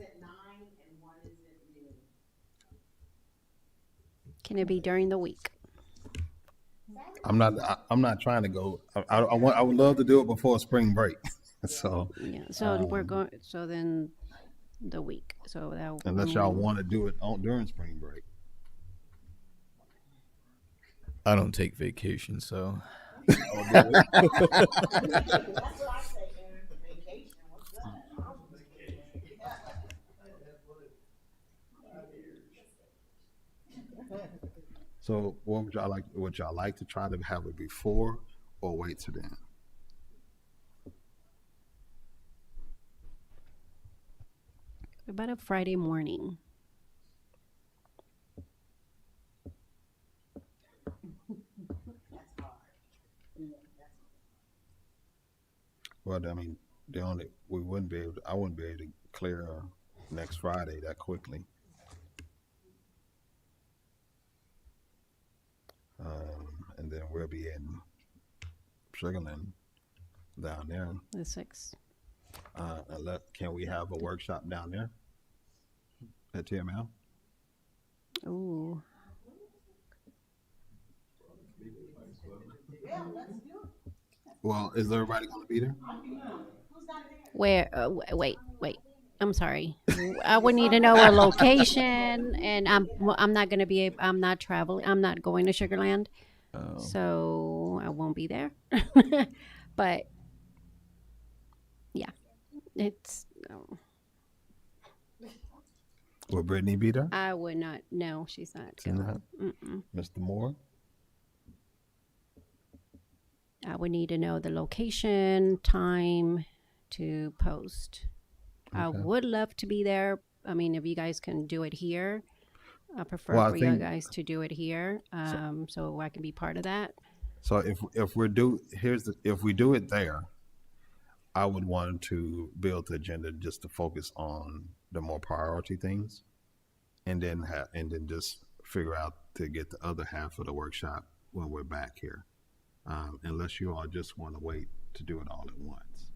Can it be during the week? I'm not trying to go. I would love to do it before spring break. So Yeah. So we're going. So then, the week. So that. unless y'all want to do it during spring break. I don't take vacation, so. So what would y'all like? Would y'all like to try to have it before or wait till then? What about a Friday morning? Well, I mean, we wouldn't be able to, I wouldn't be able to clear next Friday that quickly. And then we'll be in Sugarland down there. The 6th. Can we have a workshop down there at TML? Ooh. Well, is everybody going to be there? Where? Wait. I'm sorry. I would need to know a location, and I'm not gonna be. I'm not traveling. I'm not going to Sugarland, so I won't be there. But yeah, it's. Will Brittany be there? I would not. No, she's not. She's not? Mm-mm. Mr. Moore? I would need to know the location, time to post. I Okay. would love to be there. I mean, if you guys can do it here, I prefer Well, I for you think- guys to do it here, so I can be part of that. So if we do it there, I would want to build the agenda just to focus on the more priority things, and then just figure out to get the other half of the workshop when we're back here, unless you all just want to wait to do it all at once,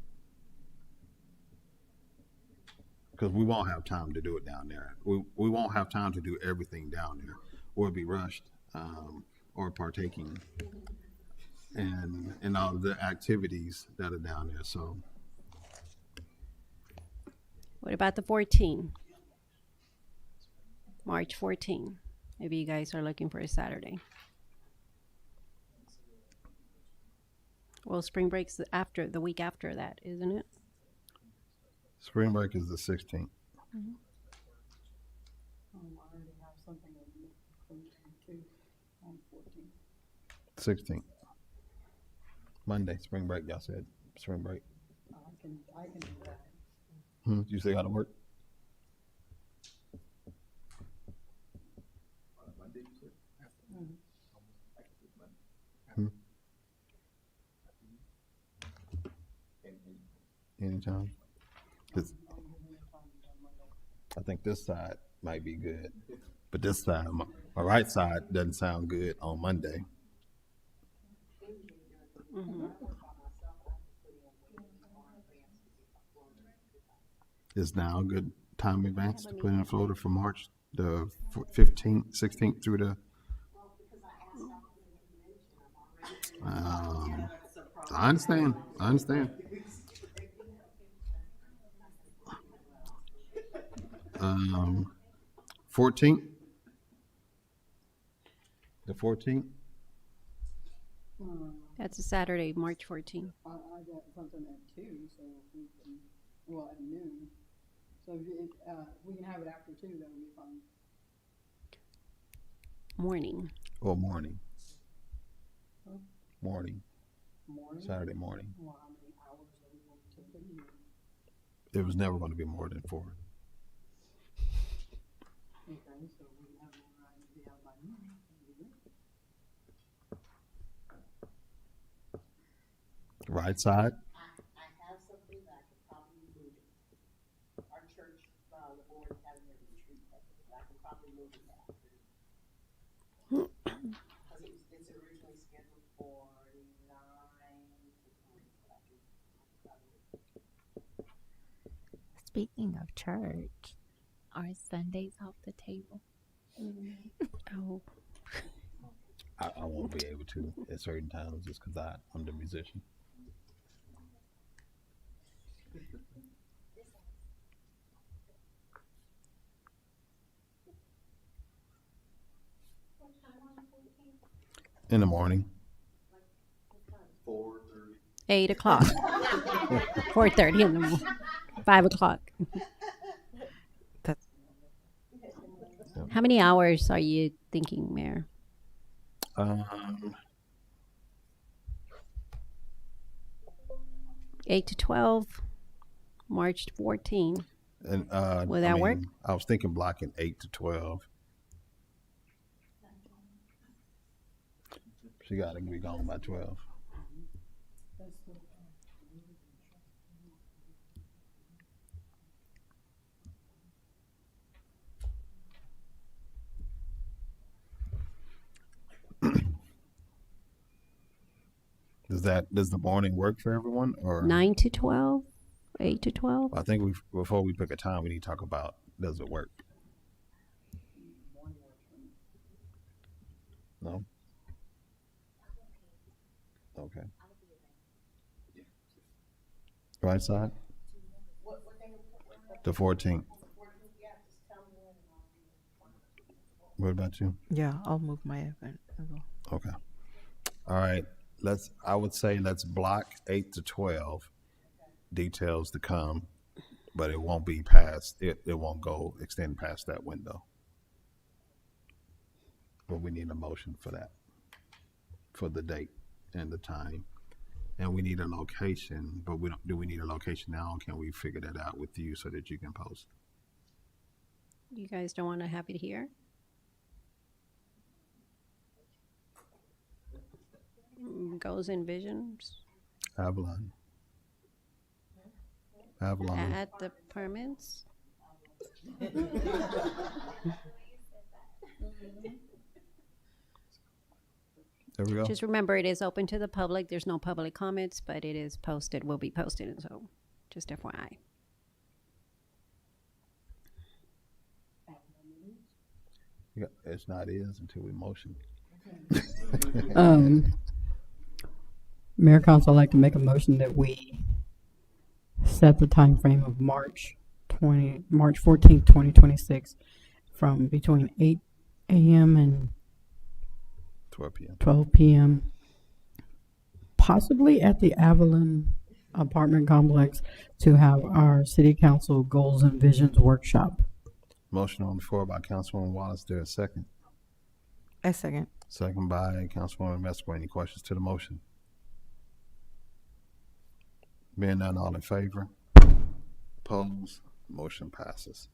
because we won't have time to do it down there. We won't have time to do everything down there. We'll be rushed or partaking and all the activities that are down there. So What about the 14? March 14, if you guys are looking for a Saturday. Well, spring break's the week after that, isn't it? spring break is the 16th. 16th. Monday, spring break, y'all said. Spring break. I can do that. You say how to work? Anytime. 'Cause I think this side might be good, but this side, my right side, doesn't sound good on Monday. Is now a good time advance to put in a floater for March the 15th, 16th through the. I understand. 14th. The 14th. That's a Saturday, March 14. I got something at 2, so if we can, well, at noon. So if we can have it after 2, that would be fine. Morning. Or morning. Huh? Morning. Morning? Saturday morning. Well, how many hours are we going to be here? It was never going to be more than 4. Okay, so we can have one right to be out by noon. Right side. I have something that I could probably move. Our church, the board is having a retreat, I could probably move it after. Because it's Speaking of church, are Sundays off the table? Oh, I won't be able to at certain times just because I'm the musician. In the morning. 8 o'clock. 4:30 in the morning. 5 o'clock. How many hours are you thinking, Mayor? 8 to 12, March 14. And Will that work? I was thinking blocking 8 to 12. She got to be gone by 12. Does the morning work for everyone, or 9 to 12, 8 to 12? I think before we pick a time, we need to talk about, does it work? No. Okay. Right side. The 14th. What about you? Yeah, I'll move my event as well. Okay. All right. I would say let's block 8 to 12 details to come, but it won't be past, it won't go extend past that window. But we need a motion for that, for the date and the time. And we need a location, but do we need a location now? Or can we figure that out with you so that you can post? You guys don't want to have it here? Goals and visions Avalon. at the permits. There we go. Just remember, it is open to the public. There's no public comments, but it is posted, will be posted, and so just FYI. Yeah, it's not is until we motion. Mayor Council, I'd like to make a motion that we set the time frame of March 14th, 2026 from between 8 a.m. and 12 p.m. 12 p.m. possibly at the Avalon apartment complex to have our city council goals and visions workshop. Motion on the floor by Councilwoman Wallace. There a second? I second. Second by Councilwoman Mesco. Any questions to the motion? Being none, all in favor? Opposed? Motion passes.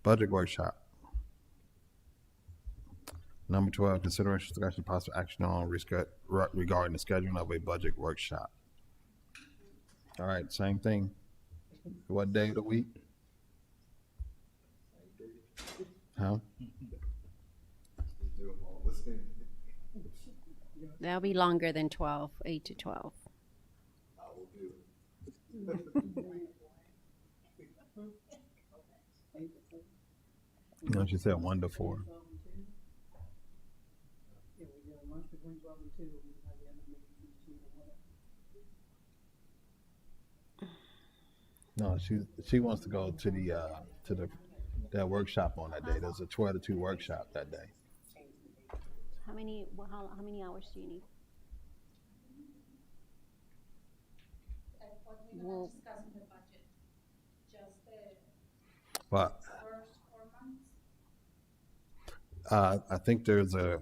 Budget workshop. Number 12, consideration, discussion, possible action on regarding the scheduling of a budget workshop. All right, same thing. What day of the week? Huh? That'll be longer than 12, 8 to 12. No, she said 1 to 4. No, she wants to go to that workshop on that day. There's a 12 to 2 workshop that day. How many hours do you need? Well, Well, I think there's the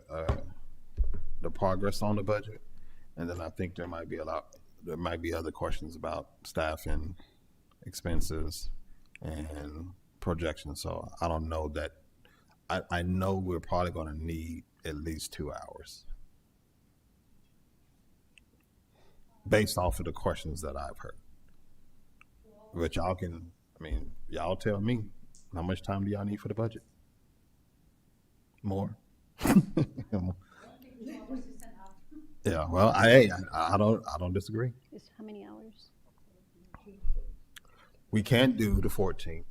progress on the budget, and then I think there might be other questions about staffing, expenses, and projections. So I don't know that. I know we're probably going to need at least 2 hours based off of the questions that I've heard. But y'all tell me, how much time do y'all need for the budget? More? Yeah, well, I don't disagree. How many hours? We can't do the 14th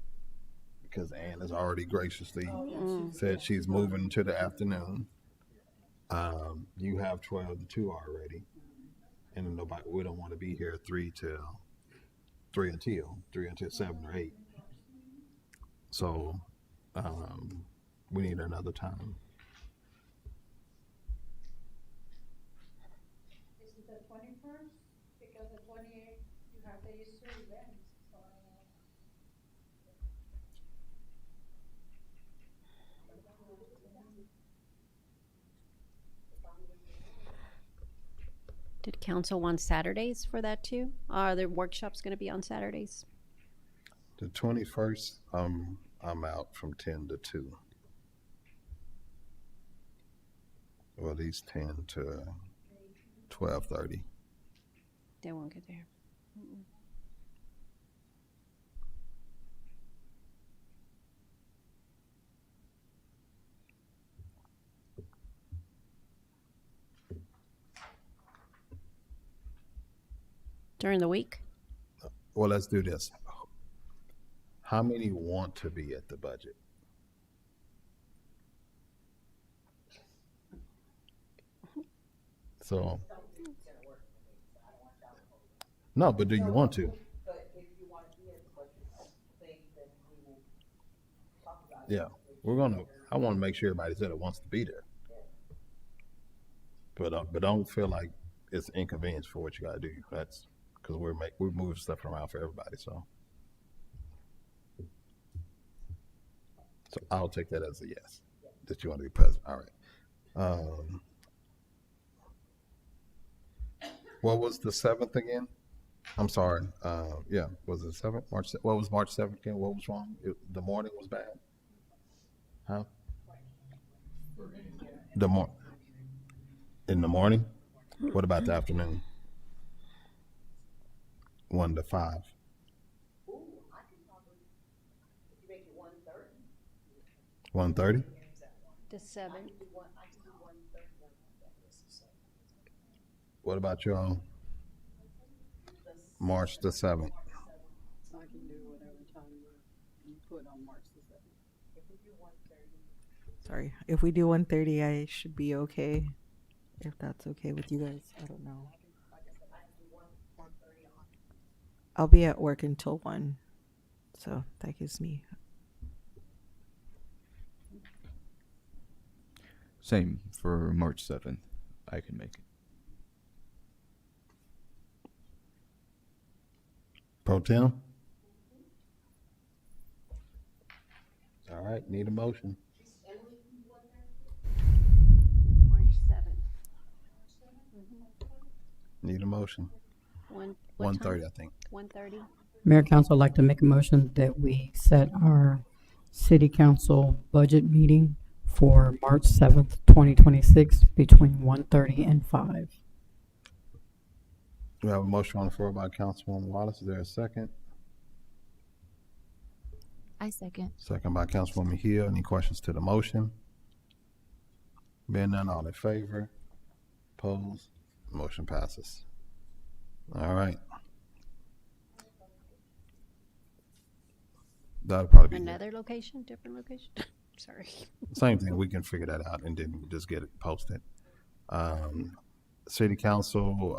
because Ann has already graciously said she's moving to the afternoon. You have 12 to 2 already, and nobody. We don't want to be here 3 until 7 or 8. So we need another time. This is the 21st, because the 28th, you have the Easter event. So, Did council want Saturdays for that too? Are there workshops going to be on Saturdays? The 21st, I'm out from 10 to 2. Or at least 10 to 12:30. They won't get there. During the week? Well, let's do this. How many want to be at the budget? So, no, but do you want to? Yeah, I want to make sure everybody said it wants to be there. But don't feel like it's inconvenience for what you got to do. That's because we're moving stuff around for everybody. So I'll take that as a yes, that you want to be present. All right. What was the 7th again? I'm sorry. Yeah, was it 7th? What was March 7th again? What was wrong? The morning was bad? Huh? In the morning? What about the afternoon? 1 to 5. 1:30? The 7th. What about y'all? March the 7th. I can do whatever time you put on March the 7th. Sorry. If we do 1:30, I should be okay. If that's okay with you guys. I don't know. I'll be at work until 1. So that gives me. Same for March 7th. I can make it. Pro Tem? All right, need a motion. March 7th. Need a motion. 1:30, I think. 1:30. Mayor Council would like to make a motion that we set our city council budget meeting for March 7th, 2026 between 1:30 and 5. We have a motion on the floor by Councilwoman Wallace. Is there a second? I second. Second by Councilwoman Hill. Any questions to the motion? Being none, all in favor? Opposed? Motion passes. All right. That'll probably be Another location? Different location? Sorry. same thing. We can figure that out and then just get it posted. City Council,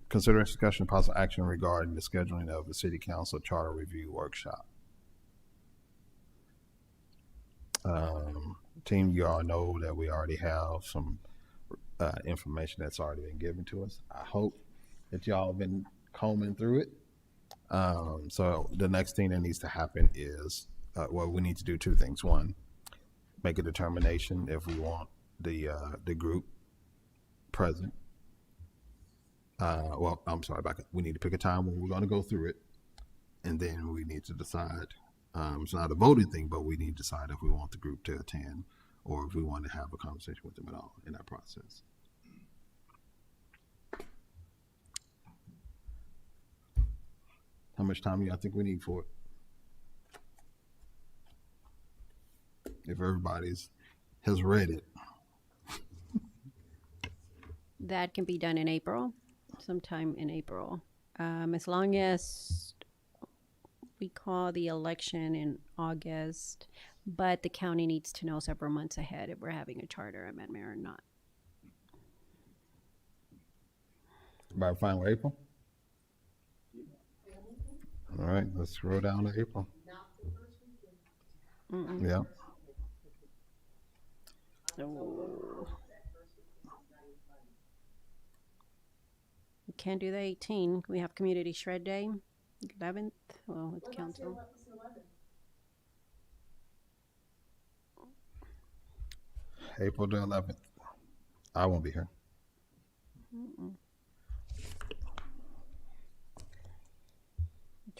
consider discussion of possible action regarding the scheduling of the City Council Charter Review Workshop. Team, you all know that we already have some information that's already been given to us. I hope that y'all have been combing through it. So the next thing that needs to happen is, we need to do 2 things. One, make a determination if we want the group present. I'm sorry, back up. We need to pick a time when we're going to go through it, and then we need to decide. It's not a voting thing, but we need to decide if we want the group to attend or if we want to have a conversation with them at all in that process. How much time do y'all think we need for it? If everybody's has read it. That can be done in April, sometime in April. As long as we call the election in August, but the county needs to know several months ahead if we're having a charter amendment or not. Everybody fine with April? All right, let's scroll down to April. Mm-mm. Yeah. So we can't do the 18. We have Community Shred Day, 11th. Well, it's council. April the 11th. I won't be here. Mm-mm.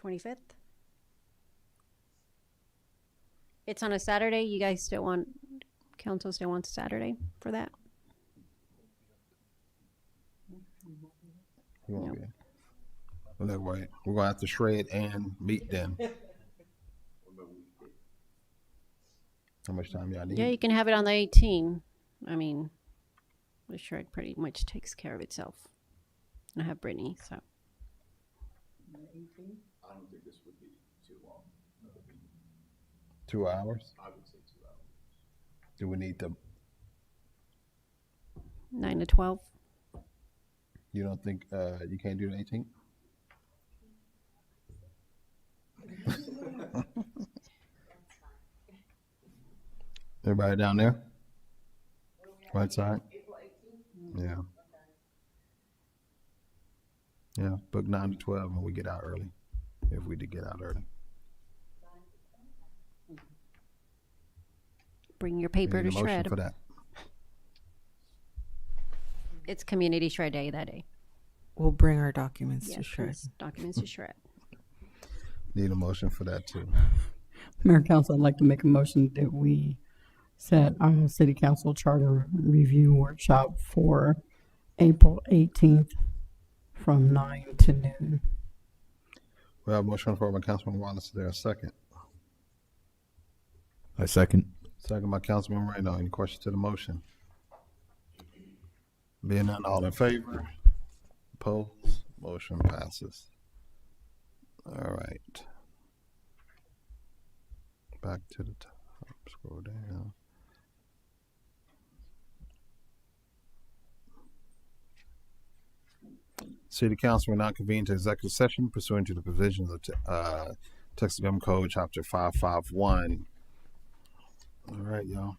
25th. It's on a Saturday. You guys still want, council still wants Saturday for that? You won't be here. Well, that way, we're gonna have to shred and meet then. How much time y'all need? Yeah, you can have it on the 18. I mean, the shred pretty much takes care of itself. I have Brittany, so. I don't think this would be too long. 2 hours? I would say 2 hours. Do we need to? 9 to 12. You don't think you can't do the 18th? Everybody down there? Right side? Yeah. Yeah, book 9 to 12 and we get out early, if we did get out early. Bring your paper Need a to motion shred. for that. It's Community Shred Day that day. We'll bring our documents to Yes, shred. please. Documents to shred. Need a motion for that too. Mayor Council, I'd like to make a motion that we set our city council charter review workshop for April 18th from 9 to noon. We have a motion for by Councilman Wallace. Is there a second? I second. Second by Councilman Reno. Any questions to the motion? Being none, all in favor? Opposed? Motion passes. All right. Back to the top. Scroll down. City Council will now convene to executive session pursuant to the provisions of Texas Government Code Chapter 551. All right, y'all.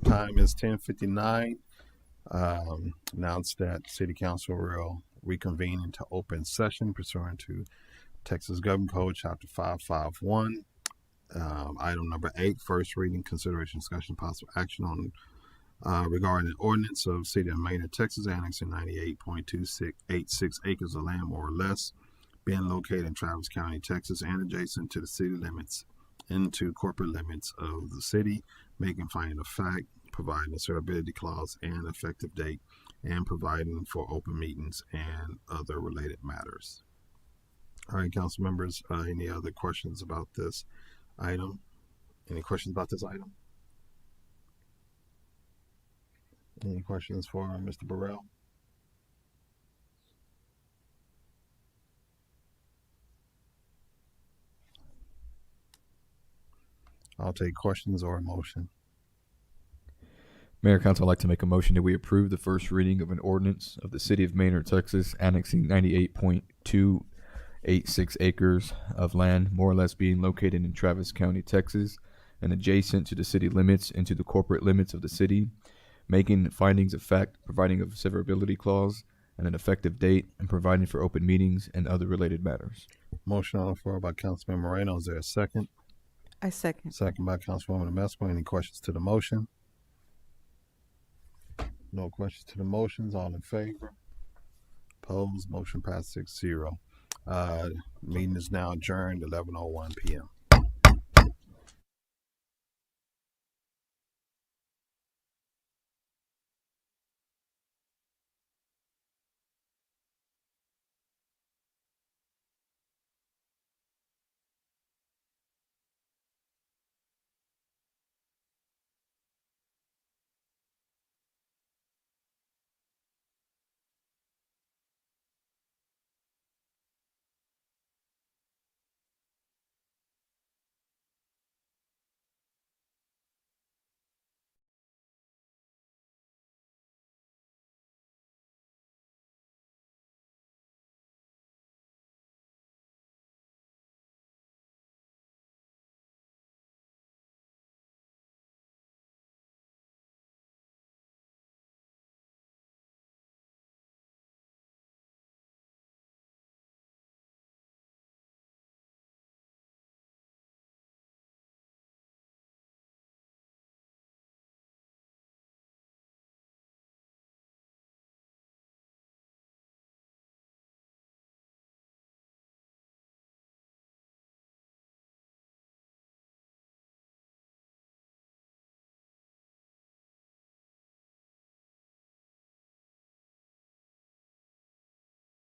Time is 10:59. Announce that City Council will reconvene into open session pursuant to Texas Government Code Chapter 551. Item number 8, first reading, consideration, discussion, possible action on regarding an ordinance of City of Maynard, Texas, annexing 98.286 acres of land more or less, being located in Travis County, Texas, and adjacent to the city limits into corporate limits of the city, making finding of fact, providing a suitability clause and effective date, and providing for open meetings and other related matters. All right, council members, any other questions about this item? Any questions about this item? Any questions for Mr. Burrell? I'll take questions or a motion. Mayor, Council, I'd like to make a motion that we approve the first reading of an ordinance of the City of Maynard, Texas, annexing 98.286 acres of land, more or less being located in Travis County, Texas, and adjacent to the city limits into the corporate limits of the city, making findings of fact, providing a severability clause and an effective date, and providing for open meetings and other related matters. Motion on the floor by Councilman Moreno. Is there a second? I second. Second by Councilwoman Mesco. Any questions to the motion? No questions to the motions. All in favor? Opposed? Motion passed 6-0. Meeting is now adjourned, 11:01 p.m.